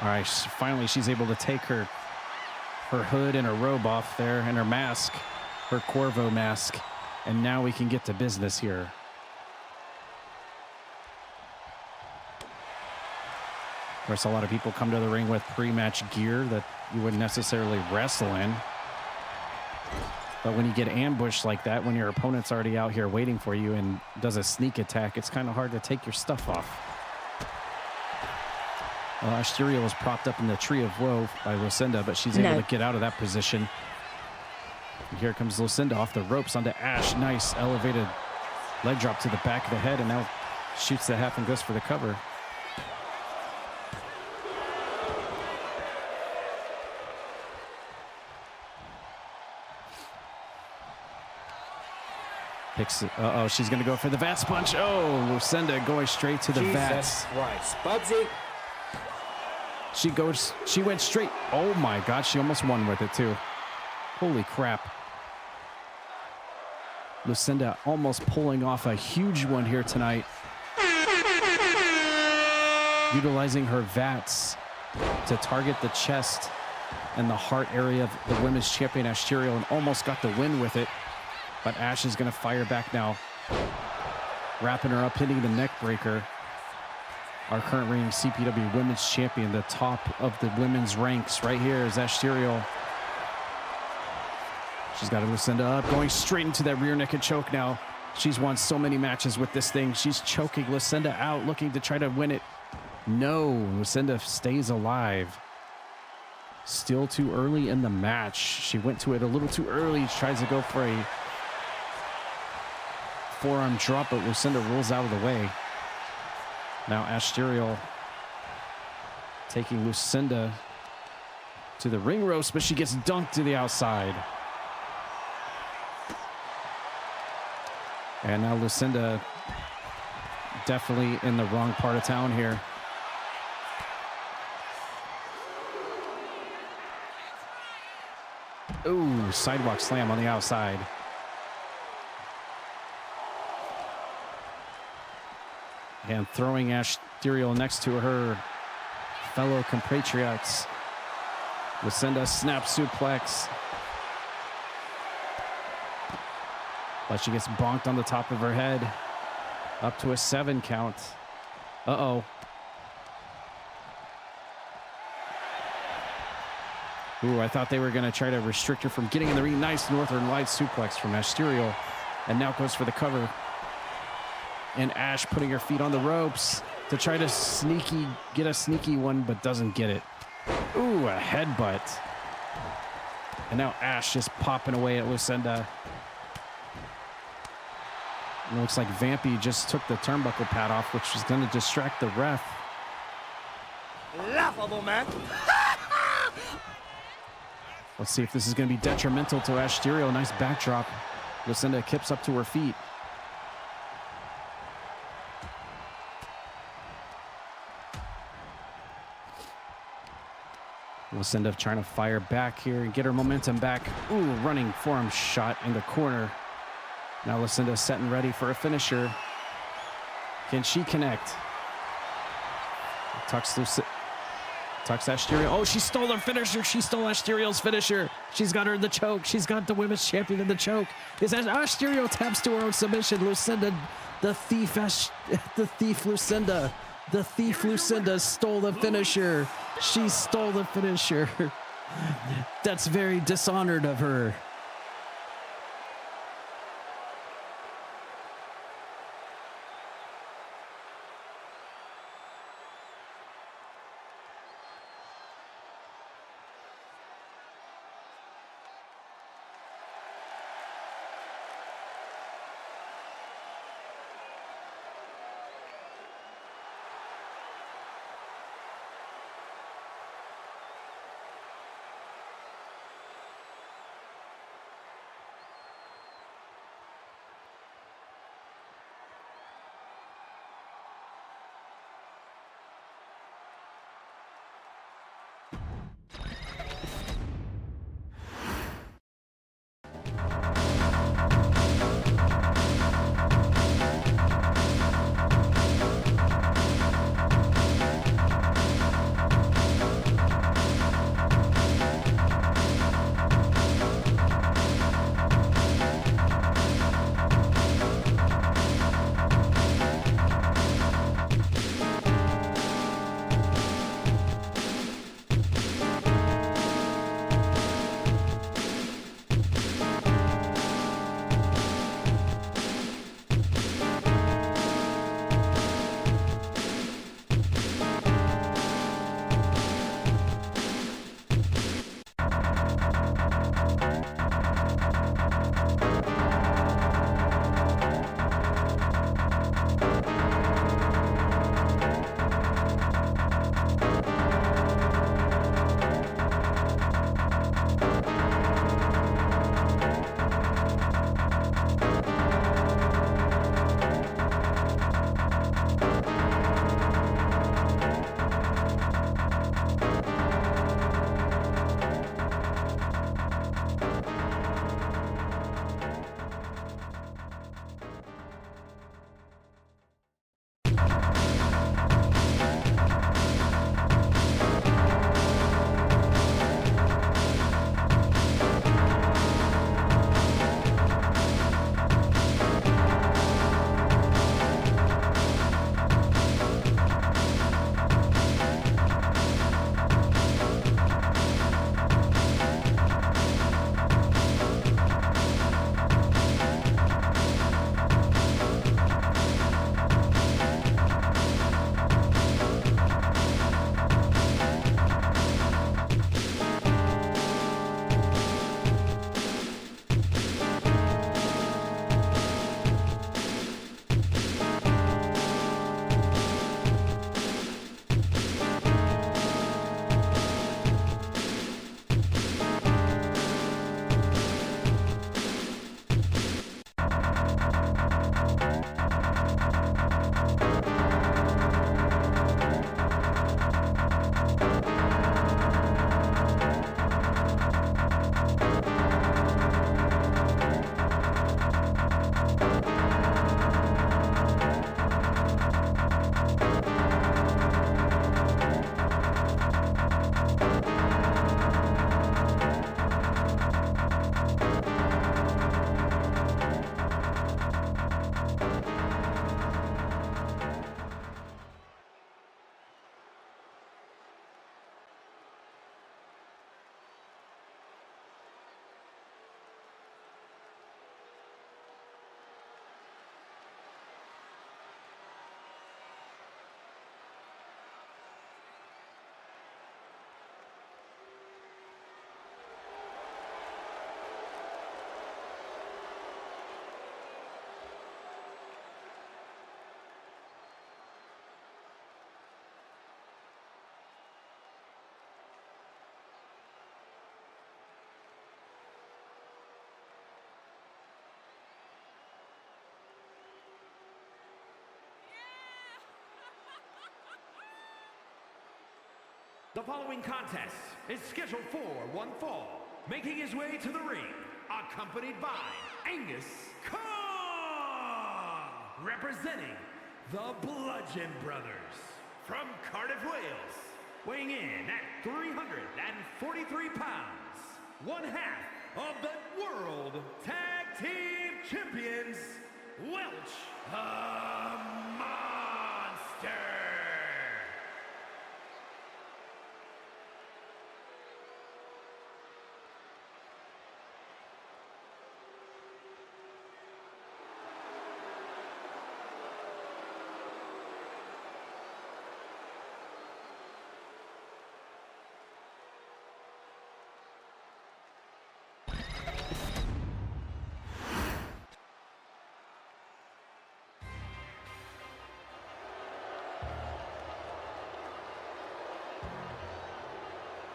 All right, finally she's able to take her hood and her robe off there and her mask, her Corvo mask. And now we can get to business here. Of course, a lot of people come to the ring with pre-match gear that you wouldn't necessarily wrestle in. But when you get ambushed like that, when your opponent's already out here waiting for you and does a sneak attack, it's kind of hard to take your stuff off. Well, Asterial was propped up in the Tree of Woe by Lucinda, but she's able to get out of that position. And here comes Lucinda off the ropes onto Ash. Nice elevated leg drop to the back of the head, and now shoots the half and goes for the cover. Uh-oh, she's going to go for the Vats punch. Oh, Lucinda going straight to the Vats. Christ, Bugsy. She went straight. Oh my God, she almost won with it too. Holy crap. Lucinda almost pulling off a huge one here tonight. Utilizing her Vats to target the chest and the heart area of the women's champion Asterial, and almost got the win with it. But Ash is going to fire back now. Wrapping her up, hitting the neck breaker. Our current reigning CPW women's champion, the top of the women's ranks right here is Asterial. She's got Lucinda up, going straight into that rear naked choke now. She's won so many matches with this thing. She's choking Lucinda out, looking to try to win it. No, Lucinda stays alive. Still too early in the match. She went to it a little too early. She tries to go for a forearm drop, but Lucinda rolls out of the way. Now Asterial taking Lucinda to the ring roast, but she gets dunked to the outside. And now Lucinda definitely in the wrong part of town here. Ooh, sidewalk slam on the outside. And throwing Asterial next to her fellow compatriots. Lucinda snap suplex. But she gets bonked on the top of her head. Up to a 7 count. Uh-oh. Ooh, I thought they were going to try to restrict her from getting in the ring. Nice Northern Lights suplex from Asterial. And now goes for the cover. And Ash putting her feet on the ropes to try to get a sneaky one, but doesn't get it. Ooh, a headbutt. And now Ash just popping away at Lucinda. It looks like Vampy just took the turnbuckle pad off, which was going to distract the ref. Laughable, man. Let's see if this is going to be detrimental to Asterial. Nice backdrop. Lucinda kips up to her feet. Lucinda trying to fire back here and get her momentum back. Ooh, running forearm shot in the corner. Now Lucinda setting ready for a finisher. Can she connect? Tucks Asterial. Oh, she stole her finisher. She stole Asterial's finisher. She's got her in the choke. She's got the women's champion in the choke. Is that Asterial taps to her own submission? Lucinda, the thief Lucinda. The thief Lucinda stole the finisher. She stole the finisher. That's very dishonored of her. The following contest is scheduled for one fall. Making his way to the ring, accompanied by Angus Kong, representing the Bludgeon Brothers from Cardiff, Wales, weighing in at 343 pounds, one half of the World Tag Team Champions, Welch the Monster.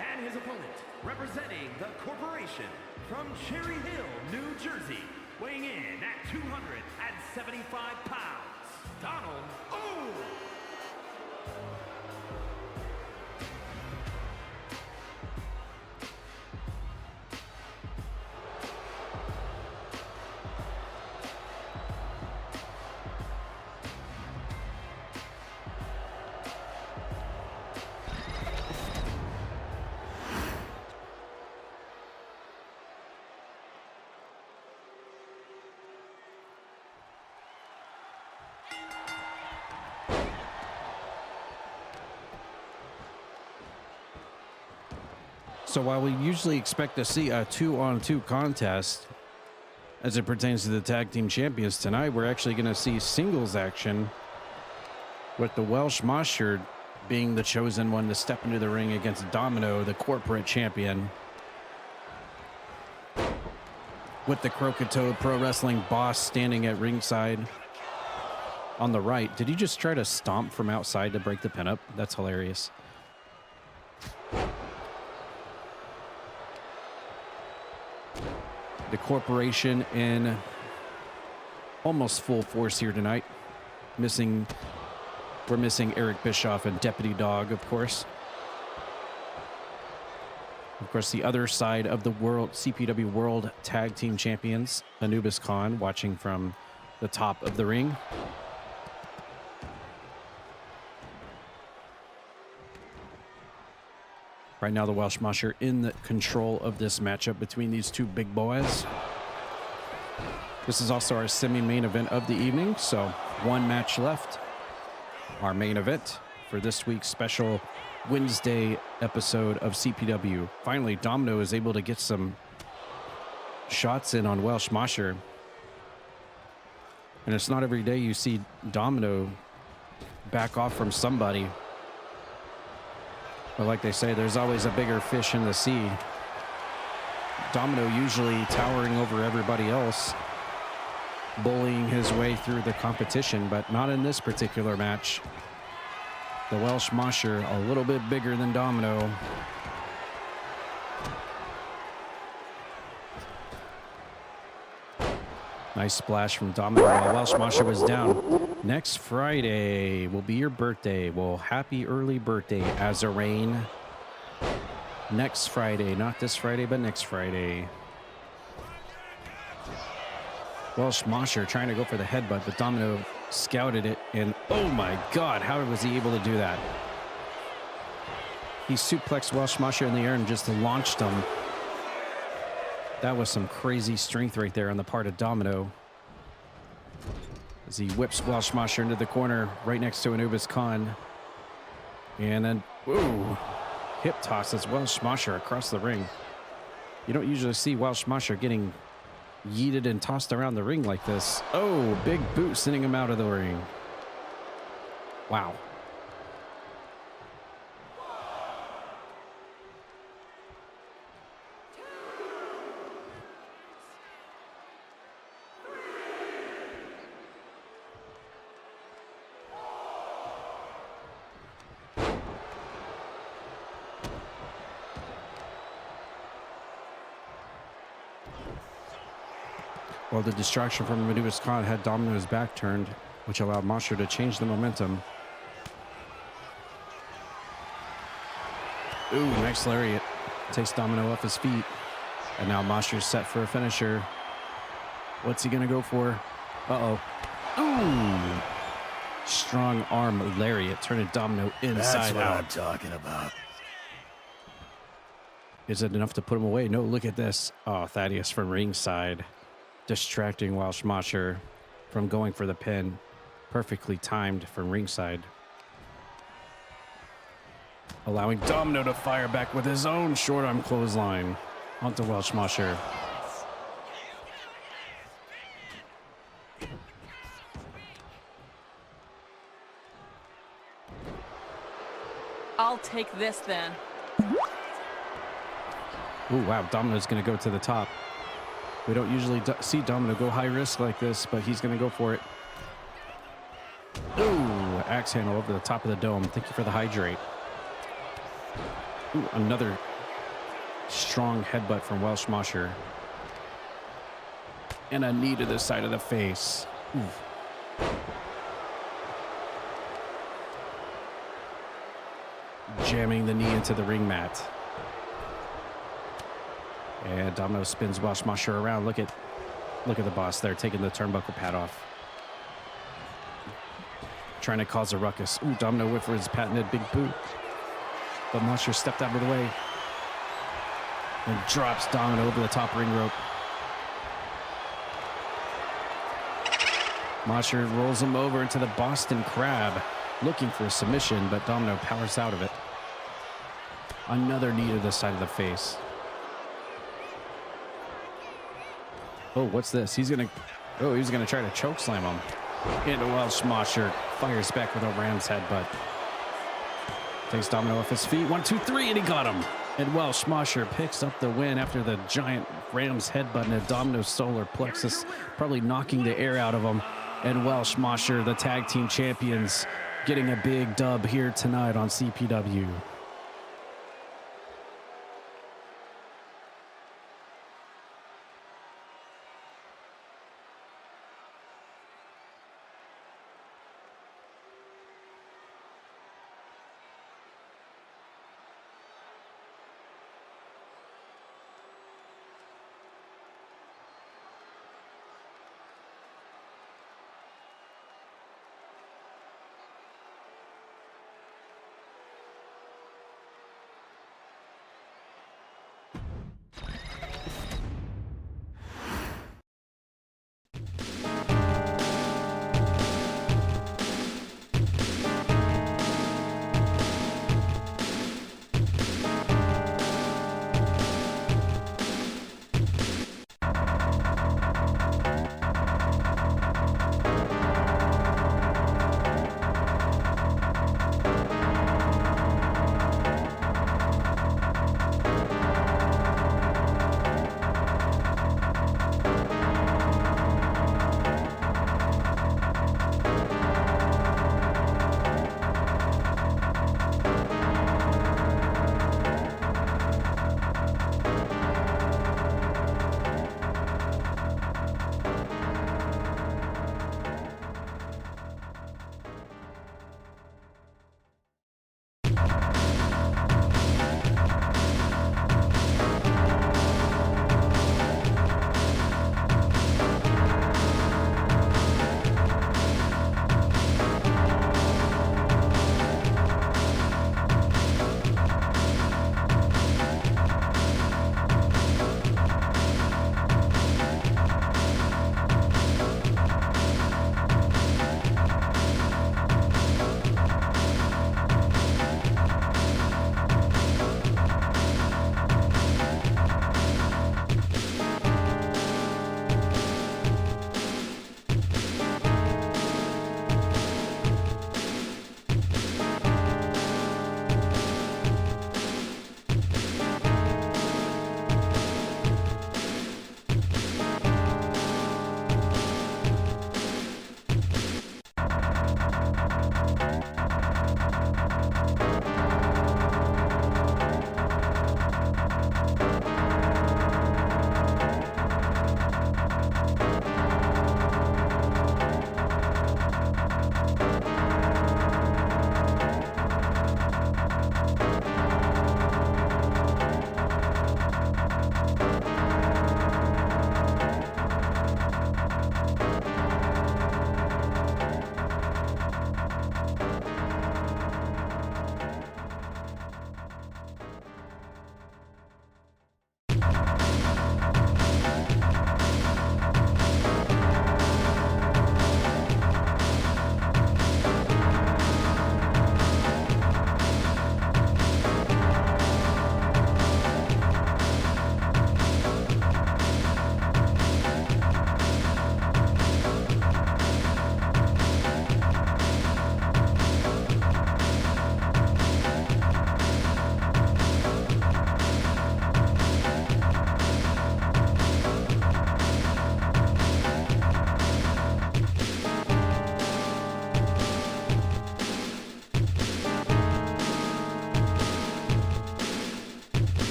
And his opponent, representing the corporation from Cherry Hill, New Jersey, weighing in at 275 pounds, Donald O. So while we usually expect to see a 2-on-2 contest as it pertains to the tag team champions, tonight we're actually going to see singles action with the Welsh Monster being the chosen one to step into the ring against Domino, the corporate champion, with the Croakitoad Pro Wrestling boss standing at ringside on the right. Did he just try to stomp from outside to break the pinup? That's hilarious. The corporation in almost full force here tonight. We're missing Eric Bischoff and Deputy Dog, of course. Of course, the other side of the world, CPW World Tag Team Champions, Anubis Khan, watching from the top of the ring. Right now, the Welsh Monster in the control of this matchup between these two big boys. This is also our semi-main event of the evening, so one match left. Our main event for this week's special Wednesday episode of CPW. Finally, Domino is able to get some shots in on Welsh Monster. And it's not every day you see Domino back off from somebody. But like they say, there's always a bigger fish in the sea. Domino usually towering over everybody else, bullying his way through the competition, but not in this particular match. The Welsh Monster a little bit bigger than Domino. Nice splash from Domino while Welsh Monster was down. Next Friday will be your birthday. Well, happy early birthday, Azarain. Next Friday, not this Friday, but next Friday. Welsh Monster trying to go for the headbutt, but Domino scouted it, and oh my God, how was he able to do that? He suplexed Welsh Monster in the air and just launched him. That was some crazy strength right there on the part of Domino. As he whips Welsh Monster into the corner right next to Anubis Khan. And then, ooh, hip tosses Welsh Monster across the ring. You don't usually see Welsh Monster getting yeeted and tossed around the ring like this. Oh, big boot sending him out of the ring. Wow. Well, the distraction from Anubis Khan had Domino's back turned, which allowed Monster to change the momentum. Ooh, nice lariat. Takes Domino off his feet. And now Mosher's set for a finisher. What's he going to go for? Uh-oh. Ooh. Strong arm lariat, turning Domino inside out. That's what I'm talking about. Is it enough to put him away? No, look at this. Oh, Thaddeus from ringside. Distracting Welsh Mosher from going for the pin. Perfectly timed from ringside. Allowing Domino to fire back with his own short arm clothesline onto Welsh Mosher. I'll take this then. Ooh, wow, Domino's going to go to the top. We don't usually see Domino go high risk like this, but he's going to go for it. Ooh, axe handle over the top of the dome. Thank you for the hydrate. Ooh, another strong headbutt from Welsh Mosher. And a knee to the side of the face. Oof. Jamming the knee into the ring mat. And Domino spins Welsh Mosher around. Look at the boss there, taking the turnbuckle pad off. Trying to cause a ruckus. Ooh, Domino went for his patented big boot. But Mosher stepped out of the way. And drops Domino over the top ring rope. Mosher rolls him over into the Boston Crab. Looking for a submission, but Domino powers out of it. Another knee to the side of the face. Oh, what's this? He's gonna try to choke slam him. Into Welsh Mosher. Fires back with a ram's headbutt. Takes Domino off his feet. 1, 2, 3, and he got him. And Welsh Mosher picks up the win after the giant ram's headbutt and a Domino solar plexus, probably knocking the air out of him. And Welsh Mosher, the tag team champions, getting a big dub here tonight on CPW.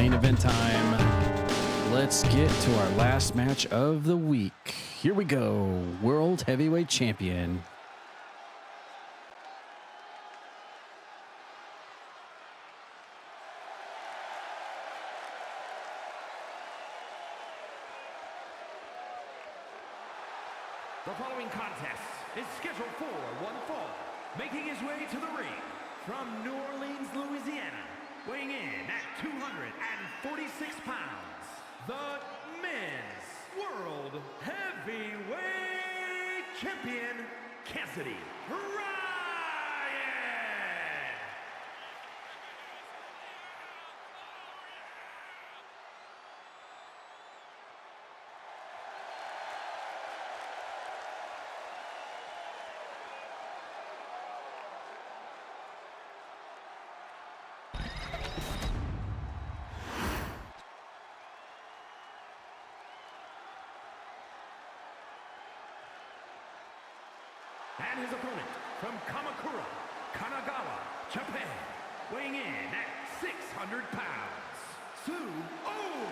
Main event time. Let's get to our last match of the week. Here we go. World Heavyweight Champion. The following contest is scheduled for one fall. Making his way to the ring from New Orleans, Louisiana, weighing in at 246 pounds, the Men's World Heavyweight Champion, Cassidy Ryan! And his opponent from Kamakura, Kanagawa, Japan, weighing in at 600 pounds, Sue-Oh!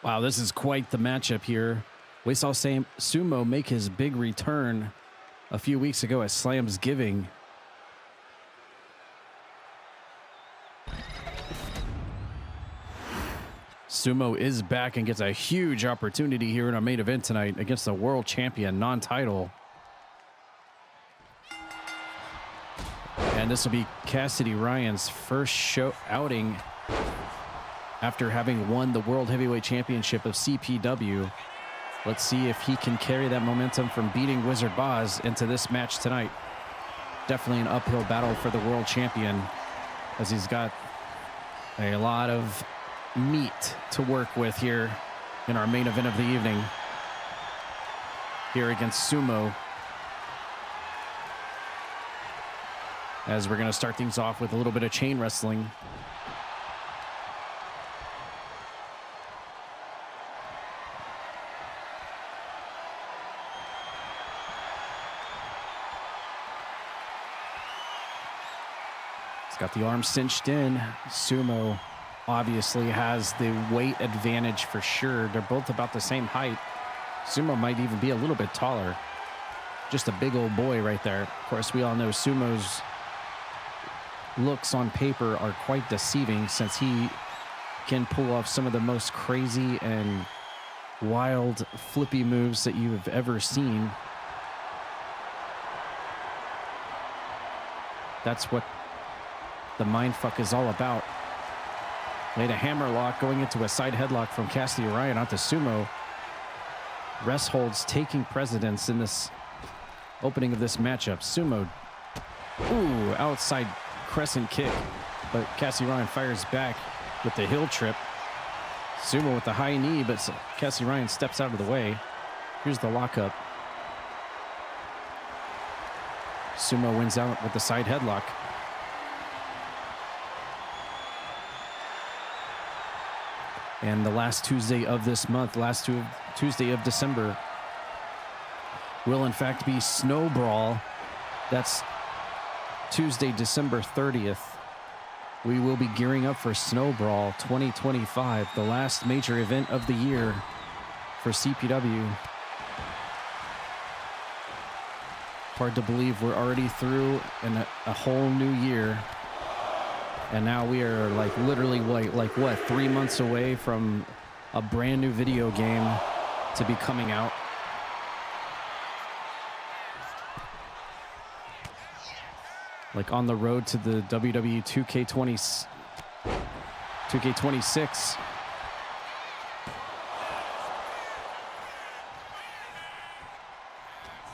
Wow, this is quite the matchup here. We saw Sumo make his big return a few weeks ago at Slamsgiving. Sumo is back and gets a huge opportunity here in our main event tonight against the world champion, non-title. And this will be Cassidy Ryan's first show outing after having won the World Heavyweight Championship of CPW. Let's see if he can carry that momentum from beating Wizard Boz into this match tonight. Definitely an uphill battle for the world champion, as he's got a lot of meat to work with here in our main event of the evening. Here against Sumo. As we're going to start things off with a little bit of chain wrestling. Got the arm cinched in. Sumo obviously has the weight advantage for sure. They're both about the same height. Sumo might even be a little bit taller. Just a big old boy right there. Of course, we all know Sumo's looks on paper are quite deceiving, since he can pull off some of the most crazy and wild flippy moves that you have ever seen. That's what the mindfuck is all about. Laid a hammer lock going into a side headlock from Cassidy Ryan onto Sumo. Rest holds taking precedence in this opening of this matchup. Sumo, ooh, outside crescent kick, but Cassidy Ryan fires back with the heel trip. Sumo with the high knee, but Cassidy Ryan steps out of the way. Here's the lockup. Sumo wins out with the side headlock. And the last Tuesday of this month, Tuesday of December, will in fact be Snow Brawl. That's Tuesday, December 30th. We will be gearing up for Snow Brawl 2025, the last major event of the year for CPW. Hard to believe we're already through in a whole new year. And now we are like literally like what, 3 months away from a brand new video game to be coming out. Like on the road to the WWE 2K26.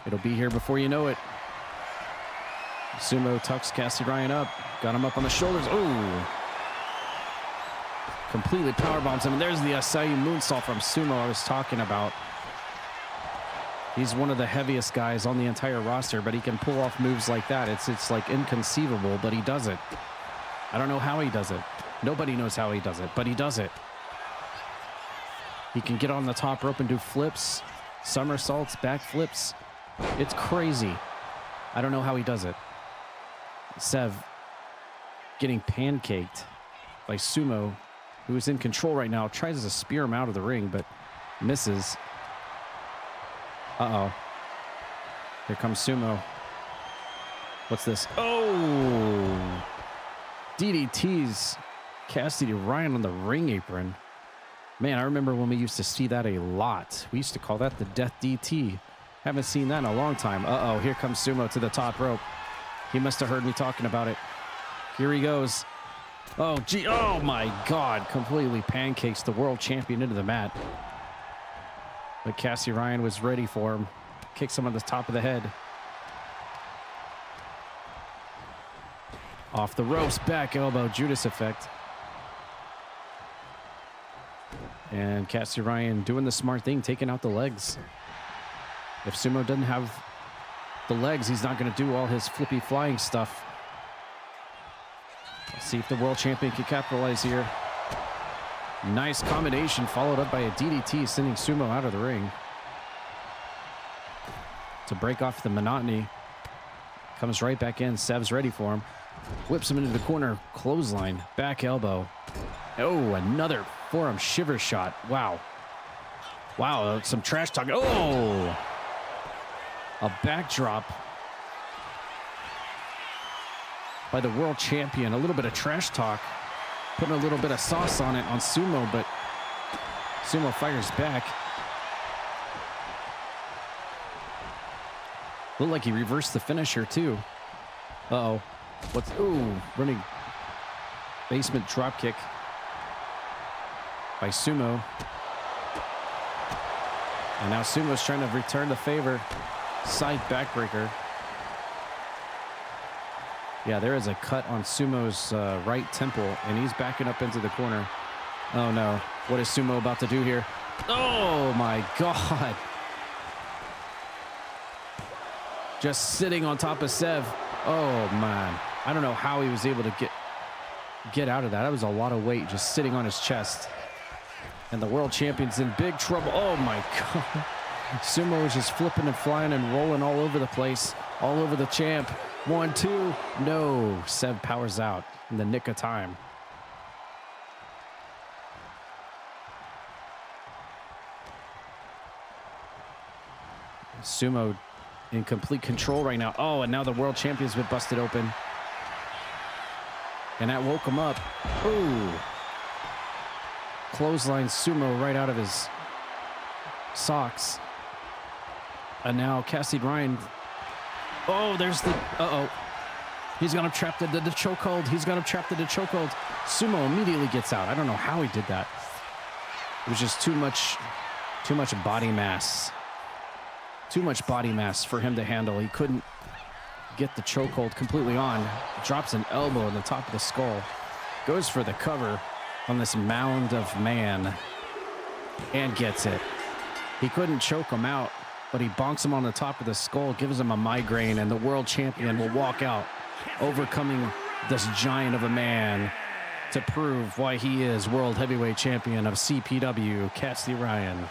It'll be here before you know it. Sumo tucks Cassidy Ryan up. Got him up on the shoulders. Ooh. Completely powerbombs him. And there's the Asai moonsault from Sumo I was talking about. He's one of the heaviest guys on the entire roster, but he can pull off moves like that. It's like inconceivable, but he does it. I don't know how he does it. Nobody knows how he does it, but he does it. He can get on the top rope and do flips, somersaults, backflips. It's crazy. I don't know how he does it. Sev getting pancaked by Sumo, who is in control right now, tries to spear him out of the ring, but misses. Uh-oh. Here comes Sumo. What's this? Oh! DDTs Cassidy Ryan on the ring apron. Man, I remember when we used to see that a lot. We used to call that the Death DT. Haven't seen that in a long time. Uh-oh, here comes Sumo to the top rope. He must have heard me talking about it. Here he goes. Oh, gee. Oh, my God. Completely pancakes the world champion into the mat. But Cassidy Ryan was ready for him. Kicks him on the top of the head. Off the ropes, back elbow, Judas effect. And Cassidy Ryan doing the smart thing, taking out the legs. If Sumo doesn't have the legs, he's not going to do all his flippy flying stuff. Let's see if the world champion can capitalize here. Nice combination followed up by a DDT, sending Sumo out of the ring. To break off the monotony. Comes right back in. Sev's ready for him. Whips him into the corner. Clothesline. Back elbow. Oh, another forearm shiver shot. Wow. Wow, some trash talk. Oh! A backdrop by the world champion. A little bit of trash talk. Putting a little bit of sauce on it on Sumo, but Sumo fires back. Looked like he reversed the finisher, too. Uh-oh. What's... Ooh, running basement drop kick by Sumo. And now Sumo's trying to return the favor. Side backbreaker. Yeah, there is a cut on Sumo's right temple, and he's backing up into the corner. Oh, no. What is Sumo about to do here? Oh, my God. Just sitting on top of Sev. Oh, man. I don't know how he was able to get out of that. That was a lot of weight just sitting on his chest. And the world champion's in big trouble. Oh, my God. Sumo is just flipping and flying and rolling all over the place. All over the champ. 1, 2. No. Sev powers out in the nick of time. Sumo in complete control right now. Oh, and now the world champion's been busted open. And that woke him up. Ooh. Clothesline Sumo right out of his socks. And now Cassidy Ryan. Oh, there's the... Uh-oh. He's got him trapped into the chokehold. He's got him trapped into the chokehold. Sumo immediately gets out. I don't know how he did that. It was just too much body mass. Too much body mass for him to handle. He couldn't get the chokehold completely on. Drops an elbow on the top of the skull. Goes for the cover on this mound of man. And gets it. He couldn't choke him out, but he bonks him on the top of the skull, gives him a migraine, and the world champion will walk out, overcoming this giant of a man to prove why he is world heavyweight champion of CPW, Cassidy Ryan.